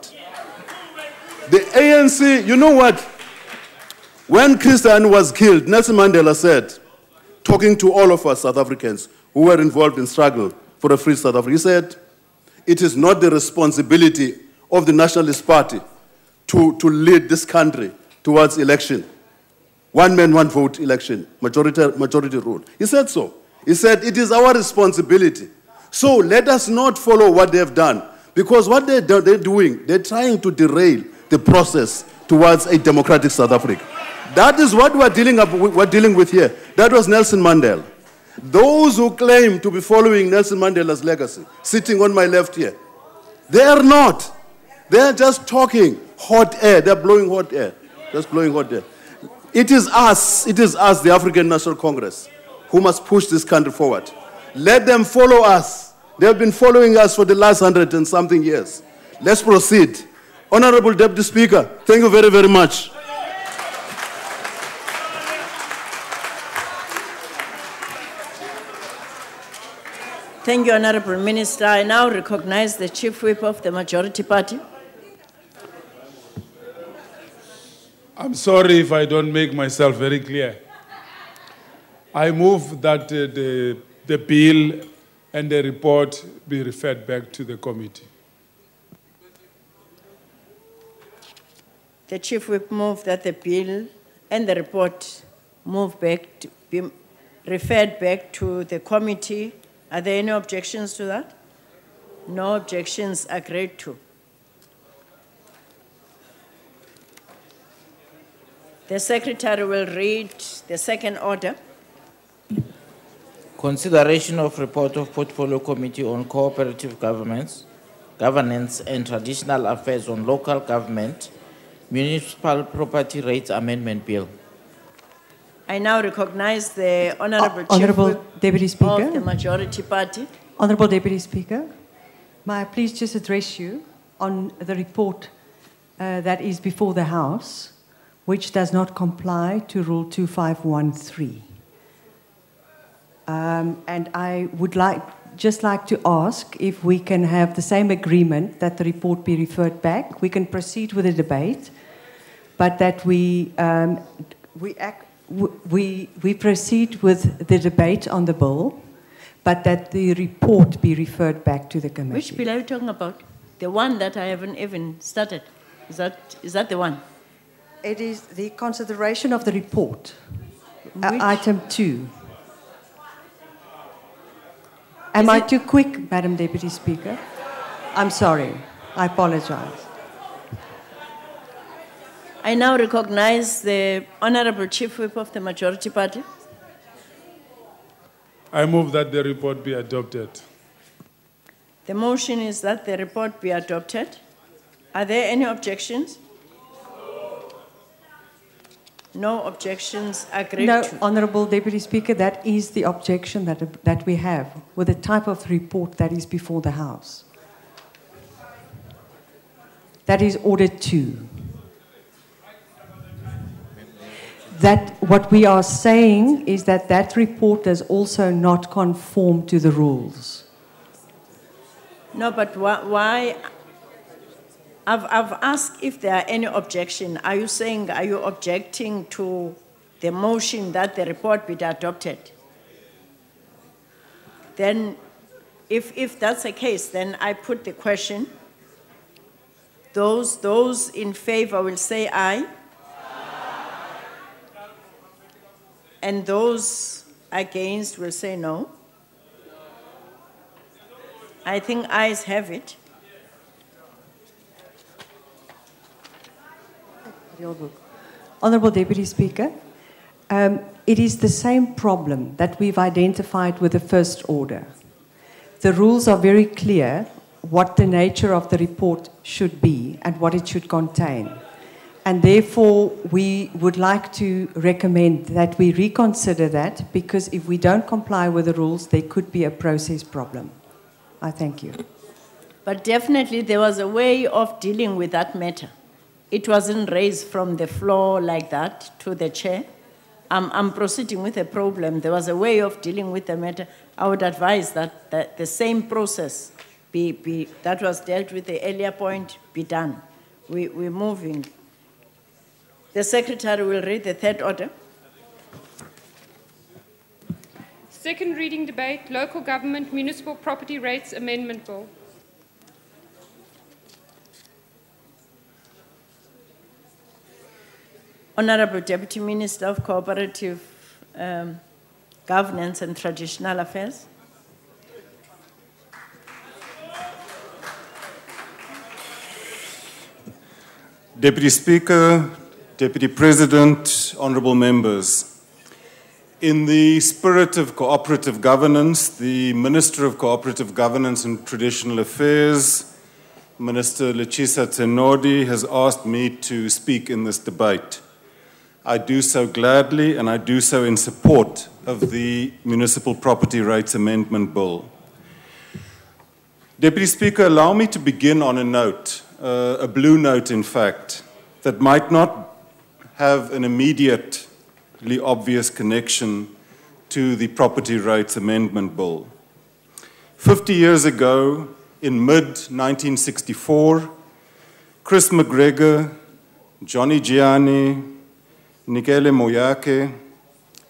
The ANC, you know what? When Christian was killed, Nelson Mandela said, talking to all of us South Africans who were involved in struggle for a free South Africa. He said, it is not the responsibility of the Nationalist Party to lead this country towards election. One man, one vote election, majority rule. He said so. He said, it is our responsibility. So let us not follow what they have done. Because what they're doing, they're trying to derail the process towards a democratic South Africa. That is what we're dealing with here. That was Nelson Mandela. Those who claim to be following Nelson Mandela's legacy, sitting on my left here, they are not. They are just talking hot air. They're blowing hot air. Just blowing hot air. It is us, the African National Congress, who must push this country forward. Let them follow us. They have been following us for the last 100 and something years. Let's proceed. Honorable Deputy Speaker, thank you very, very much. Thank you, Honorable Minister. I now recognize the Chief Whip of the Majority Party. I'm sorry if I don't make myself very clear. I move that the bill and the report be referred back to the committee. The Chief Whip moved that the bill and the report be referred back to the committee. Are there any objections to that? No objections, agreed to. The Secretary will read the second order. Consideration of report of Portfolio Committee on Cooperative Governance and Traditional Affairs on Local Government, Municipal Property Rates Amendment Bill. I now recognize the Honorable Honorable Chief Deputy Whip Speaker. of the Majority Party. Honorable Deputy Speaker, may I please just address you on the report that is before the House, which does not comply to Rule 2513. And I would just like to ask if we can have the same agreement that the report be referred back. We can proceed with the debate, but that we proceed with the debate on the bill, but that the report be referred back to the committee. Which bill are you talking about? The one that I haven't even started. Is that the one? It is the consideration of the report, item 2. Am I too quick, Madam Deputy Speaker? I'm sorry. I apologize. I now recognize the Honorable Chief Whip of the Majority Party. I move that the report be adopted. The motion is that the report be adopted. Are there any objections? No objections, agreed No, to. Honourable Deputy Speaker, that is the objection that we have with the type of report that is before the House. That is Order 2. That what we are saying is that that report does also not conform to the rules. No, but why? I've asked if there are any objection. Are you objecting to the motion that the report be adopted? Then, if that's the case, then I put the question. Those in favor will say aye. And those against will say no. I think ayes have it. Honourable Deputy Speaker, it is the same problem that we've identified with the first order. The rules are very clear what the nature of the report should be and what it should contain. And therefore, we would like to recommend that we reconsider that, because if we don't comply with the rules, there could be a process problem. I thank you. But definitely there was a way of dealing with that matter. It wasn't raised from the floor like that to the chair. I'm proceeding with a problem. There was a way of dealing with the matter. I would advise that the same process that was dealt with the earlier point be done. We're moving. The Secretary will read the third order. Second reading debate, Local Government Municipal Property Rates Amendment Bill. Honorable Deputy Minister of Cooperative Governance and Traditional Affairs. Deputy Speaker, Deputy President, honorable members. In the spirit of cooperative governance, the Minister of Cooperative Governance and Traditional Affairs, Minister Lechisa Tenodi, has asked me to speak in this debate. I do so gladly, and I do so in support of the Municipal Property Rates Amendment Bill. Deputy Speaker, allow me to begin on a note, a blue note in fact, that might not have an immediately obvious connection to the Property Rates Amendment Bill. 50 years ago, in mid-1964, Chris McGregor, Johnny Gianni, Nikele Moyake,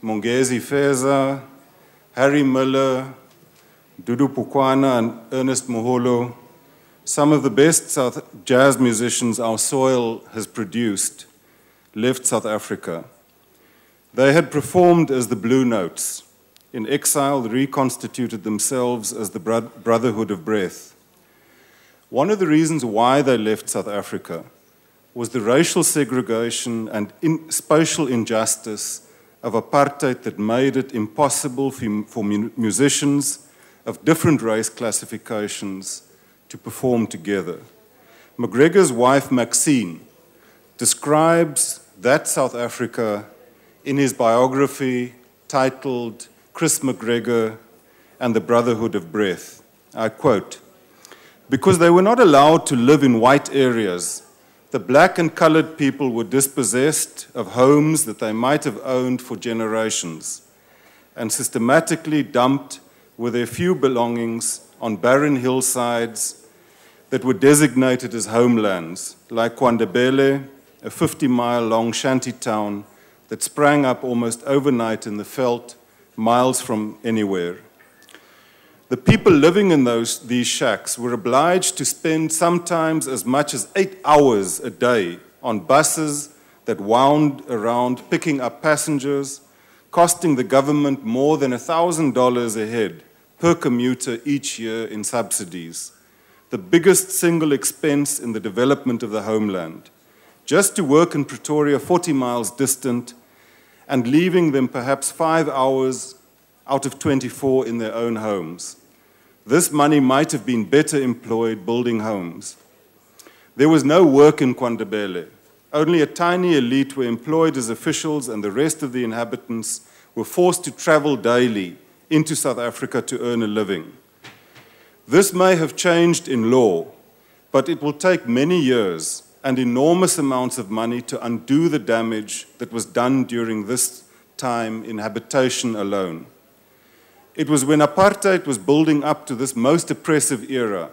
Mongezi Feza, Harry Miller, Dudu Pukwana, and Ernest Moholo, some of the best jazz musicians our soil has produced, left South Africa. They had performed as the Blue Notes. In exile, reconstituted themselves as the Brotherhood of Breath. One of the reasons why they left South Africa was the racial segregation and spatial injustice of apartheid that made it impossible for musicians of different race classifications to perform together. McGregor's wife, Maxine, describes that South Africa in his biography titled Chris McGregor and the Brotherhood of Breath. I quote, "Because they were not allowed to live in white areas, the black and colored people were dispossessed of homes that they might have owned for generations and systematically dumped with their few belongings on barren hillsides that were designated as homelands, like Kwandebele, a 50-mile-long shanty town that sprang up almost overnight in the veld, miles from anywhere. The people living in these shacks were obliged to spend sometimes as much as 8 hours a day on buses that wound around picking up passengers, costing the government more than $1,000 a head per commuter each year in subsidies, the biggest single expense in the development of the homeland, just to work in Pretoria 40 miles distant and leaving them perhaps 5 hours out of 24 in their own homes. This money might have been better employed building homes. There was no work in Kwandebele. Only a tiny elite were employed as officials, and the rest of the inhabitants were forced to travel daily into South Africa to earn a living. This may have changed in law, but it will take many years and enormous amounts of money to undo the damage that was done during this time in habitation alone. It was when apartheid was building up to this most oppressive era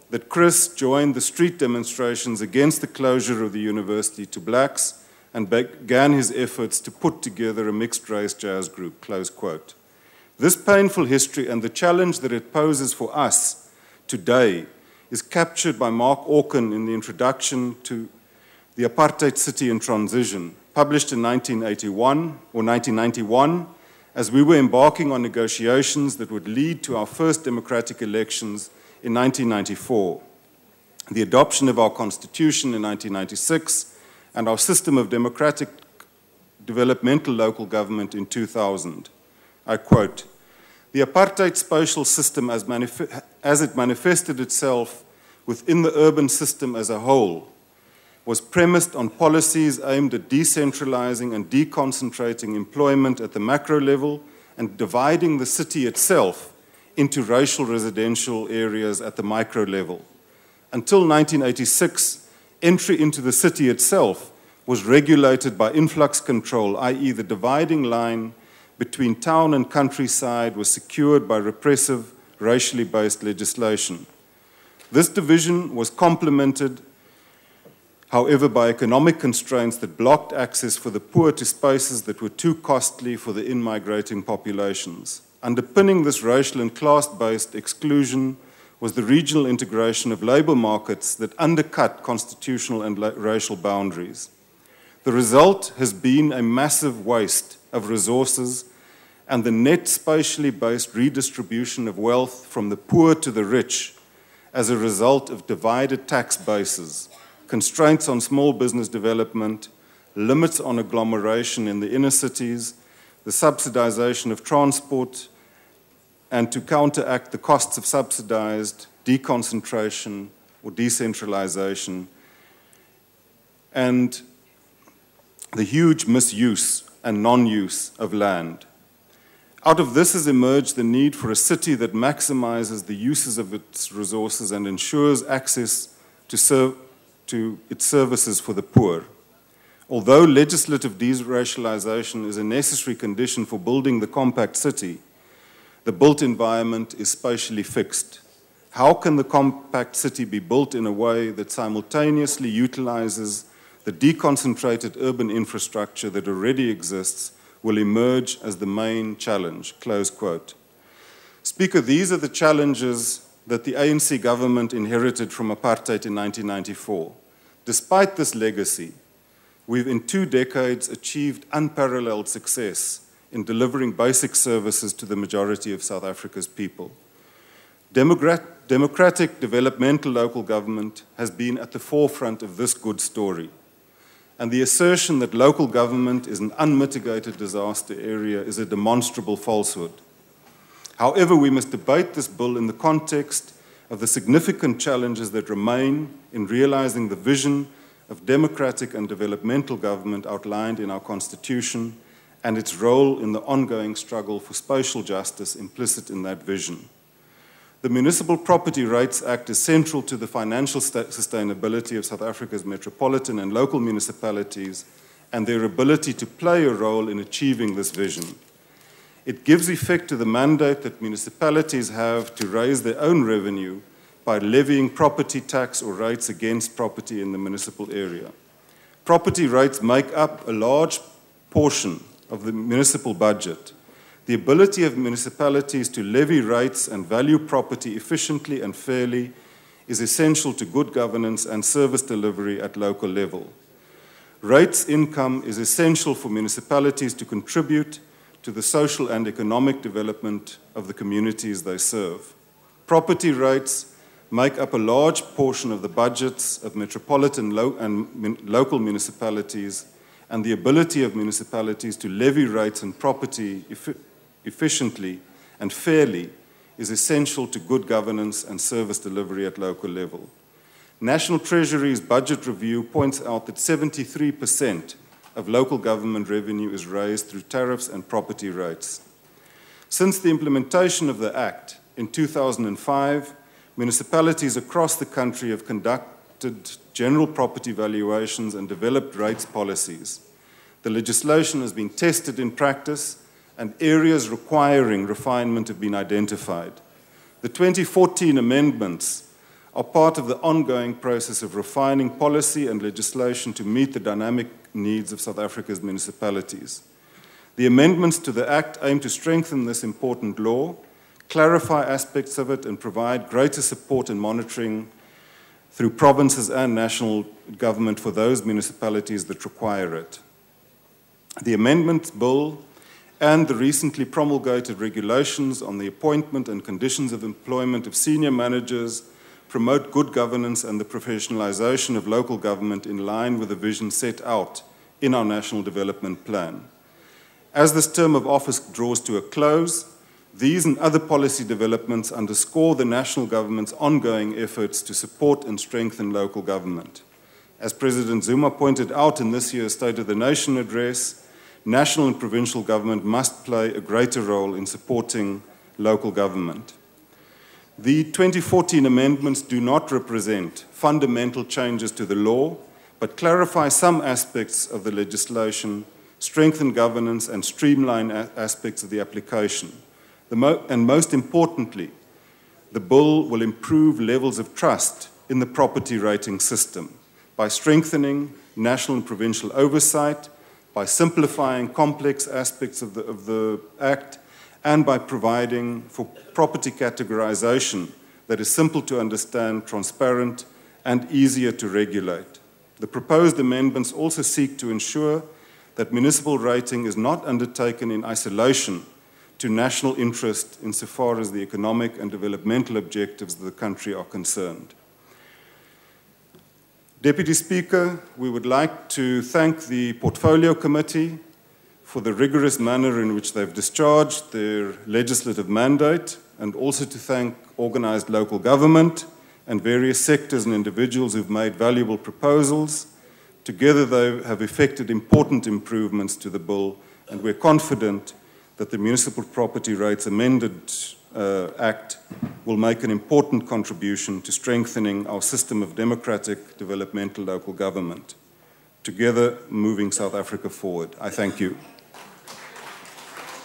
that Chris joined the street demonstrations against the closure of the university to blacks and began his efforts to put together a mixed-race jazz group, close quote. This painful history and the challenge that it poses for us today is captured by Mark Orkin in the introduction to The Apartheid City in Transition, published in 1991, as we were embarking on negotiations that would lead to our first democratic elections in 1994, the adoption of our constitution in 1996, and our system of democratic developmental local government in 2000. I quote, "The apartheid spatial system as it manifested itself within the urban system as a whole was premised on policies aimed at decentralizing and deconcentrating employment at the macro level and dividing the city itself into racial residential areas at the micro level. Until 1986, entry into the city itself was regulated by influx control, i.e. the dividing line between town and countryside was secured by repressive, racially based legislation. This division was complemented, however, by economic constraints that blocked access for the poor to spaces that were too costly for the in-migrating populations. underpinning this racial and class-based exclusion was the regional integration of labour markets that undercut constitutional and racial boundaries. The result has been a massive waste of resources and the net spatially based redistribution of wealth from the poor to the rich as a result of divided tax bases, constraints on small business development, limits on agglomeration in the inner cities, the subsidization of transport, and to counteract the costs of subsidized deconcentration or decentralization, and the huge misuse and non-use of land. Out of this has emerged the need for a city that maximizes the uses of its resources and ensures access to its services for the poor. Although legislative deracialization is a necessary condition for building the compact city, the built environment is spatially fixed. How can the compact city be built in a way that simultaneously utilizes the deconcentrated urban infrastructure that already exists will emerge as the main challenge, close quote. Speaker, these are the challenges that the ANC government inherited from apartheid in 1994. Despite this legacy, we've in 2 decades achieved unparalleled success in delivering basic services to the majority of South Africa's people. Democratic developmental local government has been at the forefront of this good story. And the assertion that local government is an unmitigated disaster area is a demonstrable falsehood. However, we must debate this bill in the context of the significant challenges that remain in realizing the vision of democratic and developmental government outlined in our Constitution and its role in the ongoing struggle for spatial justice implicit in that vision. The Municipal Property Rights Act is central to the financial sustainability of South Africa's metropolitan and local municipalities and their ability to play a role in achieving this vision. It gives effect to the mandate that municipalities have to raise their own revenue by levying property tax or rates against property in the municipal area. Property rights make up a large portion of the municipal budget. The ability of municipalities to levy rates and value property efficiently and fairly is essential to good governance and service delivery at local level. Rates income is essential for municipalities to contribute to the social and economic development of the communities they serve. Property rights make up a large portion of the budgets of metropolitan and local municipalities, and the ability of municipalities to levy rates and property efficiently and fairly is essential to good governance and service delivery at local level. National Treasury's budget review points out that 73% of local government revenue is raised through tariffs and property rates. Since the implementation of the Act in 2005, municipalities across the country have conducted general property valuations and developed rates policies. The legislation has been tested in practice and areas requiring refinement have been identified. The 2014 amendments are part of the ongoing process of refining policy and legislation to meet the dynamic needs of South Africa's municipalities. The amendments to the Act aim to strengthen this important law, clarify aspects of it, and provide greater support and monitoring through provinces and national government for those municipalities that require it. The amendment bill and the recently promulgated regulations on the appointment and conditions of employment of senior managers promote good governance and the professionalization of local government in line with the vision set out in our National Development Plan. As this term of office draws to a close, these and other policy developments underscore the national government's ongoing efforts to support and strengthen local government. As President Zuma pointed out in this year's State of the Nation address, national and provincial government must play a greater role in supporting local government. The 2014 amendments do not represent fundamental changes to the law, but clarify some aspects of the legislation, strengthen governance, and streamline aspects of the application. And most importantly, the bill will improve levels of trust in the property rating system by strengthening national and provincial oversight, by simplifying complex aspects of the Act, and by providing for property categorization that is simple to understand, transparent, and easier to regulate. The proposed amendments also seek to ensure that municipal rating is not undertaken in isolation to national interest insofar as the economic and developmental objectives of the country are concerned. Deputy Speaker, we would like to thank the Portfolio Committee for the rigorous manner in which they've discharged their legislative mandate, and also to thank organized local government and various sectors and individuals who've made valuable proposals. Together, they have effected important improvements to the bill, and we're confident that the Municipal Property Rates Amended Act will make an important contribution to strengthening our system of democratic, developmental local government, together moving South Africa forward. I thank you.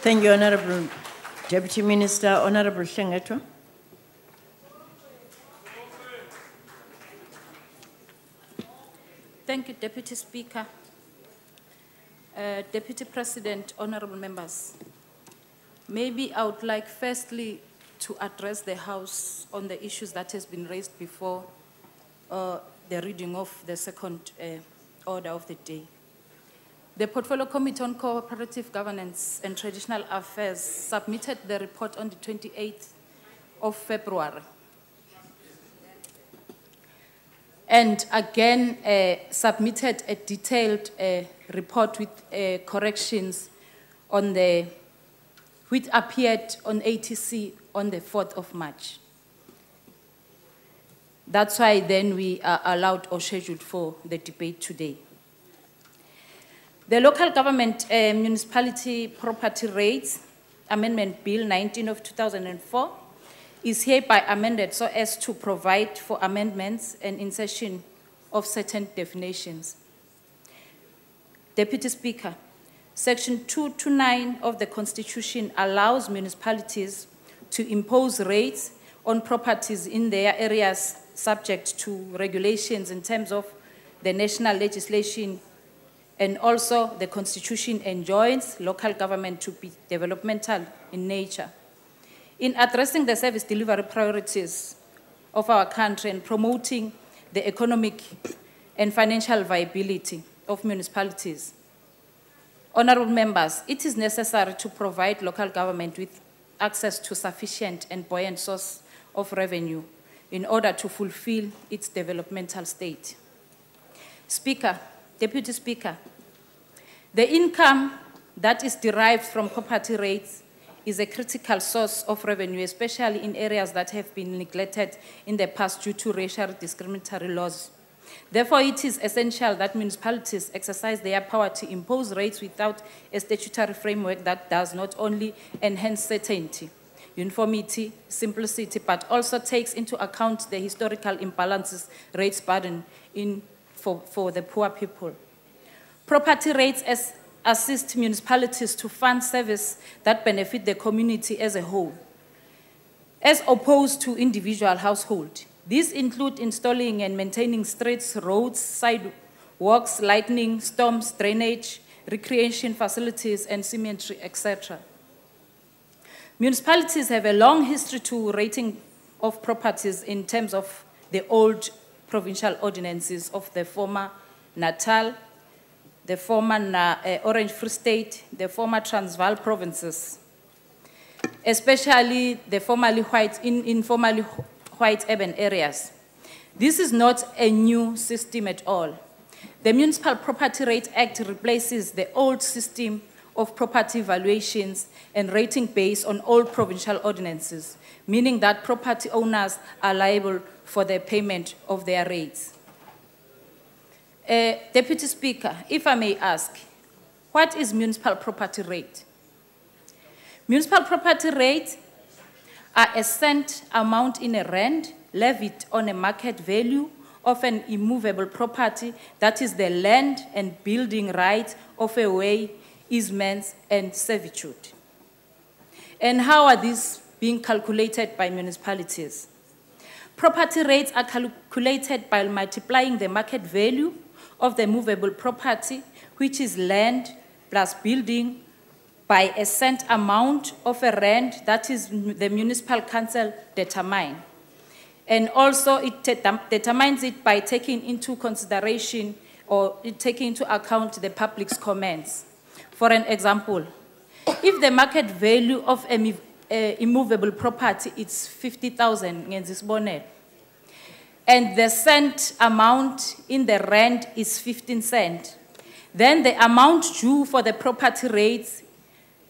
Thank you, Honorable Deputy Minister. Honorable Hlengetwa. Thank you, Deputy Speaker. Deputy President, honorable members. Maybe I would like firstly to address the House on the issues that has been raised before the reading of the second order of the day. The Portfolio Committee on Cooperative Governance and Traditional Affairs submitted the report on the 28th of February. And again submitted a detailed report with corrections on which appeared on ATC on the 4th of March. That's why then we are allowed or scheduled for the debate today. The Local Government Municipality Property Rates Amendment Bill 19 of 2004 is hereby amended so as to provide for amendments and insertion of certain definitions. Deputy Speaker, Section 229 of the Constitution allows municipalities to impose rates on properties in their areas subject to regulations in terms of the national legislation, and also the Constitution enjoins local government to be developmental in nature. In addressing the service delivery priorities of our country and promoting the economic and financial viability of municipalities, honorable members, it is necessary to provide local government with access to sufficient and buoyant source of revenue in order to fulfill its developmental state. Speaker, Deputy Speaker, the income that is derived from property rates is a critical source of revenue, especially in areas that have been neglected in the past due to racial discriminatory laws. Therefore, it is essential that municipalities exercise their power to impose rates without a statutory framework that does not only enhance certainty, uniformity, simplicity, but also takes into account the historical imbalances rates burden for the poor people. Property rates assist municipalities to fund services that benefit the community as a whole, as opposed to individual households. These include installing and maintaining streets, roads, sidewalks, lighting, storms, drainage, recreation facilities, and cemetery, etc. Municipalities have a long history to rating of properties in terms of the old provincial ordinances of the former Natal, the former Orange Free State, the former Transvaal provinces, especially the formerly white, informally white urban areas. This is not a new system at all. The Municipal Property Rate Act replaces the old system of property valuations and rating based on old provincial ordinances, meaning that property owners are liable for the payment of their rates. Deputy Speaker, if I may ask, what is municipal property rate? Municipal property rates are a cent amount in a rand levied on a market value of an immovable property, that is the land and building right of a way, easements, and servitude. And how are these being calculated by municipalities? Property rates are calculated by multiplying the market value of the movable property, which is land plus building by a cent amount of a rent that is the municipal council determine. And also it determines it by taking into consideration or taking into account the public's comments. For an example, if the market value of a immovable property is 50,000, and the cent amount in the rent is 15 cents, then the amount due for the property rates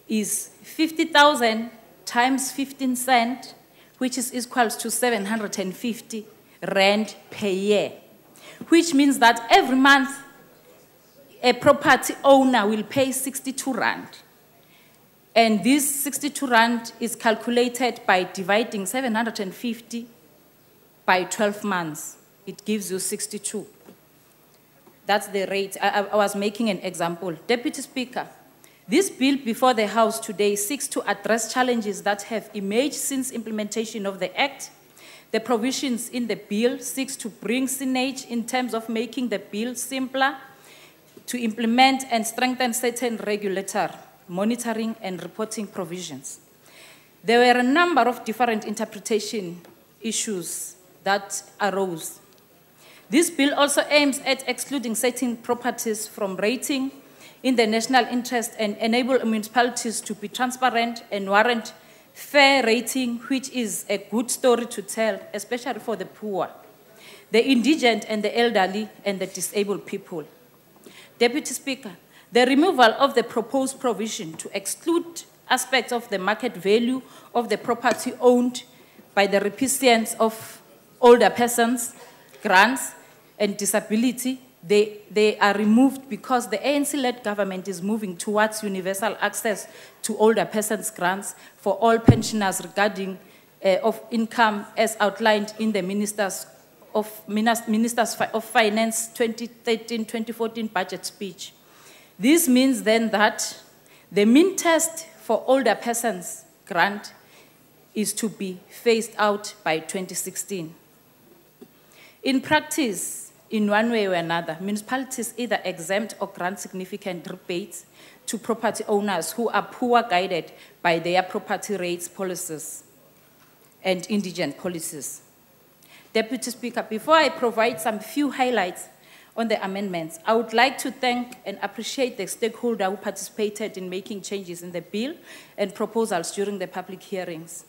is 50,000 times 15 cents, which is equals to 750 rand per year, which means that every month a property owner will pay 62 rand. And this 62 rand is calculated by dividing 750 by 12 months. It gives you 62. That's the rate. I was making an example. Deputy Speaker, this bill before the House today seeks to address challenges that have emerged since implementation of the Act. The provisions in the bill seeks to bring synergy in terms of making the bill simpler, to implement and strengthen certain regulatory, monitoring and reporting provisions. There were a number of different interpretation issues that arose. This bill also aims at excluding certain properties from rating in the national interest and enable municipalities to be transparent and warrant fair rating, which is a good story to tell, especially for the poor, the indigent and the elderly and the disabled people. Deputy Speaker, the removal of the proposed provision to exclude aspects of the market value of the property owned by the recipients of older persons, grants, and disability, they are removed because the ANC-led government is moving towards universal access to older persons grants for all pensioners regarding of income as outlined in the Ministers of Finance 2013-2014 budget speech. This means then that the mean test for older persons grant is to be phased out by 2016. In practice, in one way or another, municipalities either exempt or grant significant rebates to property owners who are poor guided by their property rates policies and indigent policies. Deputy Speaker, before I provide some few highlights on the amendments, I would like to thank and appreciate the stakeholders who participated in making changes in the bill and proposals during the public hearings.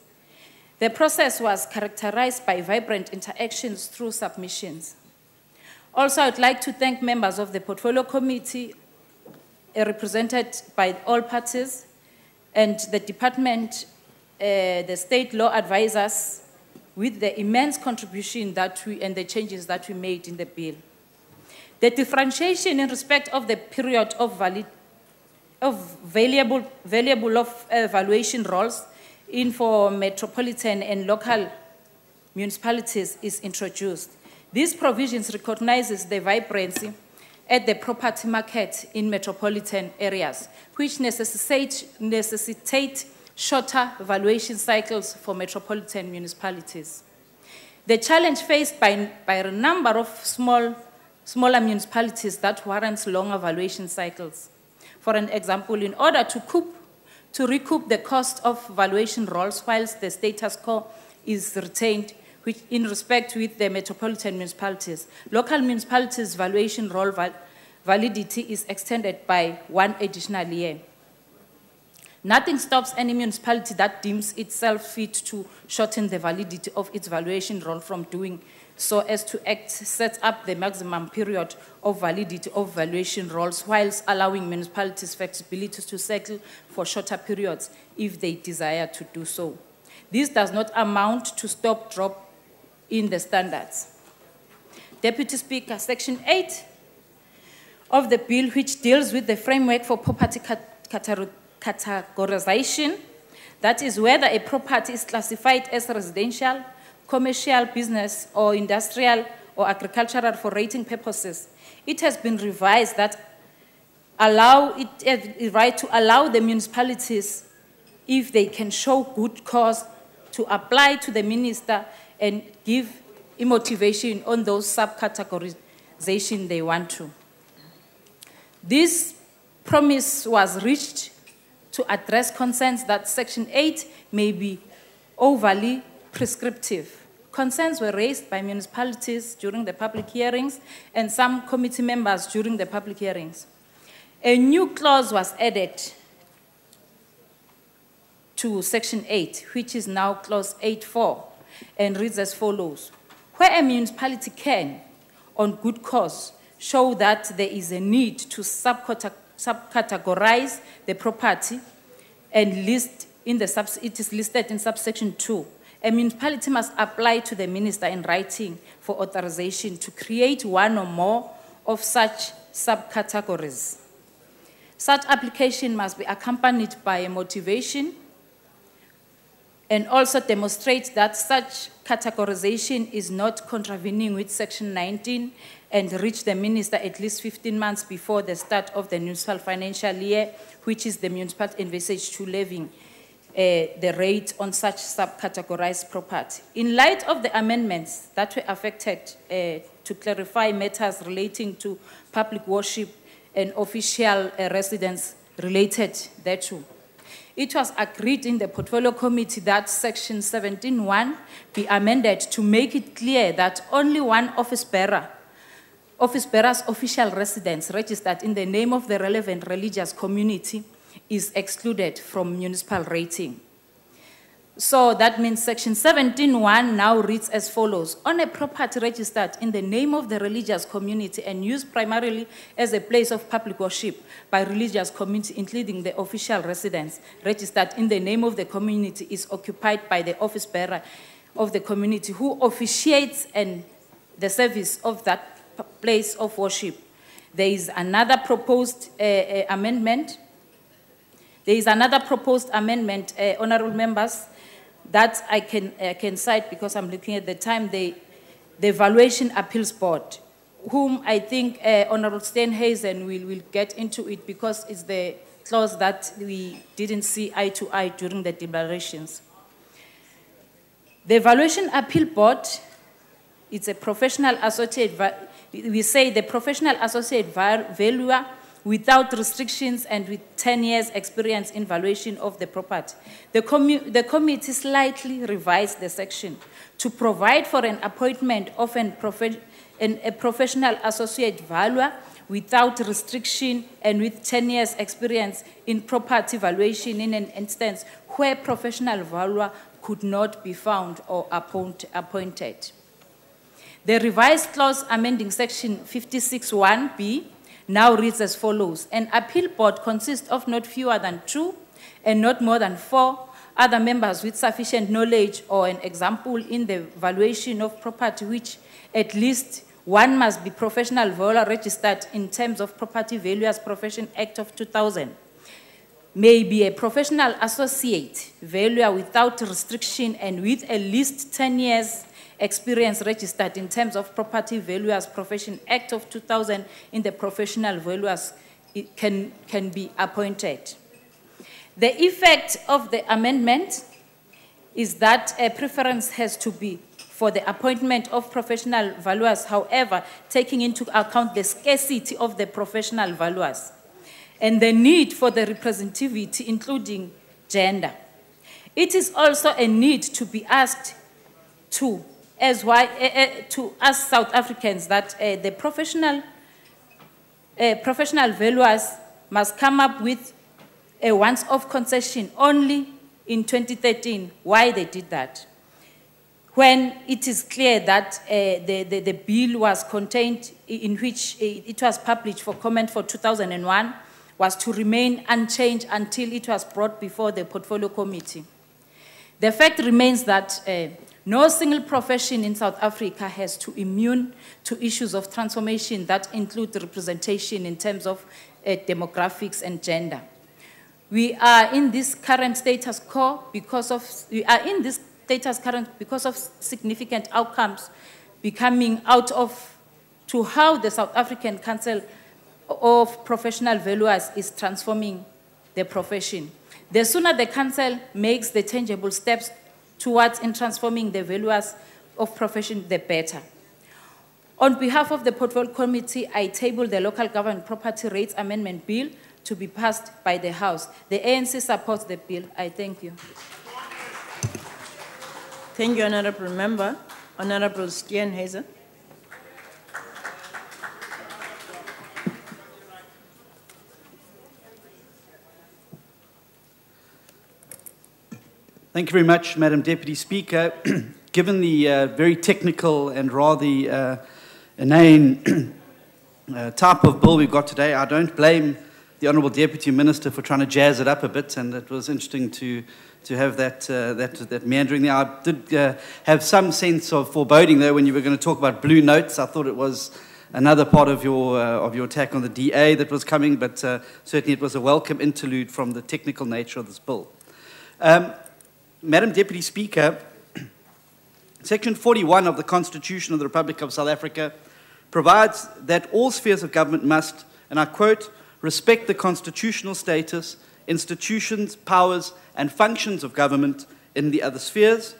The process was characterized by vibrant interactions through submissions. Also, I'd like to thank members of the Portfolio Committee, represented by all parties, and the department, the state law advisors, with the immense contribution and the changes that we made in the bill. The differentiation in respect of the period of valuable valuation roles for metropolitan and local municipalities is introduced. These provisions recognizes the vibrancy at the property market in metropolitan areas, which necessitate shorter valuation cycles for metropolitan municipalities. The challenge faced by a number of smaller municipalities that warrants longer valuation cycles. For an example, in order to recoup the cost of valuation rolls whilst the status quo is retained, which in respect with the metropolitan municipalities, local municipalities' valuation roll validity is extended by 1 additional year. Nothing stops any municipality that deems itself fit to shorten the validity of its valuation roll from doing so as to set up the maximum period of validity of valuation rolls whilst allowing municipalities flexibility to settle for shorter periods if they desire to do so. This does not amount to drop in the standards. Deputy Speaker, Section 8 of the bill, which deals with the framework for property categorization, that is whether a property is classified as residential, commercial, business, or industrial, or agricultural for rating purposes. It has been revised that allow the municipalities, if they can show good cause, to apply to the minister and give a motivation on those subcategorization they want to. This promise was reached to address concerns that Section 8 may be overly prescriptive. Concerns were raised by municipalities during the public hearings and some committee members during the public hearings. A new clause was added to Section 8, which is now Clause 8.4, and reads as follows. Where a municipality can, on good cause, show that there is a need to subcategorize the property and list in the it is listed in subsection 2. A municipality must apply to the minister in writing for authorization to create one or more of such subcategories. Such application must be accompanied by a motivation and also demonstrate that such categorization is not contravening with Section 19 and reach the minister at least 15 months before the start of the municipal financial year, which is the municipal envisaged to levying the rate on such subcategorized property. In light of the amendments that were affected to clarify matters relating to public worship and official residence related thereto, it was agreed in the Portfolio Committee that Section 17.1 be amended to make it clear that only one office bearer's official residence registered in the name of the relevant religious community is excluded from municipal rating. So that means Section 17.1 now reads as follows. On a property registered in the name of the religious community and used primarily as a place of public worship by religious community, including the official residence registered in the name of the community, is occupied by the office bearer of the community who officiates in the service of that place of worship. There is another proposed amendment. There is another proposed amendment, honorable members, that I can cite because I'm looking at the time, the Valuation Appeals Board, whom I think Honorable Steenhuisen will get into it because it's the clause that we didn't see eye to eye during the deliberations. The Valuation Appeal Board, it's a professional associate, we say the professional associate valuer without restrictions and with 10 years experience in valuation of the property. The committee slightly revised the section to provide for an appointment of a professional associate valuer without restriction and with 10 years experience in property valuation in an instance where professional valuer could not be found or appointed. The revised clause amending Section 56(1)(b) now reads as follows. An appeal board consists of not fewer than 2 and not more than 4 other members with sufficient knowledge or an example in the valuation of property, which at least one must be professional valuer registered in terms of Property Valuers Profession Act of 2000. May be a professional associate valuer without restriction and with at least 10 years experience registered in terms of Property Valuers Profession Act of 2000 in the professional valuers can be appointed. The effect of the amendment is that a preference has to be for the appointment of professional valuers, however, taking into account the scarcity of the professional valuers and the need for the representativity, including gender. It is also a need to be asked to us South Africans that the professional valuers must come up with a once-off concession only in 2013. Why they did that? When it is clear that the bill was contained in which it was published for comment for 2001 was to remain unchanged until it was brought before the Portfolio Committee. The fact remains that no single profession in South Africa has to immune to issues of transformation that include representation in terms of demographics and gender. We are in this current status quo because of significant outcomes becoming out of to how the South African Council of Professional Valuers is transforming the profession. The sooner the Council makes the tangible steps towards in transforming the valuers of profession, the better. On behalf of the Portfolio Committee, I table the Local Government Property Rates Amendment Bill to be passed by the House. The ANC supports the bill. I thank you. Thank you, Honorable Member. Honorable Steenhuisen. Thank you very much, Madam Deputy Speaker. Given the very technical and rather inane type of bill we've got today, I don't blame the Honourable Deputy Minister for trying to jazz it up a bit, and it was interesting to have that meandering there. I did have some sense of foreboding, though, when you were going to talk about blue notes. I thought it was another part of your attack on the DA that was coming, but certainly it was a welcome interlude from the technical nature of this bill. Madam Deputy Speaker, Section 41 of the Constitution of the Republic of South Africa provides that all spheres of government must, and I quote, respect the constitutional status, institutions, powers, and functions of government in the other spheres.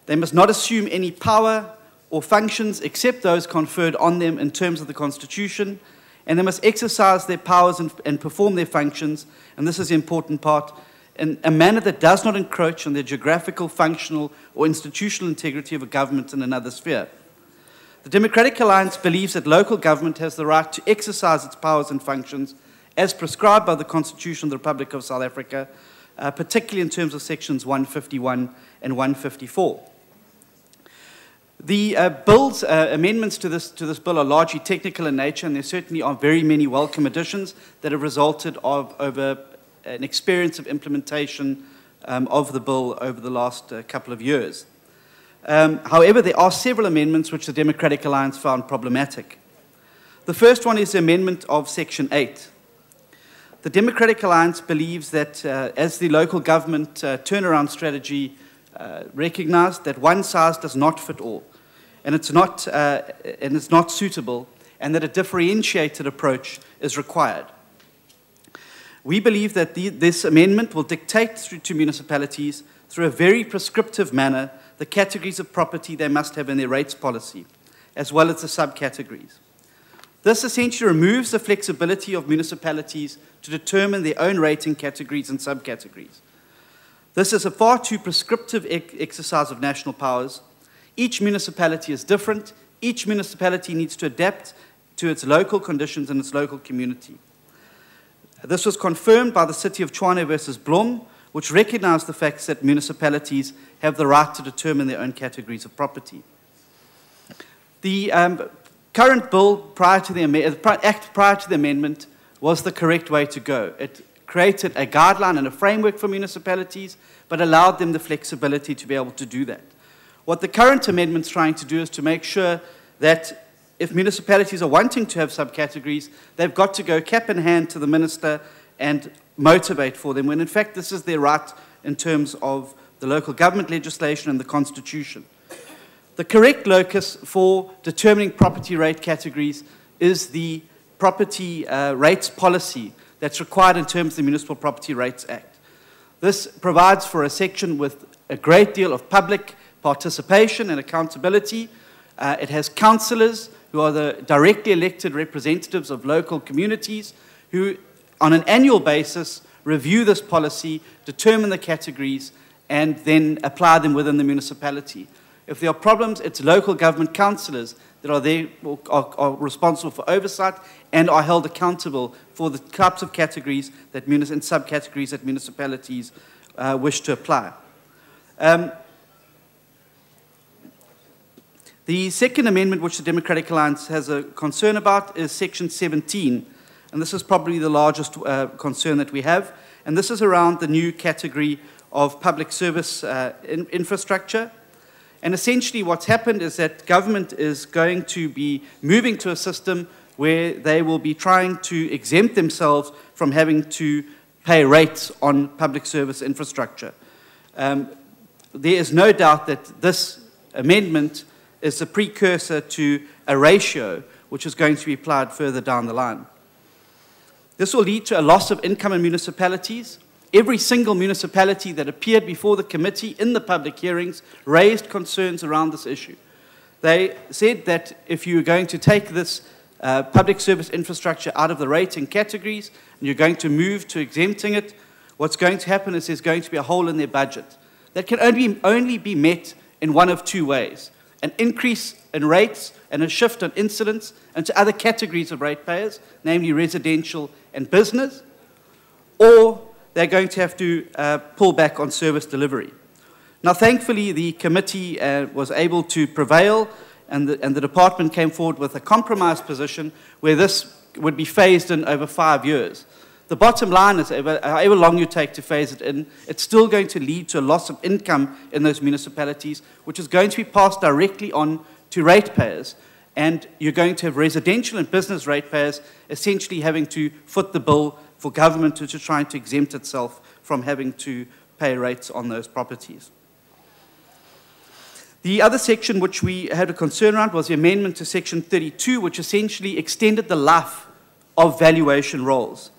They must not assume any power or functions except those conferred on them in terms of the Constitution, and they must exercise their powers and perform their functions, and this is the important part, in a manner that does not encroach on the geographical, functional, or institutional integrity of a government in another sphere. The Democratic Alliance believes that local government has the right to exercise its powers and functions as prescribed by the Constitution of the Republic of South Africa, particularly in terms of Sections 151 and 154. The bill's amendments to this bill are largely technical in nature, and there certainly are very many welcome additions that have resulted over an experience of implementation of the bill over the last couple of years. However, there are several amendments which the Democratic Alliance found problematic. The first one is the amendment of Section 8. The Democratic Alliance believes that as the local government turnaround strategy recognized, that one size does not fit all, and it's not suitable, and that a differentiated approach is required. We believe that this amendment will dictate to municipalities through a very prescriptive manner the categories of property they must have in their rates policy, as well as the subcategories. This essentially removes the flexibility of municipalities to determine their own rating categories and subcategories. This is a far too prescriptive exercise of national powers. Each municipality is different. Each municipality needs to adapt to its local conditions and its local community. This was confirmed by the City of Tshwane versus Blom, which recognized the fact that municipalities have the right to determine their own categories of property. The current bill prior to the amendment was the correct way to go. It created a guideline and a framework for municipalities, but allowed them the flexibility to be able to do that. What the current amendment is trying to do is to make sure that if municipalities are wanting to have subcategories, they've got to go cap in hand to the minister and motivate for them, when in fact this is their right in terms of the local government legislation and the Constitution. The correct locus for determining property rate categories is the property rates policy that's required in terms of the Municipal Property Rates Act. This provides for a section with a great deal of public participation and accountability. It has councillors who are the directly elected representatives of local communities who, on an annual basis, review this policy, determine the categories, and then apply them within the municipality. If there are problems, it's local government councillors that are there, are responsible for oversight and are held accountable for the types of categories that and subcategories that municipalities wish to apply. The second amendment which the Democratic Alliance has a concern about is Section 17, and this is probably the largest concern that we have, and this is around the new category of public service infrastructure. And essentially what's happened is that government is going to be moving to a system where they will be trying to exempt themselves from having to pay rates on public service infrastructure. There is no doubt that this amendment is a precursor to a ratio which is going to be applied further down the line. This will lead to a loss of income in municipalities. Every single municipality that appeared before the committee in the public hearings raised concerns around this issue. They said that if you were going to take this public service infrastructure out of the rating categories, and you're going to move to exempting it, what's going to happen is there's going to be a hole in their budget that can only be met in one of two ways: an increase in rates and a shift in incidence into other categories of ratepayers, namely residential and business, or they're going to have to pull back on service delivery. Now, thankfully, the committee was able to prevail, and the department came forward with a compromise position where this would be phased in over 5 years. The bottom line is, however long you take to phase it in, it's still going to lead to a loss of income in those municipalities, which is going to be passed directly on to ratepayers. And you're going to have residential and business ratepayers essentially having to foot the bill for government, which is trying to exempt itself from having to pay rates on those properties. The other section which we had a concern around was the amendment to Section 32, which essentially extended the life of valuation rolls.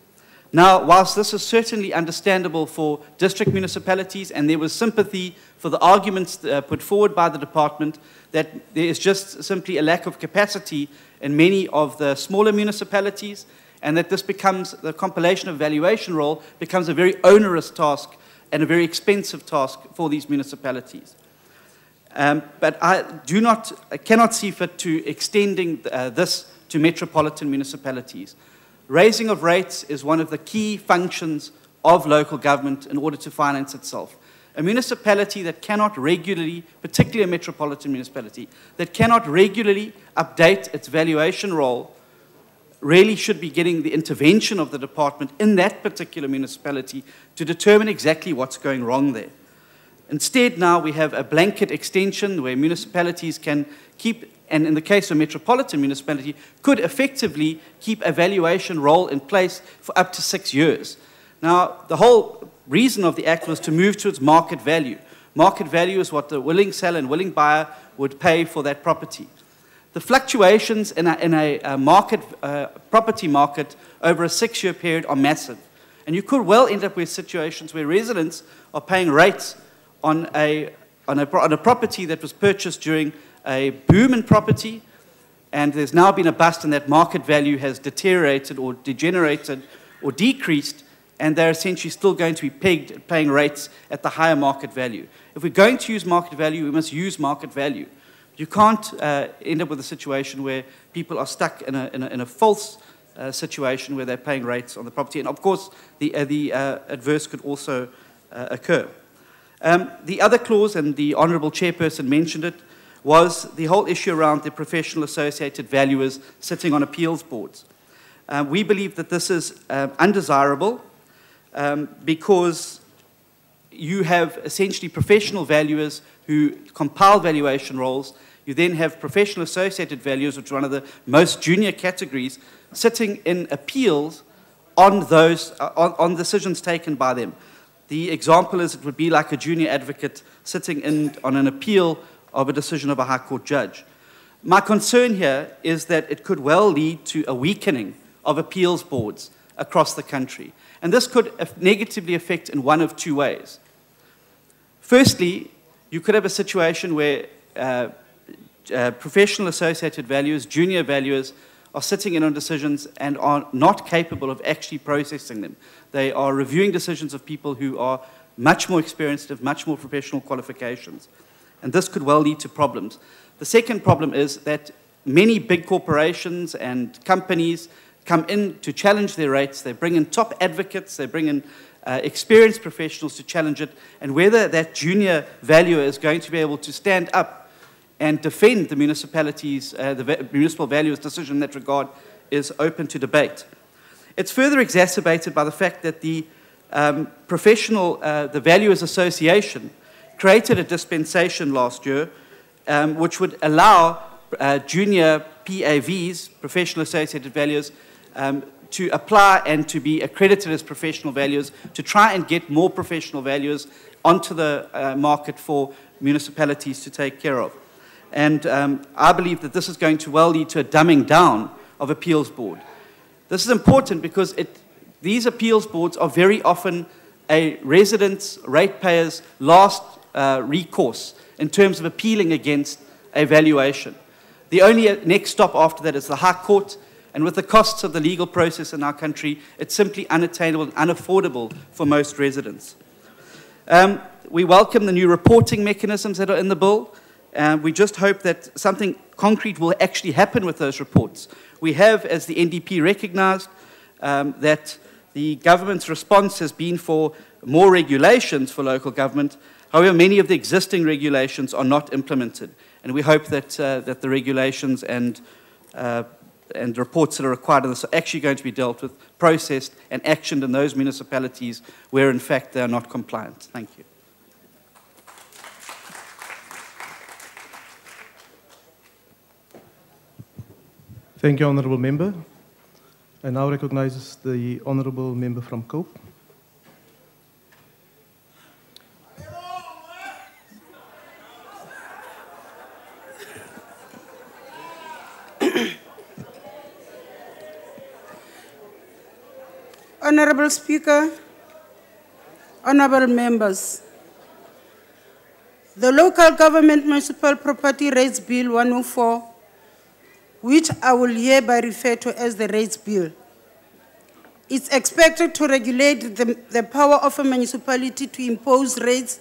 Now, whilst this is certainly understandable for district municipalities, and there was sympathy for the arguments put forward by the department that there is just simply a lack of capacity in many of the smaller municipalities, and that this becomes, the compilation of valuation roll becomes a very onerous task and a very expensive task for these municipalities. But I cannot see fit to extending this to metropolitan municipalities. Raising of rates is one of the key functions of local government in order to finance itself. A municipality that cannot regularly, particularly a metropolitan municipality, that cannot regularly update its valuation roll really should be getting the intervention of the department in that particular municipality to determine exactly what's going wrong there. Instead, now we have a blanket extension where municipalities can keep, and in the case of a metropolitan municipality, could effectively keep a valuation roll in place for up to 6 years. Now, the whole reason of the Act was to move towards market value. Market value is what the willing seller and willing buyer would pay for that property. The fluctuations in a market, property market over a 6-year period are massive. And you could well end up with situations where residents are paying rates on a property that was purchased during a boom in property, and there's now been a bust and that market value has deteriorated or degenerated or decreased, and they're essentially still going to be pegged, paying rates at the higher market value. If we're going to use market value, we must use market value. You can't end up with a situation where people are stuck in a false situation where they're paying rates on the property. And of course, the adverse could also occur. The other clause, and the Honourable Chairperson mentioned it, was the whole issue around the professional associated valuers sitting on appeals boards. We believe that this is undesirable because you have essentially professional valuers who compile valuation rolls. You then have professional associated valuers, which are one of the most junior categories, sitting in appeals on those on decisions taken by them. The example is it would be like a junior advocate sitting in on an appeal of a decision of a High Court judge. My concern here is that it could well lead to a weakening of appeals boards across the country. And this could negatively affect in one of two ways. Firstly, you could have a situation where professional associated valuers, junior valuers, are sitting in on decisions and are not capable of actually processing them. They are reviewing decisions of people who are much more experienced, have much more professional qualifications. And this could well lead to problems. The second problem is that many big corporations and companies come in to challenge their rates. They bring in top advocates, they bring in experienced professionals to challenge it, and whether that junior valuer is going to be able to stand up and defend the municipality's, the municipal valuer's decision in that regard is open to debate. It's further exacerbated by the fact that the the Valuers Association created a dispensation last year which would allow junior PAVs, professional associated valuers, to apply and to be accredited as professional valuers to try and get more professional valuers onto the market for municipalities to take care of. And I believe that this is going to well lead to a dumbing down of appeals board. This is important because these appeals boards are very often a resident's, ratepayer's last recourse in terms of appealing against a valuation. The only next stop after that is the High Court, And with the costs of the legal process in our country, it's simply unattainable and unaffordable for most residents. We welcome the new reporting mechanisms that are in the bill. We just hope that something concrete will actually happen with those reports. We have, as the NDP recognized, that the government's response has been for more regulations for local government. However, many of the existing regulations are not implemented. And we hope that, that the regulations and reports that are required of this are actually going to be dealt with, processed, and actioned in those municipalities where, in fact, they are not compliant. Thank you. Thank you, Honourable Member. I now recognize the Honourable Member from Cope. Honourable Speaker, honourable members, the Local Government Municipal Property Rates Bill 104, which I will hereby refer to as the Rates Bill, is expected to regulate the power of a municipality to impose rates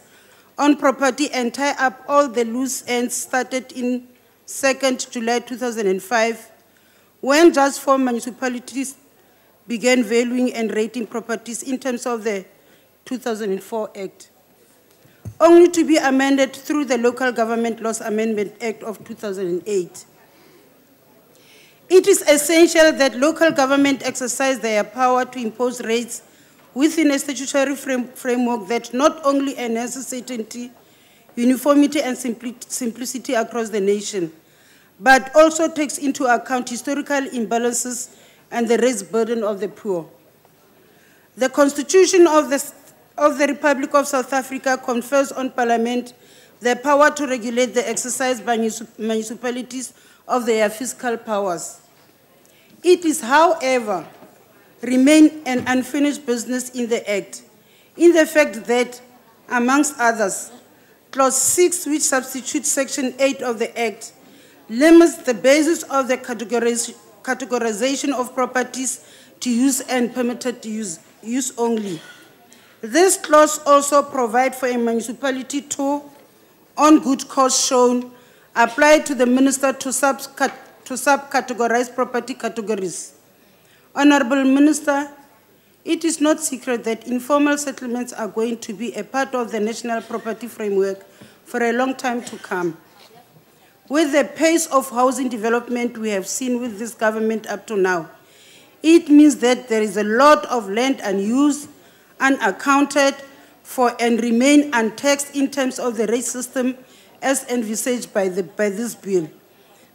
on property and tie up all the loose ends started in 2nd July 2005, when just 4 municipalities began valuing and rating properties in terms of the 2004 Act, only to be amended through the Local Government Laws Amendment Act of 2008. It is essential that local government exercise their power to impose rates within a statutory framework that not only enhances certainty, uniformity, and simplicity across the nation, but also takes into account historical imbalances and the raised burden of the poor. The Constitution of the Republic of South Africa confers on Parliament the power to regulate the exercise by municipalities of their fiscal powers. It is, however, remain an unfinished business in the Act, in the fact that, amongst others, Clause 6, which substitutes Section 8 of the Act, limits the basis of the categorization of properties to use and permitted use only. This clause also provides for a municipality to, on good cause shown, apply to the minister to subcategorize property categories. Honourable Minister, it is not secret that informal settlements are going to be a part of the national property framework for a long time to come. With the pace of housing development we have seen with this government up to now, it means that there is a lot of land unused, unaccounted for, and remain untaxed in terms of the rate system as envisaged by this bill.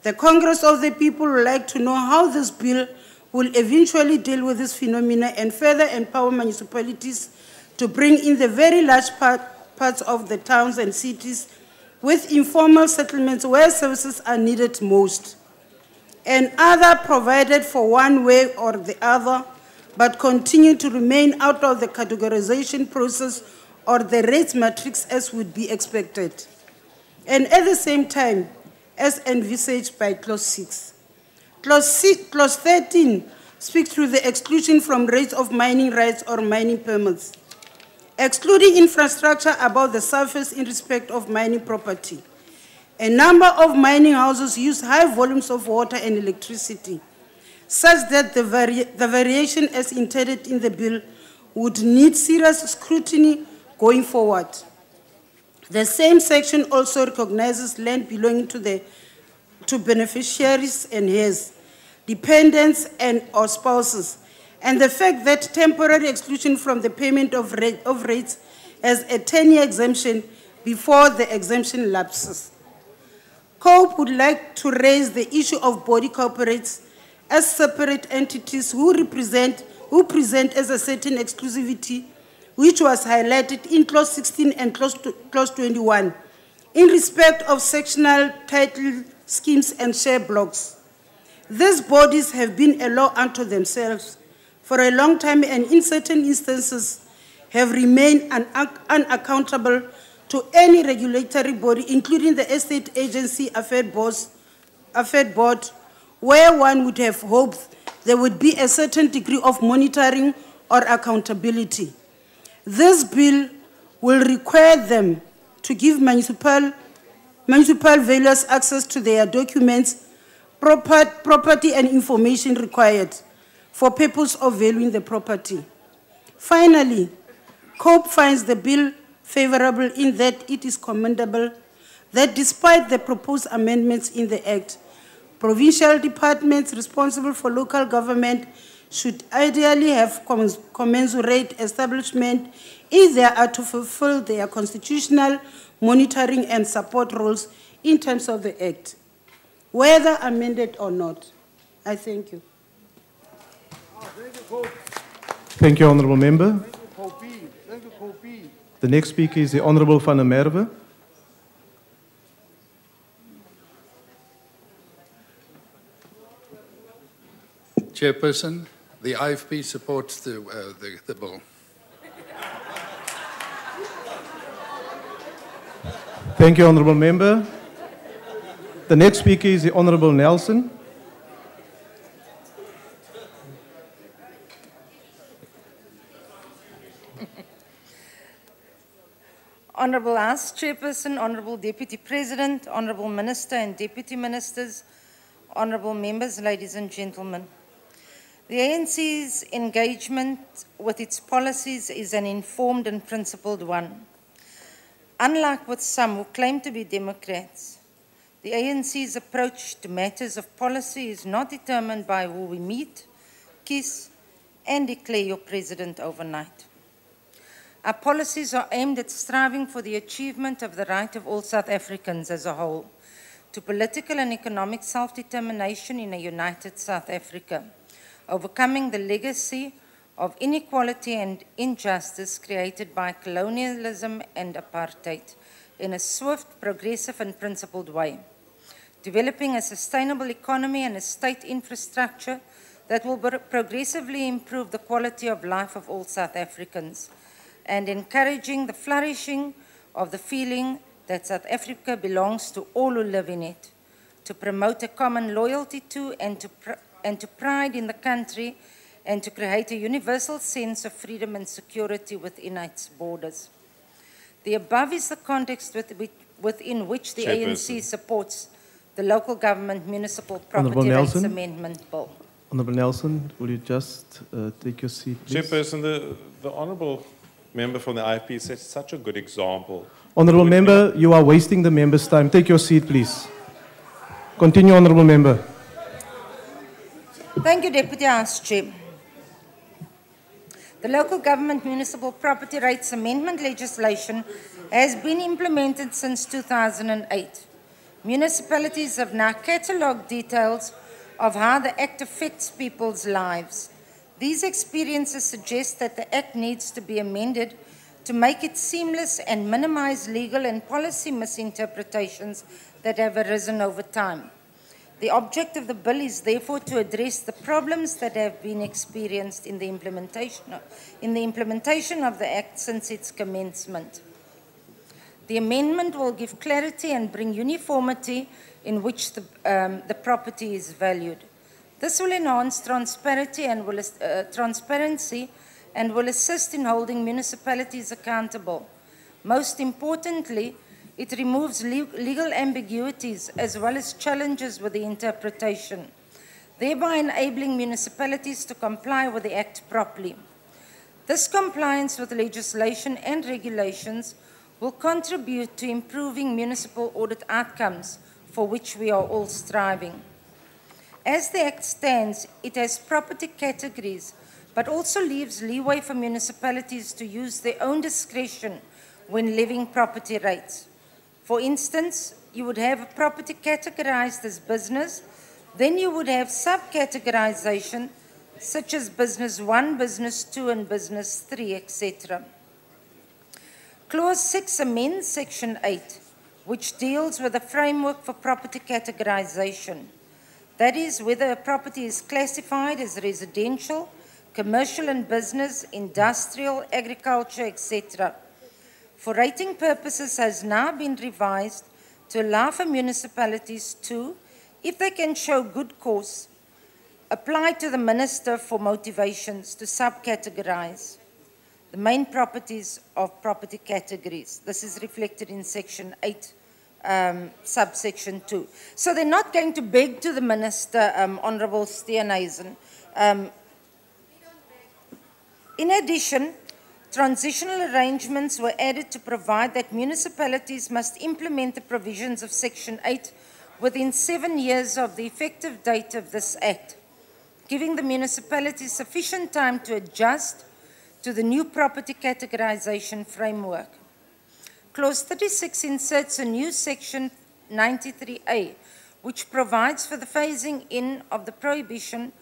The Congress of the People would like to know how this bill will eventually deal with this phenomena and further empower municipalities to bring in the very large parts of the towns and cities with informal settlements where services are needed most, and other provided for one way or the other, but continue to remain out of the categorization process or the rates matrix as would be expected, and at the same time, as envisaged by Clause 6. Clause 13 speaks to the exclusion from rates of mining rights or mining permits, excluding infrastructure above the surface in respect of mining property. A number of mining houses use high volumes of water and electricity, such that the variation as intended in the bill would need serious scrutiny going forward. The same section also recognizes land belonging to beneficiaries and heirs, dependents and/or spouses, and the fact that temporary exclusion from the payment of rates has a 10-year exemption before the exemption lapses. COPE would like to raise the issue of body corporates as separate entities who present as a certain exclusivity, which was highlighted in Clause 16 and Clause 21, in respect of sectional title schemes and share blocks. These bodies have been a law unto themselves for a long time and in certain instances have remained unaccountable to any regulatory body, including the Estate Agency Affairs Board, where one would have hoped there would be a certain degree of monitoring or accountability. This bill will require them to give municipal valuers access to their documents, property and information required for purpose of valuing the property. Finally, COPE finds the bill favorable in that it is commendable that despite the proposed amendments in the Act, provincial departments responsible for local government should ideally have commensurate establishment if they are to fulfill their constitutional monitoring and support roles in terms of the Act, whether amended or not. I thank you. Thank you, Honourable Member. The next speaker is the Honourable Van der Merwe. Chairperson, the IFP supports the bill. Thank you, Honourable Member. The next speaker is the Honourable Nelson. Honourable House Chairperson, Honourable Deputy President, Honourable Minister and Deputy Ministers, Honourable Members, ladies and gentlemen. The ANC's engagement with its policies is an informed and principled one. Unlike with some who claim to be Democrats, the ANC's approach to matters of policy is not determined by who we meet, kiss, and declare your president overnight. Our policies are aimed at striving for the achievement of the right of all South Africans as a whole to political and economic self-determination in a united South Africa, overcoming the legacy of inequality and injustice created by colonialism and apartheid in a swift, progressive and principled way, developing a sustainable economy and a state infrastructure that will progressively improve the quality of life of all South Africans, and encouraging the flourishing of the feeling that South Africa belongs to all who live in it, to promote a common loyalty to and to pride in the country, and to create a universal sense of freedom and security within its borders. The above is the context within which the ANC supports the Local Government Municipal Property Rights Amendment Bill. Honourable Nelson, will you just take your seat, please? Chairperson, the Honourable Member from the IFP set such a good example. Honourable Member, you are wasting the member's time. Take your seat, please. Continue, Honourable Member. Thank you, Deputy House Chair. The Local Government Municipal Property Rights Amendment legislation has been implemented since 2008. Municipalities have now catalogued details of how the Act affects people's lives. These experiences suggest that the Act needs to be amended to make it seamless and minimize legal and policy misinterpretations that have arisen over time. The object of the bill is therefore to address the problems that have been experienced in the implementation of the Act since its commencement. The amendment will give clarity and bring uniformity in which the property is valued. This will enhance transparency and will assist in holding municipalities accountable. Most importantly, it removes legal ambiguities as well as challenges with the interpretation, thereby enabling municipalities to comply with the Act properly. This compliance with legislation and regulations will contribute to improving municipal audit outcomes, for which we are all striving. As the Act stands, it has property categories, but also leaves leeway for municipalities to use their own discretion when levying property rates. For instance, you would have a property categorized as business, then you would have subcategorization such as business 1, business 2, and business 3, etc. Clause 6 amends Section 8, which deals with a framework for property categorization. That is, whether a property is classified as residential, commercial and business, industrial, agriculture, etc. For rating purposes has now been revised to allow for municipalities to, if they can show good cause, apply to the Minister for motivations to subcategorize the main properties of property categories. This is reflected in Section 8, subsection 2. So they're not going to beg to the Minister, Honourable Steenhuisen. In addition, transitional arrangements were added to provide that municipalities must implement the provisions of Section 8 within 7 years of the effective date of this Act, giving the municipalities sufficient time to adjust to the new property categorization framework. Clause 36 inserts a new Section 93A, which provides for the phasing in of the prohibition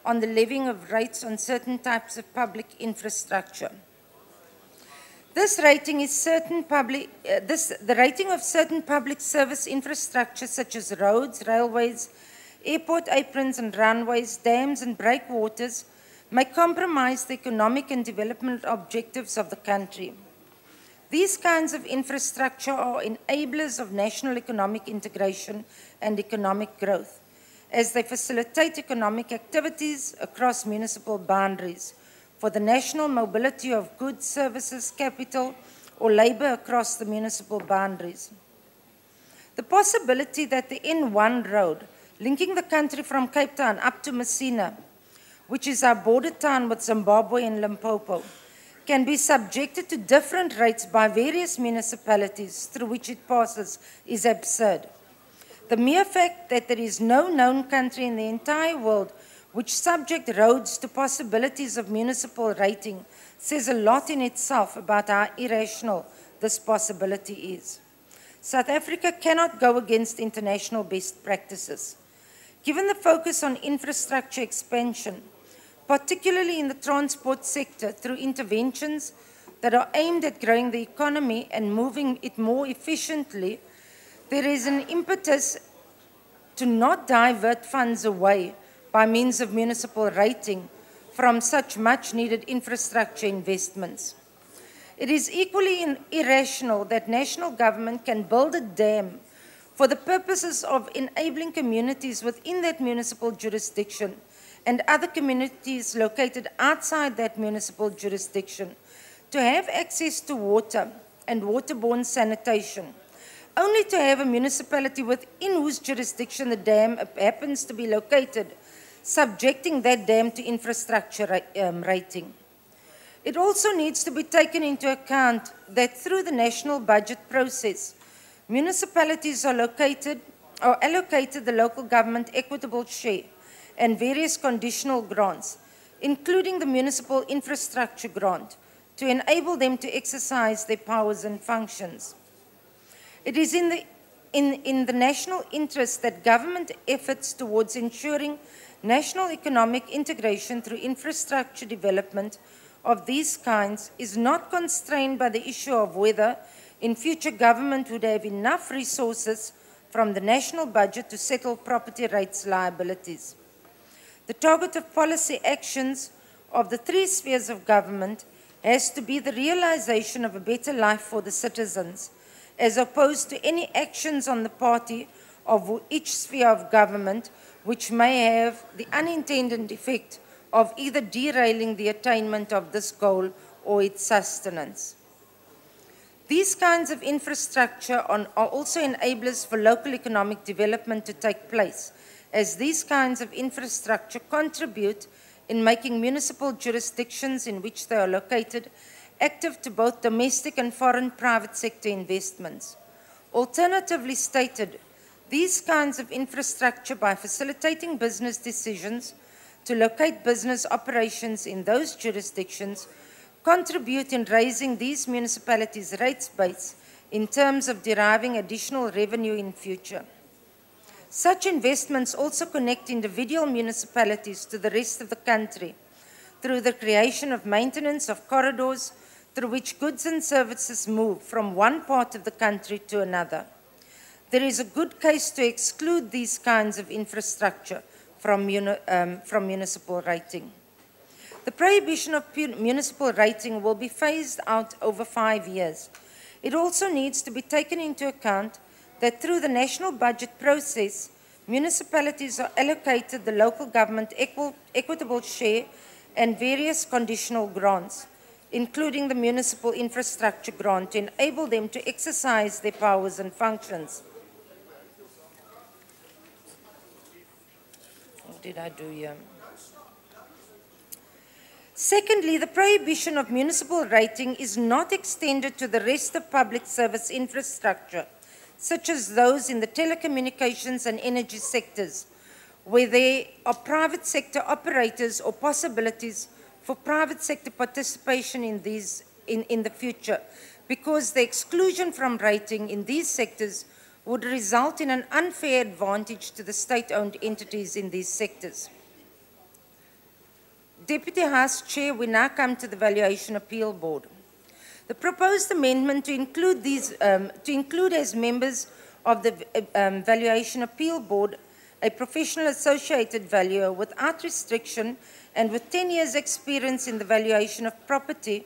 on the levying of rates on certain types of public infrastructure. The rating of certain public service infrastructure such as roads, railways, airport aprons and runways, dams and breakwaters may compromise the economic and development objectives of the country. These kinds of infrastructure are enablers of national economic integration and economic growth, as they facilitate economic activities across municipal boundaries for the national mobility of goods, services, capital, or labour across the municipal boundaries. The possibility that the N1 road, linking the country from Cape Town up to Messina, which is our border town with Zimbabwe and Limpopo, can be subjected to different rates by various municipalities through which it passes is absurd. The mere fact that there is no known country in the entire world which subject roads to possibilities of municipal rating says a lot in itself about how irrational this possibility is. South Africa cannot go against international best practices. Given the focus on infrastructure expansion, particularly in the transport sector through interventions that are aimed at growing the economy and moving it more efficiently, there is an impetus to not divert funds away by means of municipal rating from such much-needed infrastructure investments. It is equally irrational that national government can build a dam for the purposes of enabling communities within that municipal jurisdiction and other communities located outside that municipal jurisdiction to have access to water and waterborne sanitation, only to have a municipality within whose jurisdiction the dam happens to be located, subjecting that dam to infrastructure rating. It also needs to be taken into account that through the national budget process, municipalities are allocated the local government equitable share and various conditional grants, including the municipal infrastructure grant, to enable them to exercise their powers and functions. It is in the national interest that government efforts towards ensuring national economic integration through infrastructure development of these kinds is not constrained by the issue of whether in future government would have enough resources from the national budget to settle property rights liabilities. The target of policy actions of the three spheres of government has to be the realization of a better life for the citizens, as opposed to any actions on the party of each sphere of government which may have the unintended effect of either derailing the attainment of this goal or its sustenance. These kinds of infrastructure are also enablers for local economic development to take place, as these kinds of infrastructure contribute in making municipal jurisdictions in which they are located active to both domestic and foreign private sector investments. Alternatively stated, these kinds of infrastructure, by facilitating business decisions to locate business operations in those jurisdictions, contribute in raising these municipalities' rates base in terms of deriving additional revenue in future. Such investments also connect individual municipalities to the rest of the country through the creation of maintenance of corridors through which goods and services move from one part of the country to another. There is a good case to exclude these kinds of infrastructure from municipal rating. The prohibition of municipal rating will be phased out over 5 years. It also needs to be taken into account that through the national budget process, Municipalities are allocated the local government equitable share and various conditional grants, including the municipal infrastructure grant, to enable them to exercise their powers and functions. What did I do here? Secondly, the prohibition of municipal rating is not extended to the rest of public service infrastructure, such as those in the telecommunications and energy sectors, where there are private sector operators or possibilities for private sector participation in these in the future, because the exclusion from rating in these sectors would result in an unfair advantage to the state-owned entities in these sectors. Deputy House Chair, we now come to the Valuation Appeal Board. The proposed amendment to include as members of the Valuation Appeal Board a professional associated valuer without restriction and with 10 years' experience in the valuation of property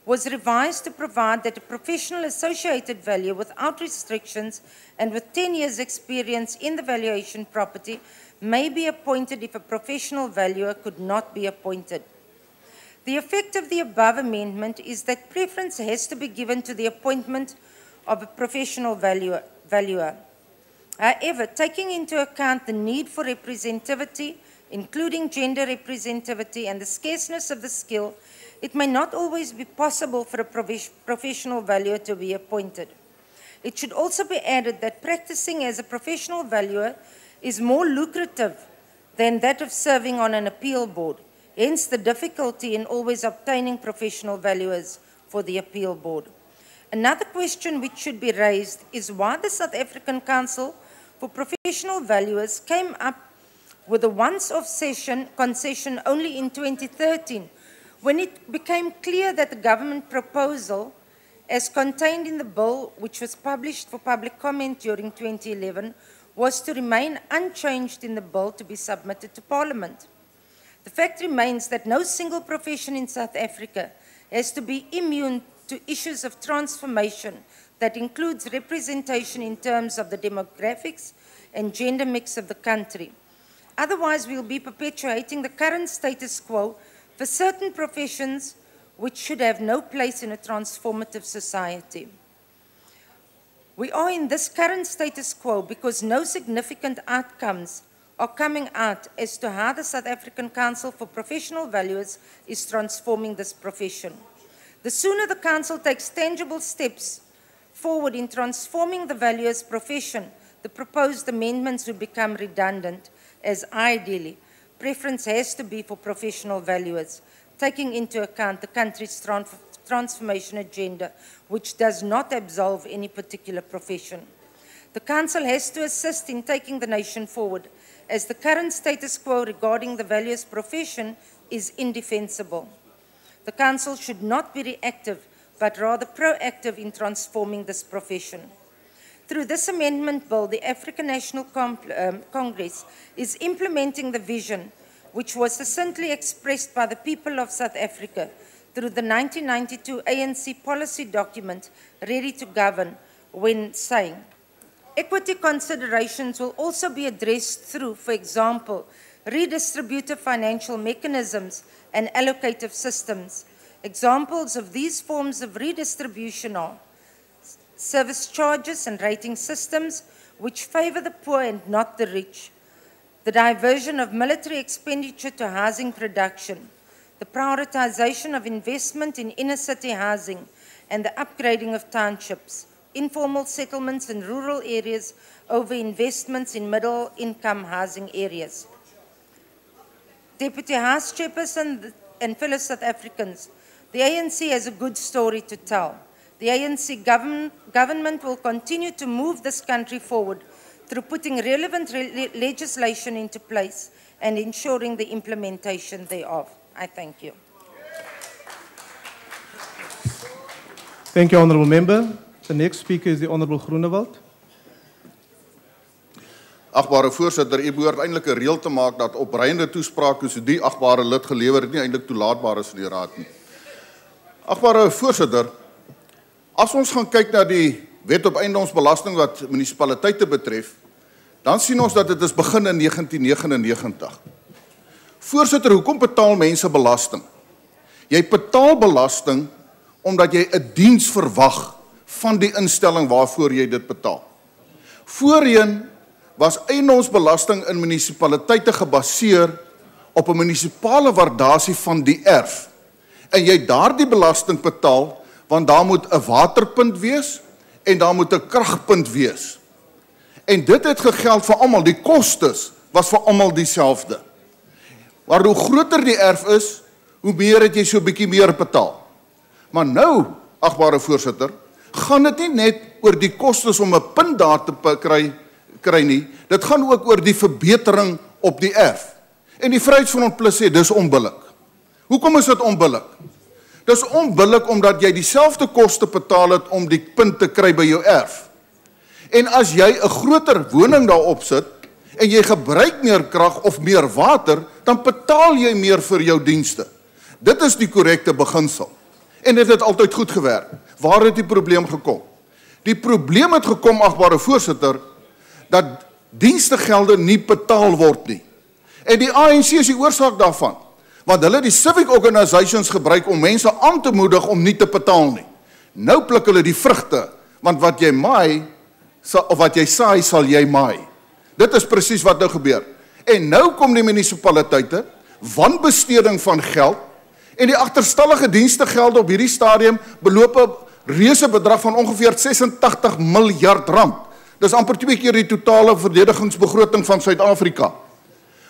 was revised to provide that a professional associated valuer without restrictions and with 10 years' experience in the valuation property may be appointed if a professional valuer could not be appointed. The effect of the above amendment is that preference has to be given to the appointment of a professional valuer. However, taking into account the need for representativity, including gender representativity and the scarceness of the skill, it may not always be possible for a professional valuer to be appointed. It should also be added that practicing as a professional valuer is more lucrative than that of serving on an appeal board, hence the difficulty in always obtaining professional valuers for the appeal board. Another question which should be raised is why the South African Council for Professional Valuers came up with a once-off concession only in 2013, when it became clear that the government proposal, as contained in the bill which was published for public comment during 2011, was to remain unchanged in the bill to be submitted to Parliament. The fact remains that no single profession in South Africa has to be immune to issues of transformation that includes representation in terms of the demographics and gender mix of the country. Otherwise, we will be perpetuating the current status quo for certain professions which should have no place in a transformative society. We are in this current status quo because no significant outcomes are coming out as to how the South African Council for Professional Valuers is transforming this profession. The sooner the Council takes tangible steps forward in transforming the valuers' profession, the proposed amendments will become redundant, as ideally, preference has to be for professional valuers, taking into account the country's transformation agenda, which does not absolve any particular profession. The Council has to assist in taking the nation forward, as the current status quo regarding the valuers' profession is indefensible. The Council should not be reactive, but rather proactive in transforming this profession. Through this amendment bill, the African National Congress is implementing the vision which was succinctly expressed by the people of South Africa through the 1992 ANC policy document, Ready to Govern, when saying, equity considerations will also be addressed through, for example, redistributive financial mechanisms and allocative systems. Examples of these forms of redistribution are service charges and rating systems which favor the poor and not the rich, the diversion of military expenditure to housing production, the prioritization of investment in inner city housing and the upgrading of townships, informal settlements in rural areas over investments in middle-income housing areas. Deputy House Chairperson and fellow South Africans, the ANC has a good story to tell. The ANC government will continue to move this country forward through putting relevant legislation into place and ensuring the implementation thereof. I thank you. Thank you, Honourable Member. The next speaker is the Honourable Groenewald. Agbare voorsitter, u behoort eintlik 'n reël te maak dat opreiende toesprake so die agbare lid gelewer het nie eintlik toelaatbaar is in die raad nie. Agbare voorsitter, as ons gaan kyk na die wet op eiendomsbelasting wat munisipaliteite betref, dan sien ons dat dit is begin in 1999. Voorsitter, hoekom betaal mense belasting? Jy betaal belasting omdat jy 'n diens verwag van die instelling waarvoor jy dit betaal. Voorheen was eiendomsbelasting in munisipaliteite gebaseer op 'n munisipale waardasie van die erf. En jy daardie belasting betaal, want daar moet 'n waterpunt wees en daar moet 'n kragpunt wees. En dit het gegeld vir almal, die kostes was vir almal dieselfde. Maar hoe groter die erf is, hoe meer het jy so 'n bietjie meer betaal. Maar nou, agbare voorsitter, gaan dit nie net oor die kostes om 'n punt daar te kry nie, dit gaan ook oor die verbetering op die erf. En die Vryheidsfront Plus sê, dis onbillik. Hoekom is dit onbillik? Dis onbillik omdat jy dieselfde koste betaal het om die punt te kry by jou erf. En as jy 'n groter woning daarop sit, en jy gebruik meer krag of meer water, dan betaal jy meer vir jou dienste. Dit is die korrekte beginsel. En dit het altyd goed gewerk. Waar het die probleem gekom? Die probleem het gekom, agbare voorsitter, dat dienstegelde nie betaal word nie. En die ANC is die oorsaak daarvan. Want hulle die civic organisations gebruik om mense aan te moedig om nie te betaal nie. Nou pluk hulle die vrugte, want wat jy maai, of wat jy saai, sal jy maai. Dit is presies wat nou gebeur. En nou kom die munisipaliteite, wanbesteding van geld, en die agterstallige dienstegelde op hierdie stadium beloop 'n reuse bedrag van ongeveer 86 miljard rand. Dis amper 2 keer die totale verdedigingsbegroting van Suid-Afrika.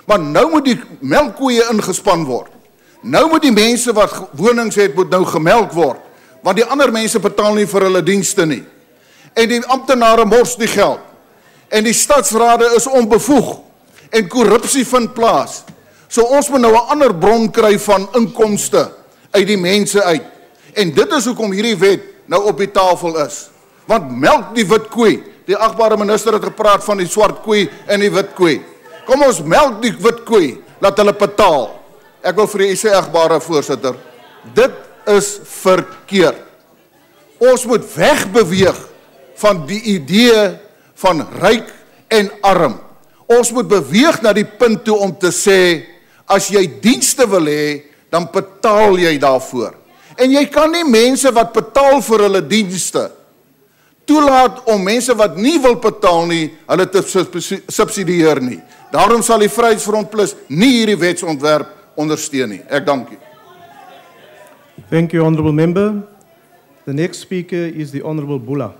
Maar nou moet die melkkoeie ingespan word. Nou moet die mense wat wonings het, moet nou gemelk word, want die ander mense betaal nie vir hulle dienste nie. En die amptenare mors die geld. En die stadsrade is onbevoeg. En korrupsie vind plaas. So ons moet nou 'n ander bron kry van inkomste uit die mense uit. En dit is hoekom hierdie wet nou op die tafel is. Want melk die wit koei. Die agbare minister het gepraat van die swart koei en die wit koei. Kom ons melk die wit koei, laat hulle betaal. Ek wil vir u sê, agbare voorsitter, dit is verkeerd. Ons moet wegbeweeg van die idee van ryk en arm. Ons moet beweeg na die punt toe om te sê, as jy dienste wil hê, dan betaal jy daarvoor. En jy kan nie mense wat betaal vir hulle dienste toelaat om mense wat nie wil betaal nie, hulle te subsidieer nie. Daarom sal die Vryheidsfront Plus nie hierdie wetsontwerp ondersteun nie. Ek dank u. Thank you, Honourable Member. The next speaker is the Honourable Bula.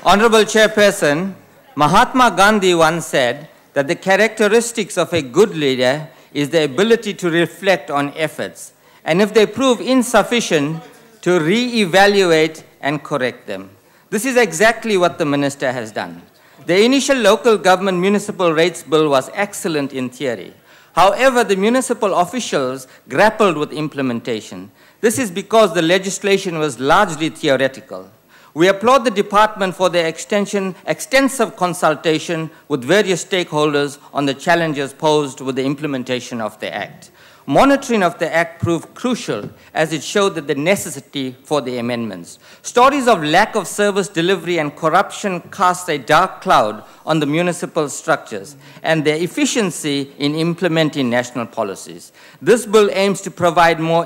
Honourable Chairperson, Mahatma Gandhi once said that the characteristics of a good leader is the ability to reflect on efforts, and if they prove insufficient, to re-evaluate and correct them. This is exactly what the Minister has done. The initial local government municipal rates bill was excellent in theory. However, the municipal officials grappled with implementation. This is because the legislation was largely theoretical. We applaud the department for their extensive consultation with various stakeholders on the challenges posed with the implementation of the Act. Monitoring of the Act proved crucial as it showed that the necessity for the amendments. Stories of lack of service delivery and corruption cast a dark cloud on the municipal structures and their efficiency in implementing national policies. This bill aims to provide more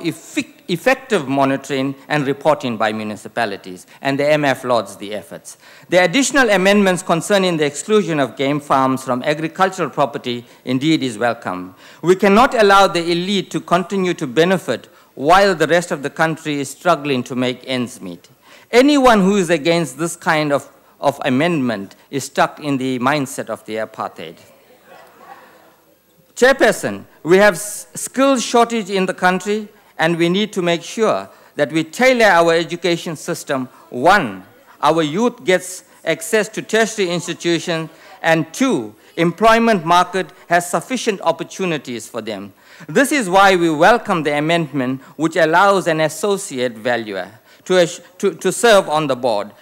effective monitoring and reporting by municipalities, and the MF lauds the efforts. The additional amendments concerning the exclusion of game farms from agricultural property indeed is welcome. We cannot allow the elite to continue to benefit while the rest of the country is struggling to make ends meet. Anyone who is against this kind of amendment is stuck in the mindset of the apartheid. Chairperson, we have skills shortage in the country, and we need to make sure that we tailor our education system. One, our youth gets access to tertiary institutions, and two, employment market has sufficient opportunities for them. This is why we welcome the amendment which allows an associate valuer to serve on the board.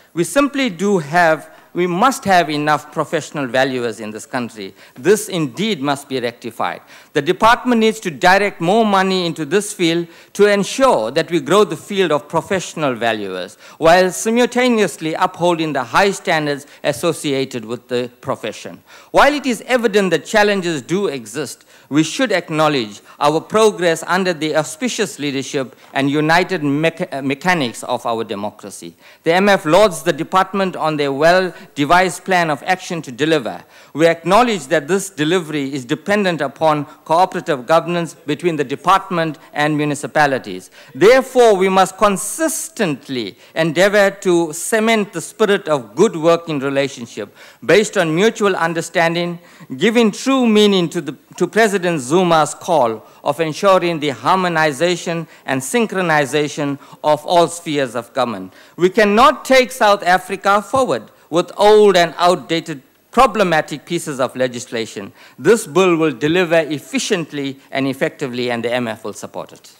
We must have enough professional valuers in this country. This indeed must be rectified. The department needs to direct more money into this field to ensure that we grow the field of professional valuers, while simultaneously upholding the high standards associated with the profession. While it is evident that challenges do exist, we should acknowledge our progress under the auspicious leadership and united mechanics of our democracy. The MF lauds the department on their well-devised plan of action to deliver. We acknowledge that this delivery is dependent upon cooperative governance between the department and municipalities. Therefore, we must consistently endeavor to cement the spirit of good working relationship based on mutual understanding, giving true meaning to President Zuma's call of ensuring the harmonization and synchronization of all spheres of government. We cannot take South Africa forward with old and outdated problematic pieces of legislation. This bill will deliver efficiently and effectively, and the MF will support it.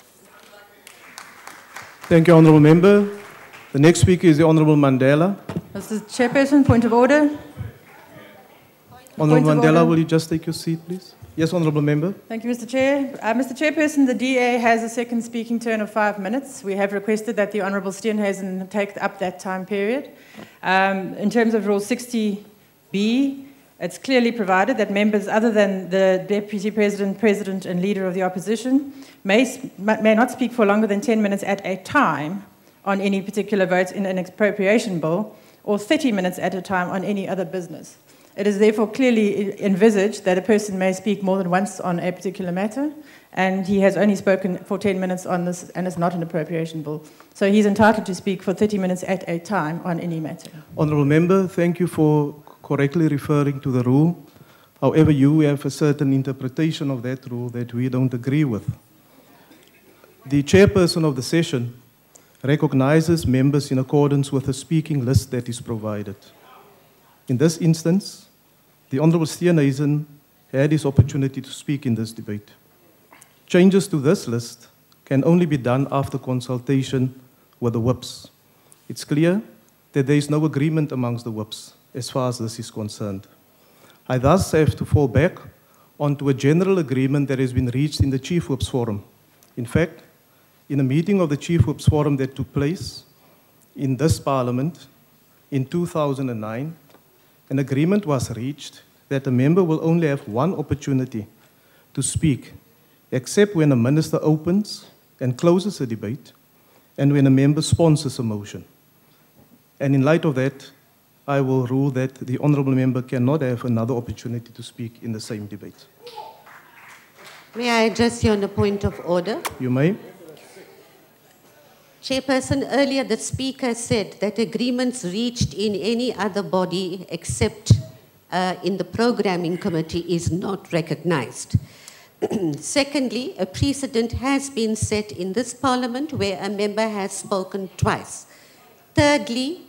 Thank you, Honourable Member. The next speaker is the Honourable Mandela. Mr. Chairperson, point of order. Honourable Point of Mandela, order. will you just take your seat, please? Yes, Honourable Member. Thank you, Mr. Chair. Mr. Chairperson, the DA has a second speaking turn of 5 minutes. We have requested that the Honourable Steenhuisen take up that time period. In terms of Rule 60B, it's clearly provided that members other than the Deputy President, President and Leader of the Opposition may not speak for longer than 10 minutes at a time on any particular vote in an expropriation bill, or 30 minutes at a time on any other business. It is therefore clearly envisaged that a person may speak more than once on a particular matter, and he has only spoken for 10 minutes on this, and it's not an appropriation bill. So he's entitled to speak for 30 minutes at a time on any matter. Honourable Member, thank you for correctly referring to the rule. However, you have a certain interpretation of that rule that we don't agree with. The chairperson of the session recognizes members in accordance with the speaking list that is provided. In this instance, the Honourable Steenhuisen had his opportunity to speak in this debate. Changes to this list can only be done after consultation with the whips. It's clear that there is no agreement amongst the whips as far as this is concerned. I thus have to fall back onto a general agreement that has been reached in the Chief Whips Forum. In fact, in a meeting of the Chief Whips Forum that took place in this Parliament in 2009, an agreement was reached that a member will only have one opportunity to speak, except when a minister opens and closes a debate, and when a member sponsors a motion. And in light of that, I will rule that the Honourable Member cannot have another opportunity to speak in the same debate. May I address you on a point of order? You may. Chairperson, earlier the speaker said that agreements reached in any other body except in the programming committee is not recognized. Secondly, a precedent has been set in this parliament where a member has spoken twice. Thirdly,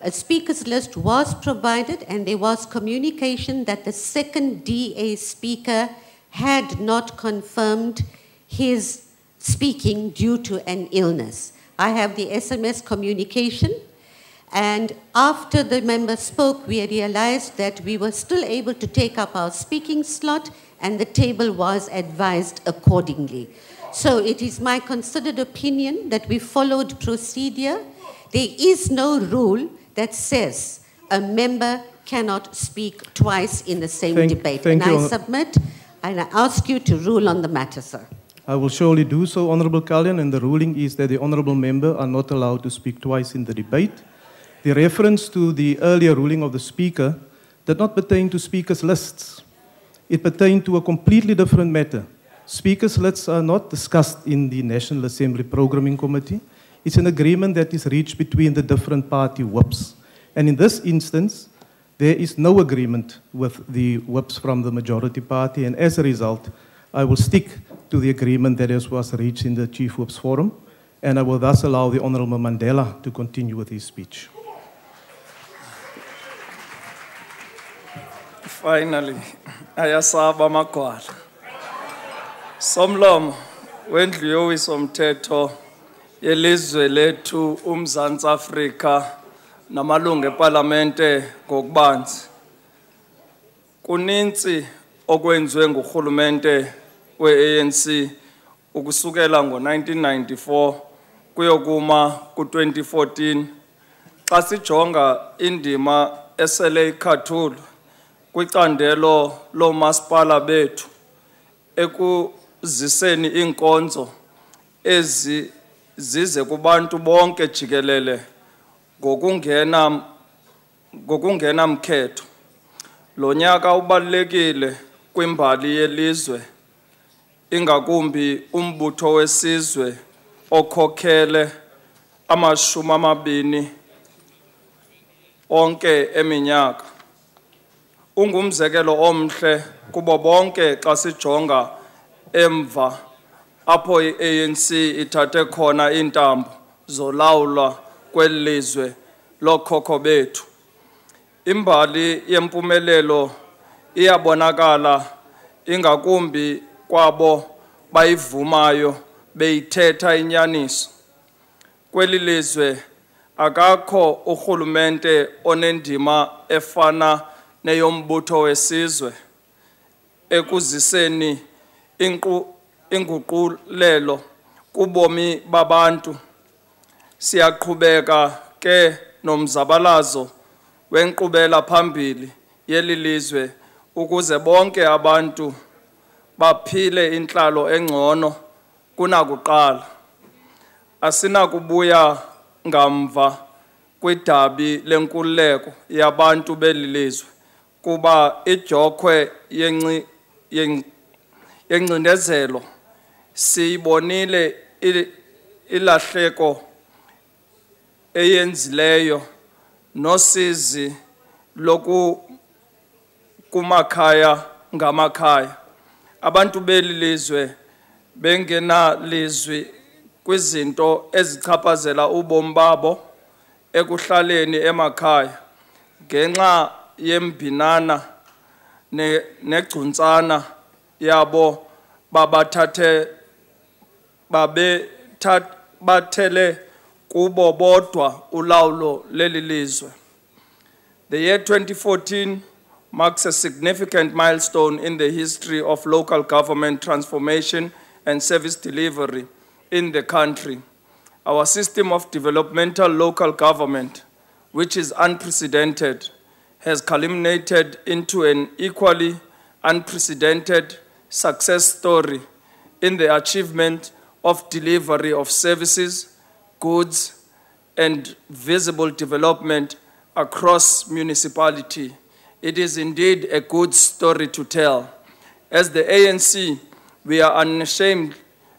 a speaker's list was provided and there was communication that the second DA speaker had not confirmed his speaking due to an illness. I have the SMS communication, and after the member spoke, we realized that we were still able to take up our speaking slot, and the table was advised accordingly. So it is my considered opinion that we followed procedure. There is no rule that says a member cannot speak twice in the same debate. And I submit, and I ask you to rule on the matter, sir. I will surely do so, Honourable Kalyan, and the ruling is that the Honourable Member are not allowed to speak twice in the debate. The reference to the earlier ruling of the Speaker did not pertain to Speakers' lists. It pertained to a completely different matter. Speakers' lists are not discussed in the National Assembly Programming Committee. It's an agreement that is reached between the different party whips. And in this instance, there is no agreement with the whips from the majority party, and as a result, I will stick to the agreement that was reached in the Chief Whips Forum, and I will thus allow the Honourable Mandela to continue with his speech. Finally, ayasaba magwala. Somlomo wendlu yowisomthetho yelizwe lethu uMzantsi Afrika namalungu eParlamente ngokubanzi. Kuninzi okwenziwe ngurhulumente we-ANC ukusukela ngo-1994 kuyokuma ku-2014. Xa sijonga indima esele ikhathulwe kwicandelo loomasipala bethu ekuziseni iinkonzo zize kubantu bonke jikelele ngokungena mkhetho. Lo nyaka ubalulekile kwimbali yelizwe, ingakumbi umbutho wesizwe okhokhele 20 onke eminyaka. Ungumzekelo omhle kubo bonke xa sijonga emva apho i-ANC ithathe khona iintambo zolawulwa kweli lizwe lokhokho bethu. Imbali yempumelelo iyabonakala ingakumbi kwabo bayivumayo beyithetha inyaniso. Kweli lizwe akakho urhulumente onendima efana neyombutho wesizwe ekuziseni inguqulelo kubomi babantu. Siyaqhubeka ke nomzabalazo wenkqubela phambili yeli lizwe ukuze bonke abantu baphile intlalo engcono kunakuqala. Asinakubuya ngamva kwidabi lenkululeko yabantu beli lizwe kuba ijokhwe yengcindezelo siyibonile ilahleko eyenzileyo nosizi kumakhaya ngamakhaya. Abantu beli lizwe bengenalizwi kwizinto ezichaphazela ubomi babo ekuhlaleni emakhaya ngenxa yembinana negcuntsana yabo bathele kubo bodwa ulawulo leli lizwe. The year 2014 marks a significant milestone in the history of local government transformation and service delivery in the country. Our system of developmental local government, which is unprecedented, has culminated into an equally unprecedented success story in the achievement of delivery of services, goods, and visible development across municipality. It is indeed a good story to tell. As the ANC, we are unashamed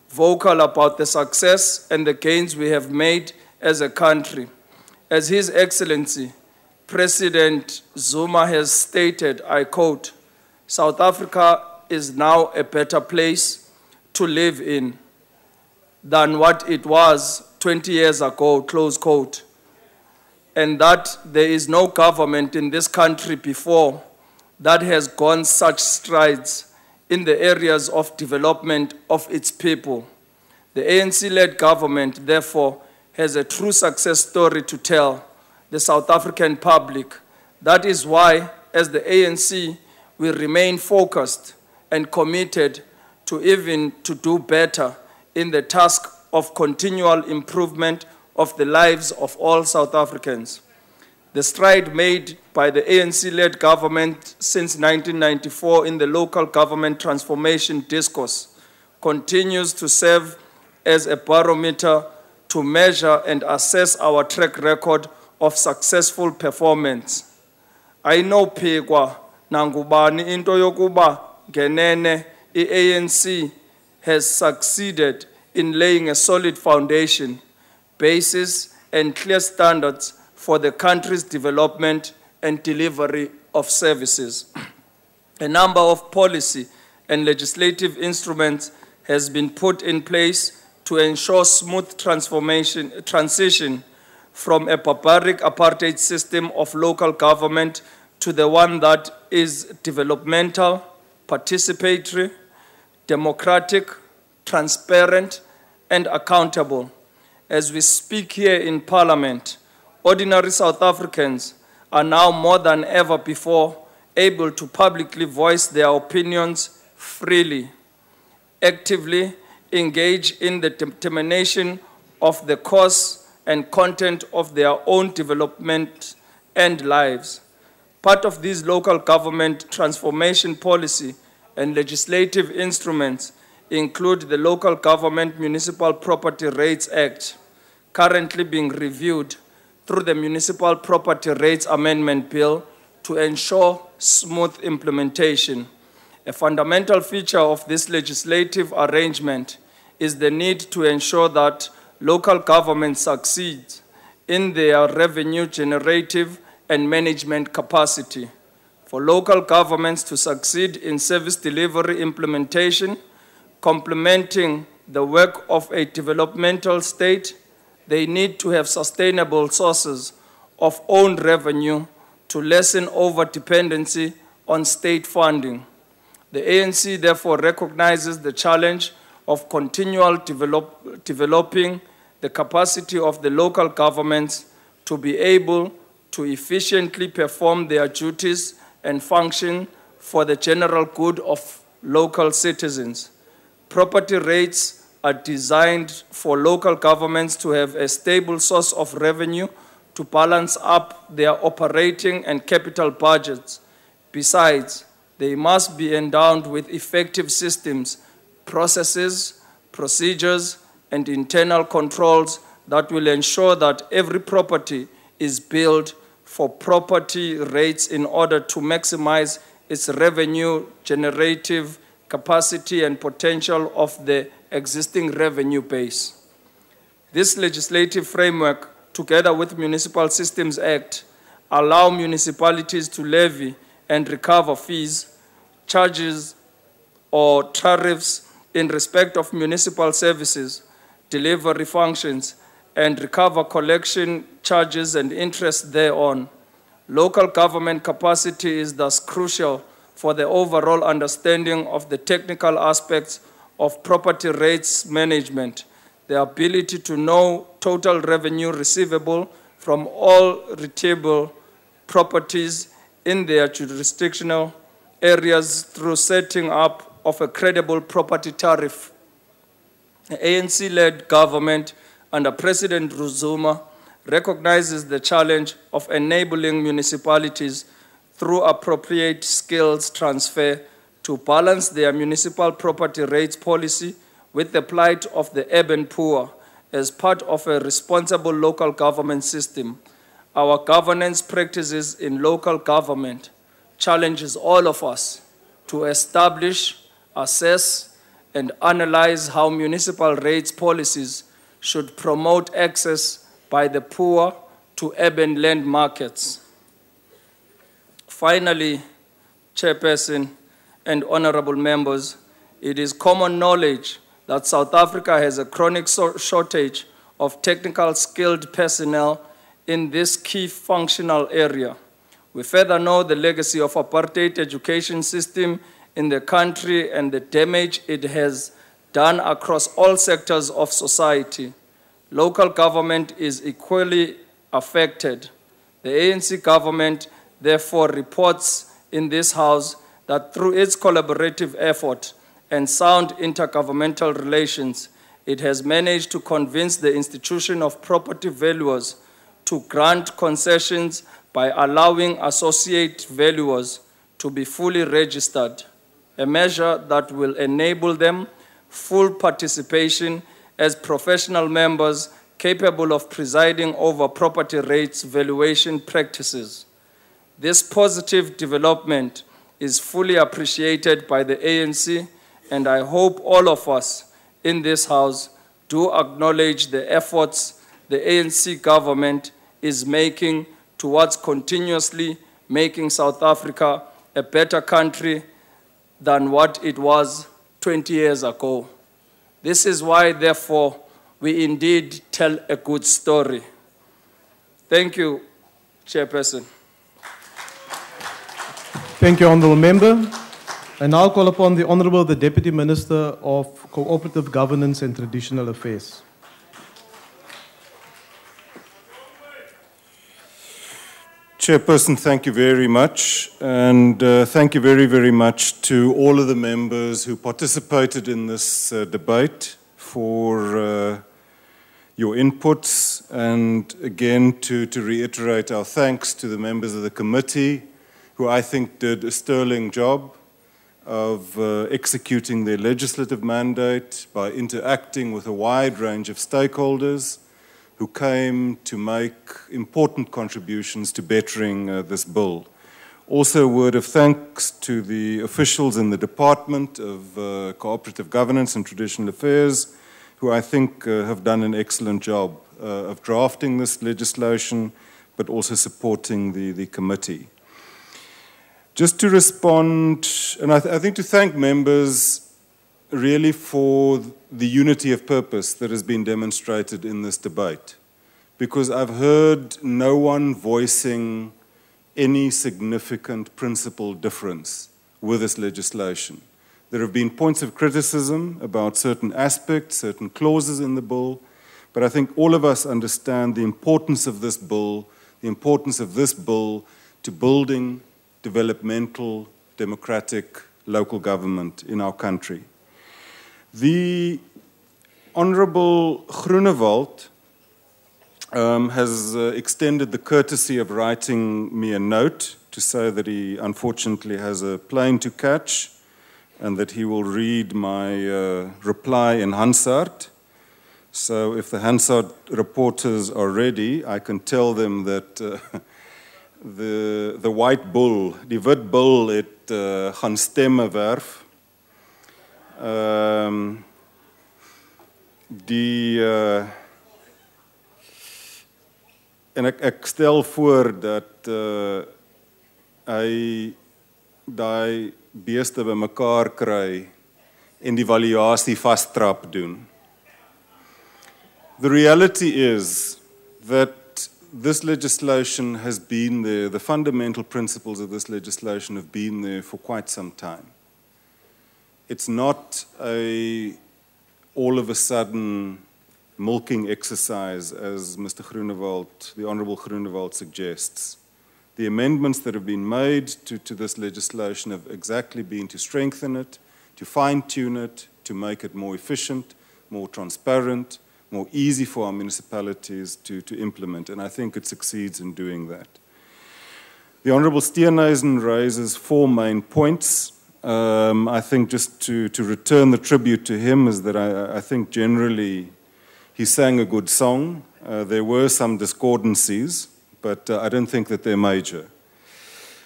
vocal about the success and the gains we have made as a country. As His Excellency, President Zuma has stated, I quote, "South Africa is now a better place to live in than what it was 20 years ago," close quote, and that there is no government in this country before that has gone such strides in the areas of development of its people. The ANC-led government, therefore, has a true success story to tell the South African public. That is why, as the ANC, we remain focused and committed to do better in the task of continual improvement of the lives of all South Africans. The stride made by the ANC-led government since 1994 in the local government transformation discourse continues to serve as a barometer to measure and assess our track record of successful performance. Ayinophikwa nangubani into yokuba ngenene i-ANC has succeeded in laying a solid foundation, basis, and clear standards for the country's development and delivery of services. A number of policy and legislative instruments has been put in place to ensure smooth transition from a barbaric apartheid system of local government to the one that is developmental, participatory, democratic, transparent, and accountable. As we speak here in Parliament, ordinary South Africans are now more than ever before able to publicly voice their opinions freely. actively engage in the determination of the course and content of their own development and lives. Part of these local government transformation policy and legislative instruments include the Local Government Municipal Property Rates Act, currently being reviewed through the Municipal Property Rates Amendment Bill to ensure smooth implementation. A fundamental feature of this legislative arrangement is the need to ensure that local governments succeed in their revenue generative and management capacity. For local governments to succeed in service delivery implementation, complementing the work of a developmental state, they need to have sustainable sources of own revenue to lessen over-dependency on state funding. The ANC therefore recognizes the challenge of continual developing the capacity of the local governments to be able to efficiently perform their duties and function for the general good of local citizens. Property rates are designed for local governments to have a stable source of revenue to balance up their operating and capital budgets. Besides, they must be endowed with effective systems, processes, procedures, and internal controls that will ensure that every property is built for property rates in order to maximize its revenue generative capacity and potential of the existing revenue base. This legislative framework, together with Municipal Systems Act, allow municipalities to levy and recover fees, charges, or tariffs in respect of municipal services, delivery functions, and recover collection charges and interest thereon. Local government capacity is thus crucial for the overall understanding of the technical aspects of property rates management, the ability to know total revenue receivable from all retainable properties in their jurisdictional areas through setting up of a credible property tariff. The ANC-led government under President Zuma recognizes the challenge of enabling municipalities through appropriate skills transfer to balance their municipal property rates policy with the plight of the urban poor as part of a responsible local government system. Our governance practices in local government challenges all of us to establish, assess, and analyze how municipal rates policies should promote access by the poor to urban land markets. Finally, Chairperson and honorable members, it is common knowledge that South Africa has a chronic shortage of technical skilled personnel in this key functional area. We further know the legacy of apartheid education system in the country and the damage it has done across all sectors of society. Local government is equally affected. The ANC government therefore reports in this House that through its collaborative effort and sound intergovernmental relations, it has managed to convince the institution of property valuers to grant concessions by allowing associate valuers to be fully registered, a measure that will enable them full participation as professional members capable of presiding over property rates valuation practices. This positive development is fully appreciated by the ANC, and I hope all of us in this House do acknowledge the efforts the ANC government is making towards continuously making South Africa a better country than what it was 20 years ago. This is why, therefore, we indeed tell a good story. Thank you, Chairperson. Thank you, Honourable Member. I now call upon the Honourable the Deputy Minister of Cooperative Governance and Traditional Affairs. Chairperson, thank you very much. And thank you very, very much to all of the members who participated in this debate for your inputs. And again, to reiterate our thanks to the members of the committee, who I think did a sterling job of executing their legislative mandate by interacting with a wide range of stakeholders who came to make important contributions to bettering this bill. Also, a word of thanks to the officials in the Department of Cooperative Governance and Traditional Affairs, who I think have done an excellent job of drafting this legislation, but also supporting the committee. Just to respond, and I think to thank members really for the unity of purpose that has been demonstrated in this debate, because I've heard no one voicing any significant principle difference with this legislation. There have been points of criticism about certain aspects, certain clauses in the bill, but I think all of us understand the importance of this bill, to building developmental, democratic local government in our country. The Honourable Groenewald has extended the courtesy of writing me a note to say that he unfortunately has a plane to catch and that he will read my reply in Hansard. So if the Hansard reporters are ready, I can tell them that the white bull, die wit bull, het gaan stemme werf. En ek stel voor dat hy daai beeste bymekaar kry en die valuasie vastrap doen. The reality is that this legislation has been there, the fundamental principles of this legislation have been there for quite some time. It's not all of a sudden milking exercise, as Mr. Groenewald, the Honourable Groenewald suggests. The amendments that have been made to this legislation have exactly been to strengthen it, to fine-tune it, to make it more efficient, more transparent, more easy for our municipalities to implement, and I think it succeeds in doing that. The Honourable Steenhuisen raises 4 main points. I think just to return the tribute to him is that I think generally he sang a good song. There were some discordancies, but I don't think that they're major.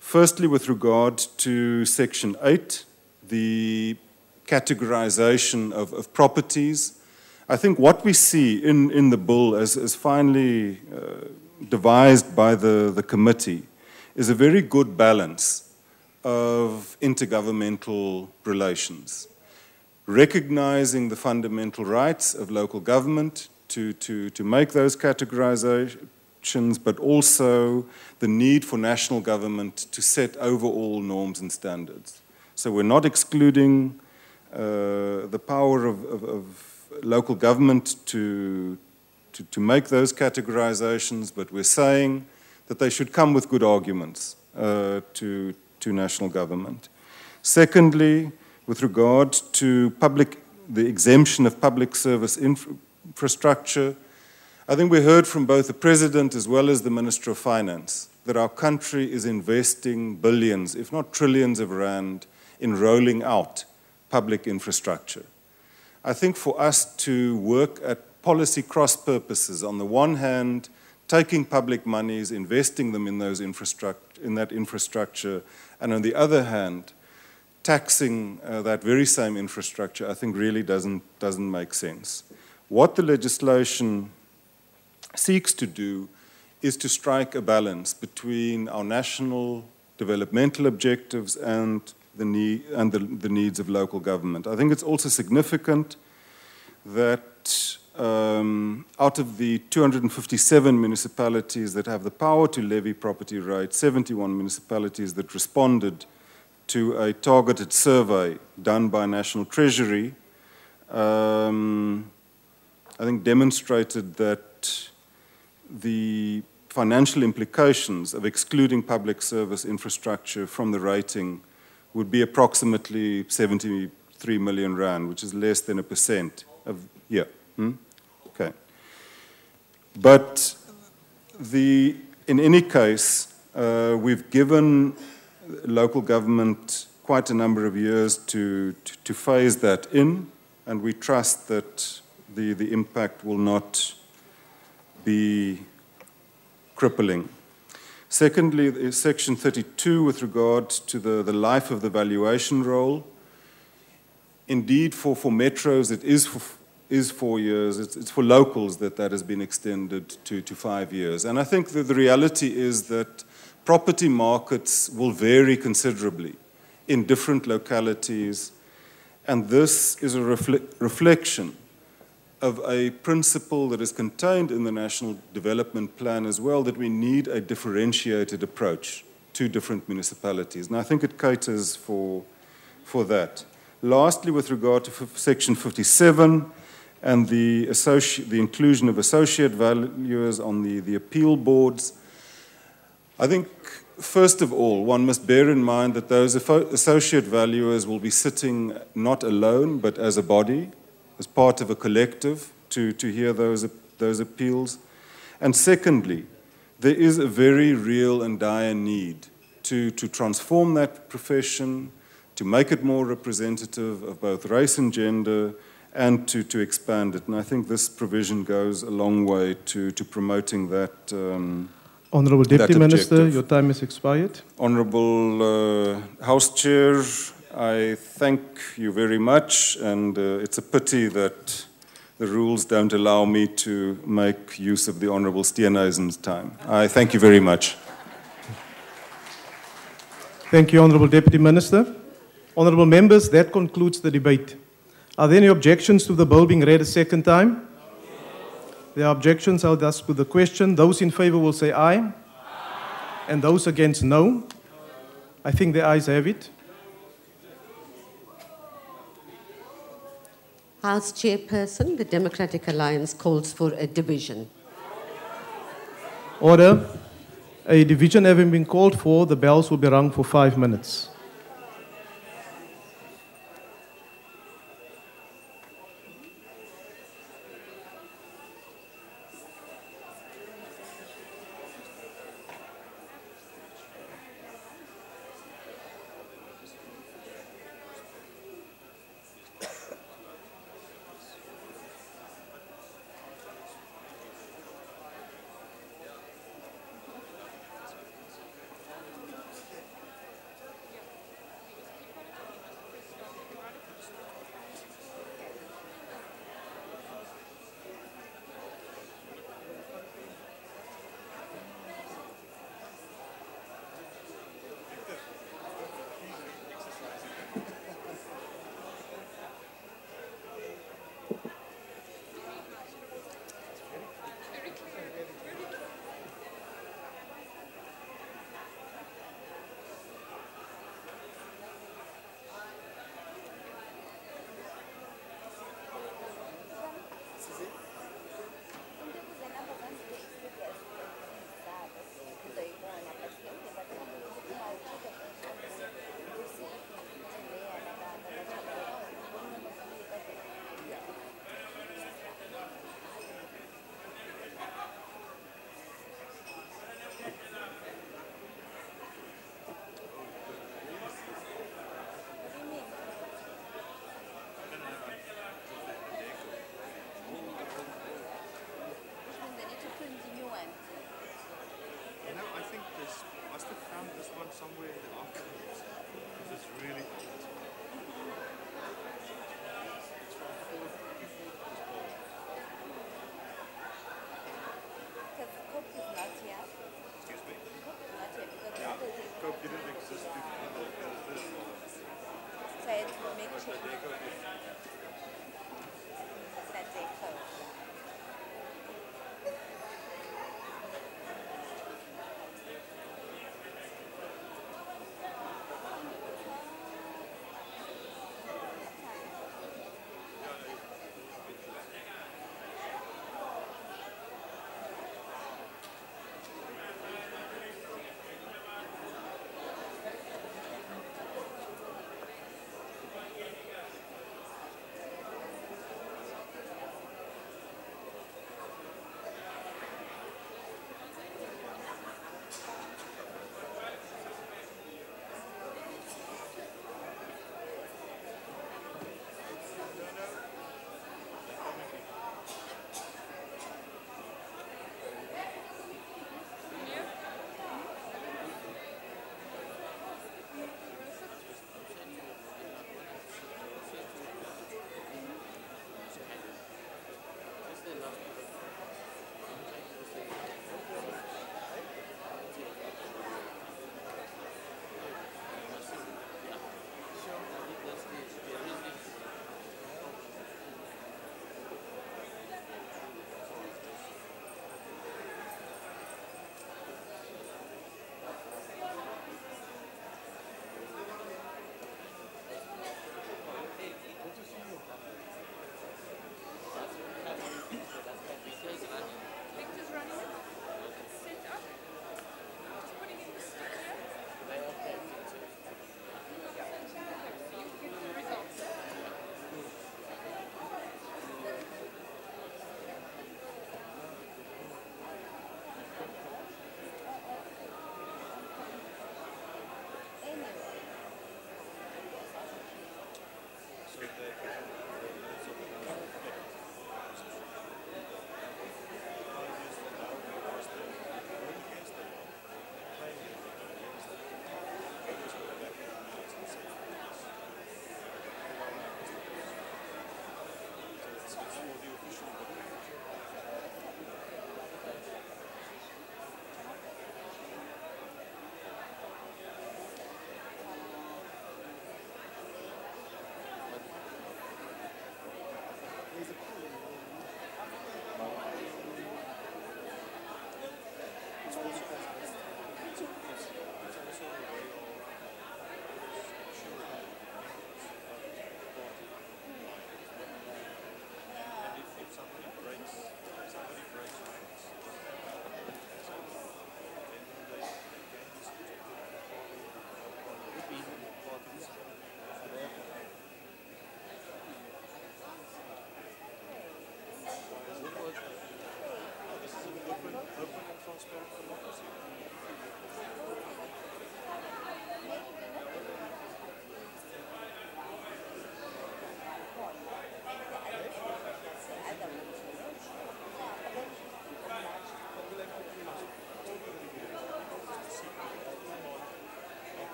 Firstly, with regard to Section 8, the categorization of properties, I think what we see in the bill as finally devised by the committee is a very good balance of intergovernmental relations, recognizing the fundamental rights of local government to make those categorizations, but also the need for national government to set overall norms and standards. So we're not excluding the power of local government to make those categorizations, but we're saying that they should come with good arguments to national government. Secondly, with regard to the exemption of public service infrastructure, I think we heard from both the President as well as the Minister of Finance that our country is investing billions, if not trillions of rand, in rolling out public infrastructure. I think for us to work at policy cross-purposes, on the one hand, taking public monies, investing them in that infrastructure, and on the other hand, taxing that very same infrastructure, I think really doesn't make sense. What the legislation seeks to do is to strike a balance between our national developmental objectives and the needs of local government. I think it's also significant that out of the 257 municipalities that have the power to levy property rates, 71 municipalities that responded to a targeted survey done by National Treasury, I think demonstrated that the financial implications of excluding public service infrastructure from the rating would be approximately 73 million rand, which is less than 1% of, yeah. Okay. But in any case, we've given local government quite a number of years to phase that in, and we trust that the impact will not be crippling. Secondly, Section 32 with regard to the life of the valuation role. Indeed, for metros, it is 4 years. It's for locals that has been extended to 5 years. And I think that the reality is that property markets will vary considerably in different localities, and this is a reflection of a principle that is contained in the National Development Plan as well, that we need a differentiated approach to different municipalities. And I think it caters for that. Lastly, with regard to Section 57 and the inclusion of associate valuers on the appeal boards, I think, first of all, one must bear in mind that those associate valuers will be sitting not alone, but as a body, as part of a collective to hear those appeals. And secondly, there is a very real and dire need to transform that profession, to make it more representative of both race and gender, and to expand it. And I think this provision goes a long way to promoting that. Honourable Deputy Minister, your time has expired. Honourable House Chair, I thank you very much, and it's a pity that the rules don't allow me to make use of the Honourable Steenhuisen's time. I thank you very much. Thank you, Honourable Deputy Minister. Honourable members, that concludes the debate. Are there any objections to the bill being read a second time? There are objections. I'll thus put the question. Those in favour will say aye. Aye. And those against, no. I think the ayes have it. House Chairperson, the Democratic Alliance calls for a division. Order. A division having been called for, the bells will be rung for 5 minutes.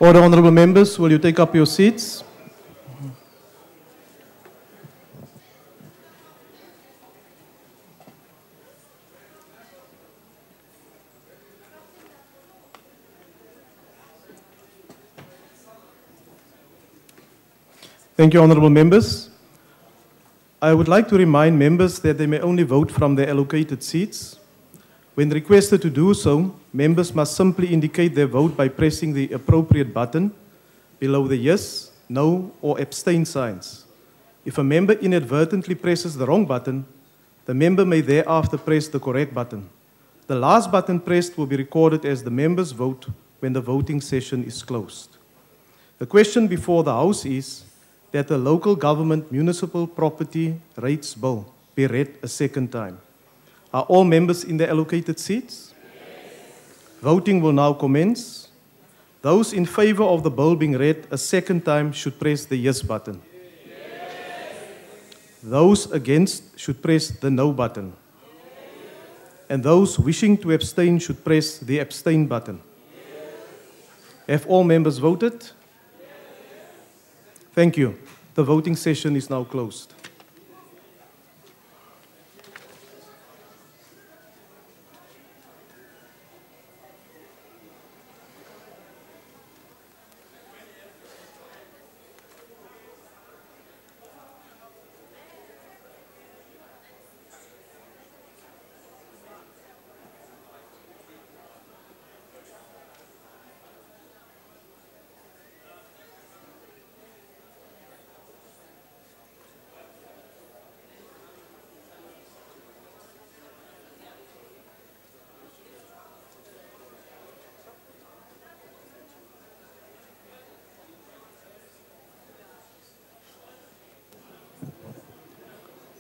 Order, honourable members, will you take up your seats? Thank you, honourable members. I would like to remind members that they may only vote from their allocated seats. When requested to do so, members must simply indicate their vote by pressing the appropriate button below the yes, no, or abstain signs. If a member inadvertently presses the wrong button, the member may thereafter press the correct button. The last button pressed will be recorded as the member's vote when the voting session is closed. The question before the House is that the Local Government Municipal Property Rates Bill be read a second time. Are all members in their allocated seats? Yes. Voting will now commence. Those in favor of the bill being read a second time should press the yes button. Yes. Those against should press the no button. Yes. And those wishing to abstain should press the abstain button. Yes. Have all members voted? Yes. Thank you. The voting session is now closed.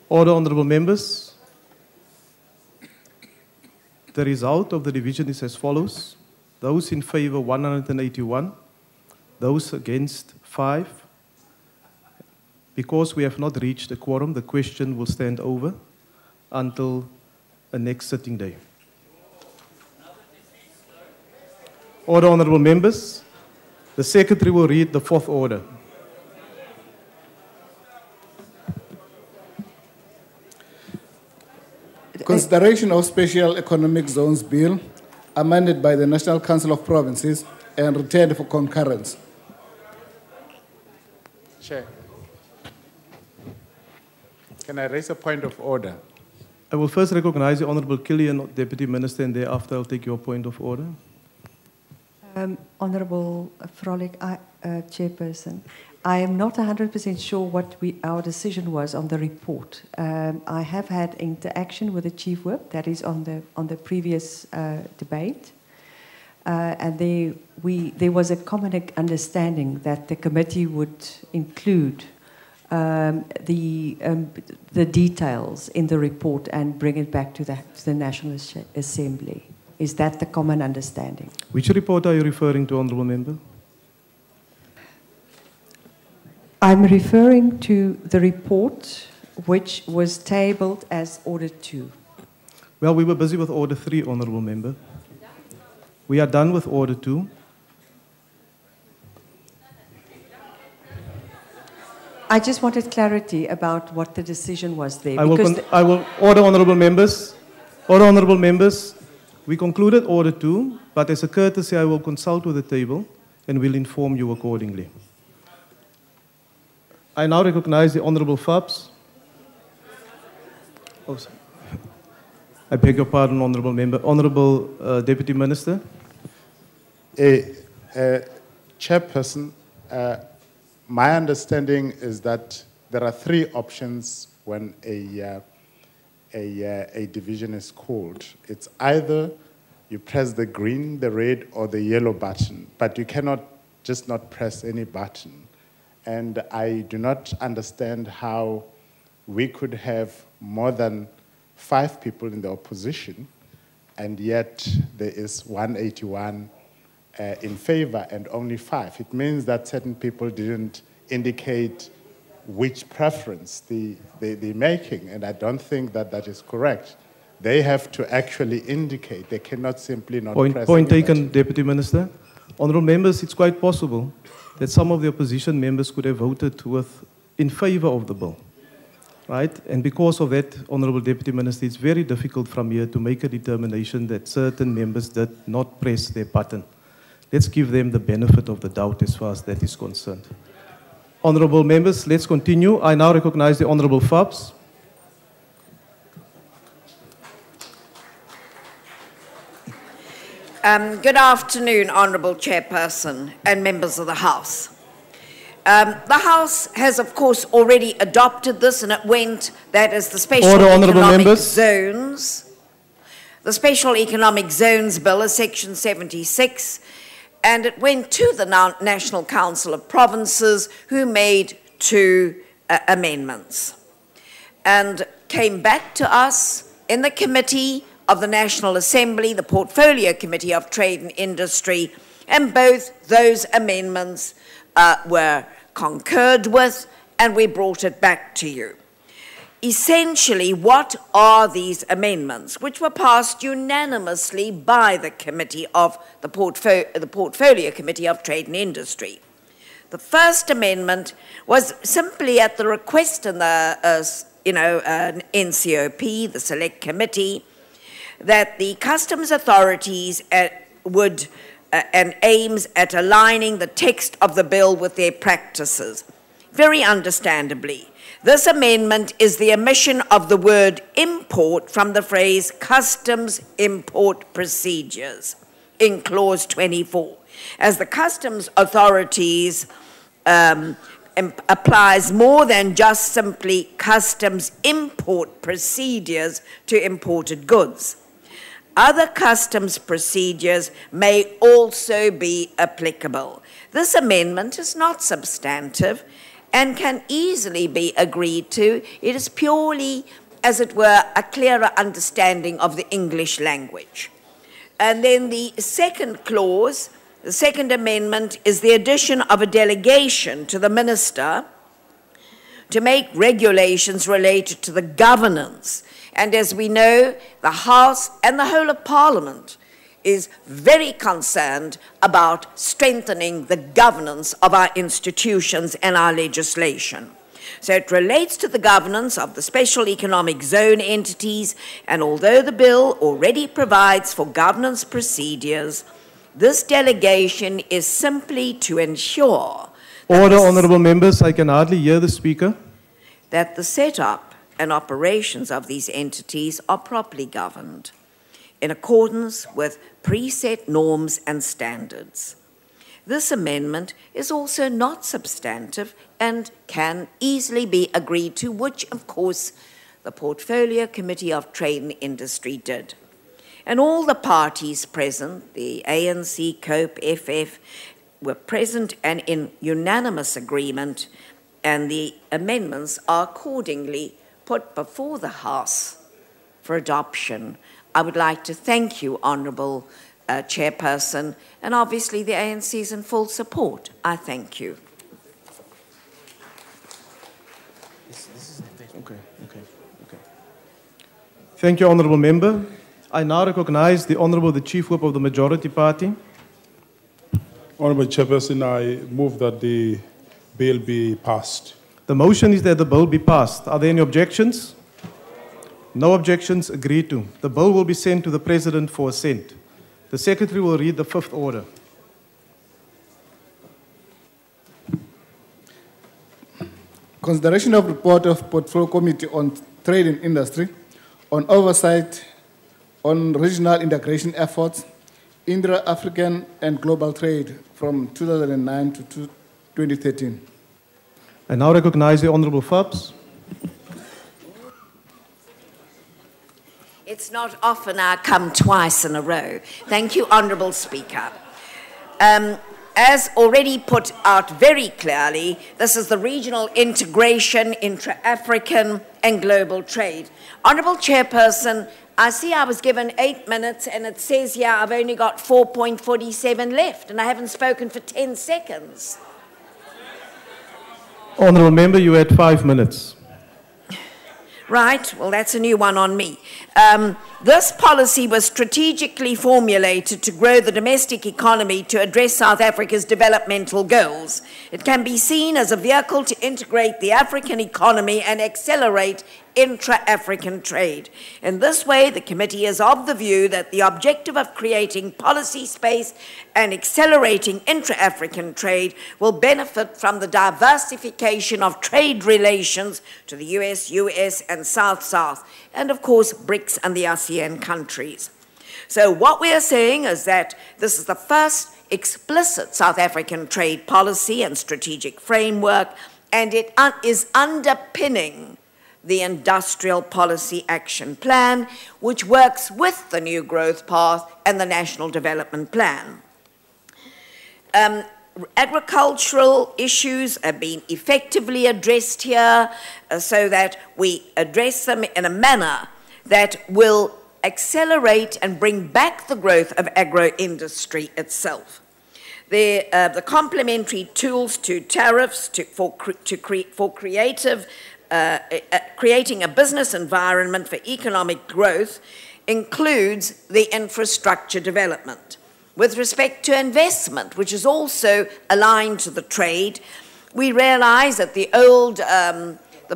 Order, honourable members. The result of the division is as follows. Those in favour 181, those against 5. Because we have not reached a quorum, the question will stand over until the next sitting day. Order, honourable members. The Secretary will read the fourth order. Consideration of Special Economic Zones Bill, amended by the National Council of Provinces and returned for concurrence. Chair, can I raise a point of order? I will first recognize the Honourable Killian, Deputy Minister, and thereafter I'll take your point of order. Honourable Frolic, Chairperson, I am not 100% sure what our decision was on the report. I have had interaction with the Chief Whip, that is on the previous debate, and there was a common understanding that the committee would include the details in the report and bring it back to the National Assembly. Is that the common understanding? Which report are you referring to, Honourable Member? I'm referring to the report which was tabled as Order 2. Well, we were busy with Order 3, Honourable Member. We are done with Order 2. I just wanted clarity about what the decision was there. I will order, Honourable Members. Order, Honourable Members. We concluded Order 2, but as a courtesy, I will consult with the table and will inform you accordingly. I now recognize the Honourable Fabs. Oh, sorry. I beg your pardon, Honourable Member. Honourable Deputy Minister. Chairperson, my understanding is that there are three options when a division is called. It's either you press the green, the red, or the yellow button, but you cannot just not press any button. And I do not understand how we could have more than 5 people in the opposition, and yet there is 181 in favor and only 5. It means that certain people didn't indicate which preference they're making, and I don't think that that is correct. They have to actually indicate. They cannot simply not press. Point taken, Deputy Minister. Honourable members, it's quite possible that some of the opposition members could have voted in favour of the bill, right? And because of that, Honourable Deputy Minister, it's very difficult from here to make a determination that certain members did not press their button. Let's give them the benefit of the doubt as far as that is concerned. Honourable members, let's continue. I now recognise the Honourable Fabs. Good afternoon, Honourable Chairperson and members of the House. The House has, of course, already adopted this, and it went, that is the Special Economic Zones. The Special Economic Zones Bill is Section 76, and it went to the National Council of Provinces, who made 2 amendments, and came back to us in the committee of the National Assembly, the Portfolio Committee of Trade and Industry, and both those amendments were concurred with, and we brought it back to you. Essentially, what are these amendments, which were passed unanimously by the committee of the Portfolio Committee of Trade and Industry? The first amendment was simply at the request in the NCOP, the Select Committee, that the customs authorities would and aims at aligning the text of the bill with their practices. Very understandably, this amendment is the omission of the word import from the phrase customs import procedures in clause 24, as the customs authorities applies more than just simply customs import procedures to imported goods. Other customs procedures may also be applicable. This amendment is not substantive and can easily be agreed to. It is purely, as it were, a clearer understanding of the English language. And then the second clause, the second amendment, is the addition of a delegation to the minister to make regulations related to the governance. And as we know, the House and the whole of Parliament is very concerned about strengthening the governance of our institutions and our legislation. So it relates to the governance of the special economic zone entities, and although the bill already provides for governance procedures, this delegation is simply to ensure Order, honourable members, I can hardly hear the speaker. That the setup and operations of these entities are properly governed in accordance with preset norms and standards. This amendment is also not substantive and can easily be agreed to, which, of course, the Portfolio Committee of Trade and Industry did. And all the parties present, the ANC, COPE, FF, were present and in unanimous agreement, and the amendments are accordingly put before the House for adoption. I would like to thank you, Honourable Chairperson, and obviously the ANC is in full support. I thank you. Okay. Thank you, Honourable Member. I now recognise the Honourable the Chief Whip of the Majority Party. Honourable Chairperson, I move that the bill be passed. The motion is that the bill be passed. Are there any objections? No objections, agreed to. The bill will be sent to the President for assent. The Secretary will read the fifth order. Consideration of report of Portfolio Committee on Trade and Industry on oversight on regional integration efforts, intra-African and global trade from 2009 to 2013. I now recognize the Honourable Phelps. It's not often I come twice in a row. Thank you, Honourable Speaker. As already put out very clearly, this is the regional integration, intra-African and global trade. Honourable Chairperson, I see I was given 8 minutes and it says here I've only got 4.47 left and I haven't spoken for 10 seconds. Honourable Member, you had 5 minutes. Right, well, that's a new one on me. This policy was strategically formulated to grow the domestic economy to address South Africa's developmental goals. It can be seen as a vehicle to integrate the African economy and accelerate intra-African trade. In this way, the committee is of the view that the objective of creating policy space and accelerating intra-African trade will benefit from the diversification of trade relations to the US and South-South, and of course BRICS and the ASEAN countries. So what we are saying is that this is the first explicit South African trade policy and strategic framework, and it is underpinning the Industrial Policy Action Plan, which works with the New Growth Path and the National Development Plan. Agricultural issues have been effectively addressed here so that we address them in a manner that will accelerate and bring back the growth of agro-industry itself. The complementary tools to tariffs for creating a business environment for economic growth includes the infrastructure development. With respect to investment, which is also aligned to the trade, we realize that the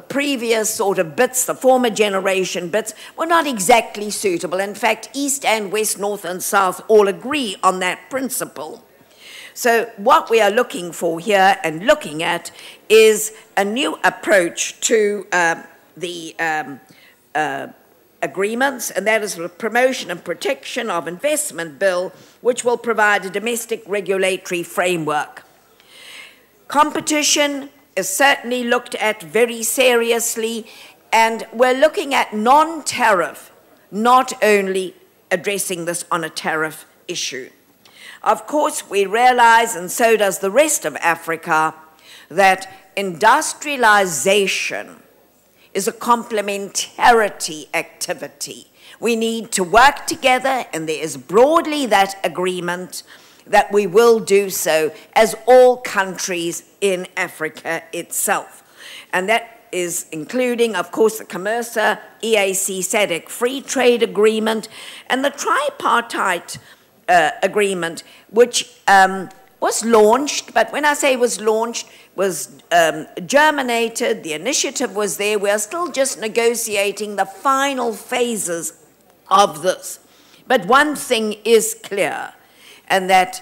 previous sort of bits, the former generation bits, were not exactly suitable. In fact, East and West, North and South all agree on that principle. So what we are looking for here and looking at is a new approach to the agreements, and that is the Promotion and Protection of Investment Bill, which will provide a domestic regulatory framework. Competition is certainly looked at very seriously, and we're looking at non-tariff, not only addressing this on a tariff issue. Of course, we realize, and so does the rest of Africa, that industrialization is a complementarity activity. We need to work together, and there is broadly that agreement that we will do so as all countries in Africa itself. And that is including, of course, the COMERSA, EAC, SADC Free Trade Agreement, and the tripartite agreement, which was launched, but when I say was launched, was germinated, the initiative was there. We are still just negotiating the final phases of this. But one thing is clear, and that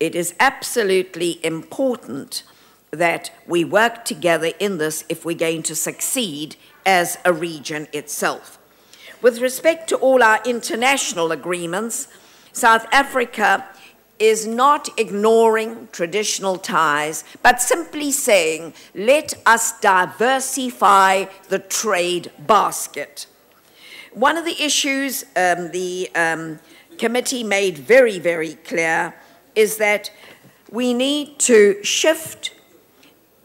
it is absolutely important that we work together in this if we're going to succeed as a region itself. With respect to all our international agreements, South Africa is not ignoring traditional ties, but simply saying, let us diversify the trade basket. One of the issues the committee made very, very clear is that we need to shift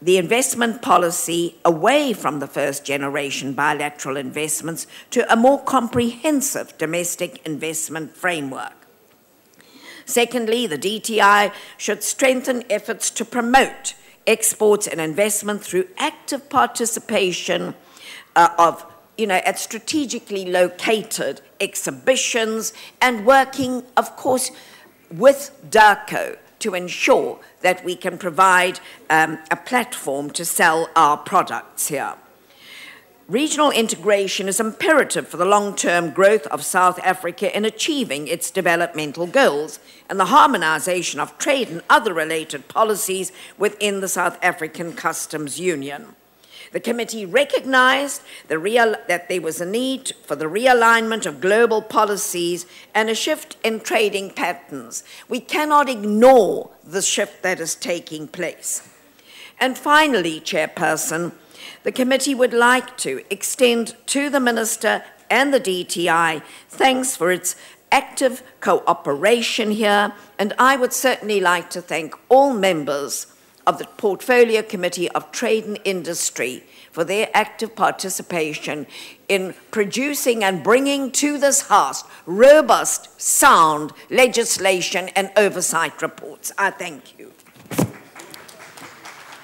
the investment policy away from the first generation bilateral investments to a more comprehensive domestic investment framework. Secondly, the DTI should strengthen efforts to promote exports and investment through active participation at strategically located exhibitions and working, of course, with DIRCO to ensure that we can provide a platform to sell our products here. Regional integration is imperative for the long-term growth of South Africa in achieving its developmental goals and the harmonization of trade and other related policies within the South African Customs Union. The committee recognized that there was a need for the realignment of global policies and a shift in trading patterns. We cannot ignore the shift that is taking place. And finally, Chairperson, the committee would like to extend to the Minister and the DTI thanks for its active cooperation here, and I would certainly like to thank all members of the Portfolio Committee of Trade and Industry for their active participation in producing and bringing to this House robust, sound legislation and oversight reports. I thank you.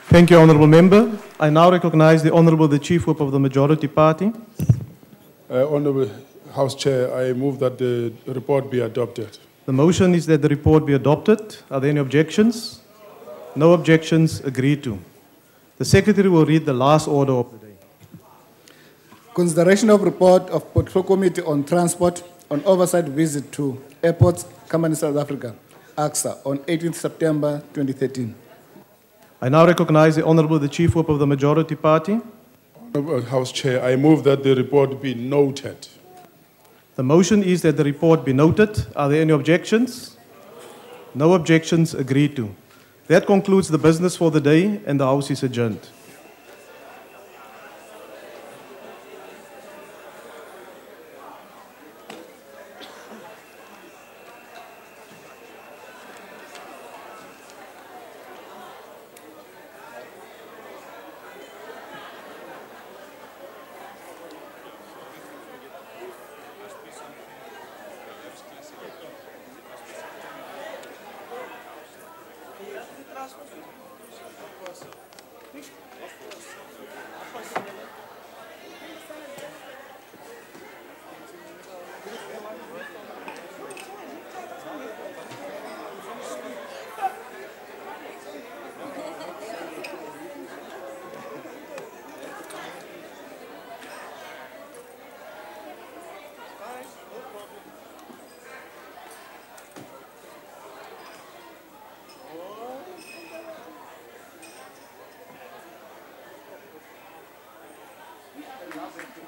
Thank you, Honourable Member. I now recognise the Honourable the Chief Whip of the Majority Party. Honourable House Chair, I move that the report be adopted. The motion is that the report be adopted. Are there any objections? No objections. Agreed to. The Secretary will read the last order of the day. Consideration of report of Portfolio Committee on Transport on oversight visit to Airports Company South Africa, AXA, on 18th September 2013. I now recognize the Honourable the Chief Whip of the Majority Party. Honourable House Chair, I move that the report be noted. The motion is that the report be noted. Are there any objections? No objections. Agreed to. That concludes the business for the day, and the House is adjourned. Gracias.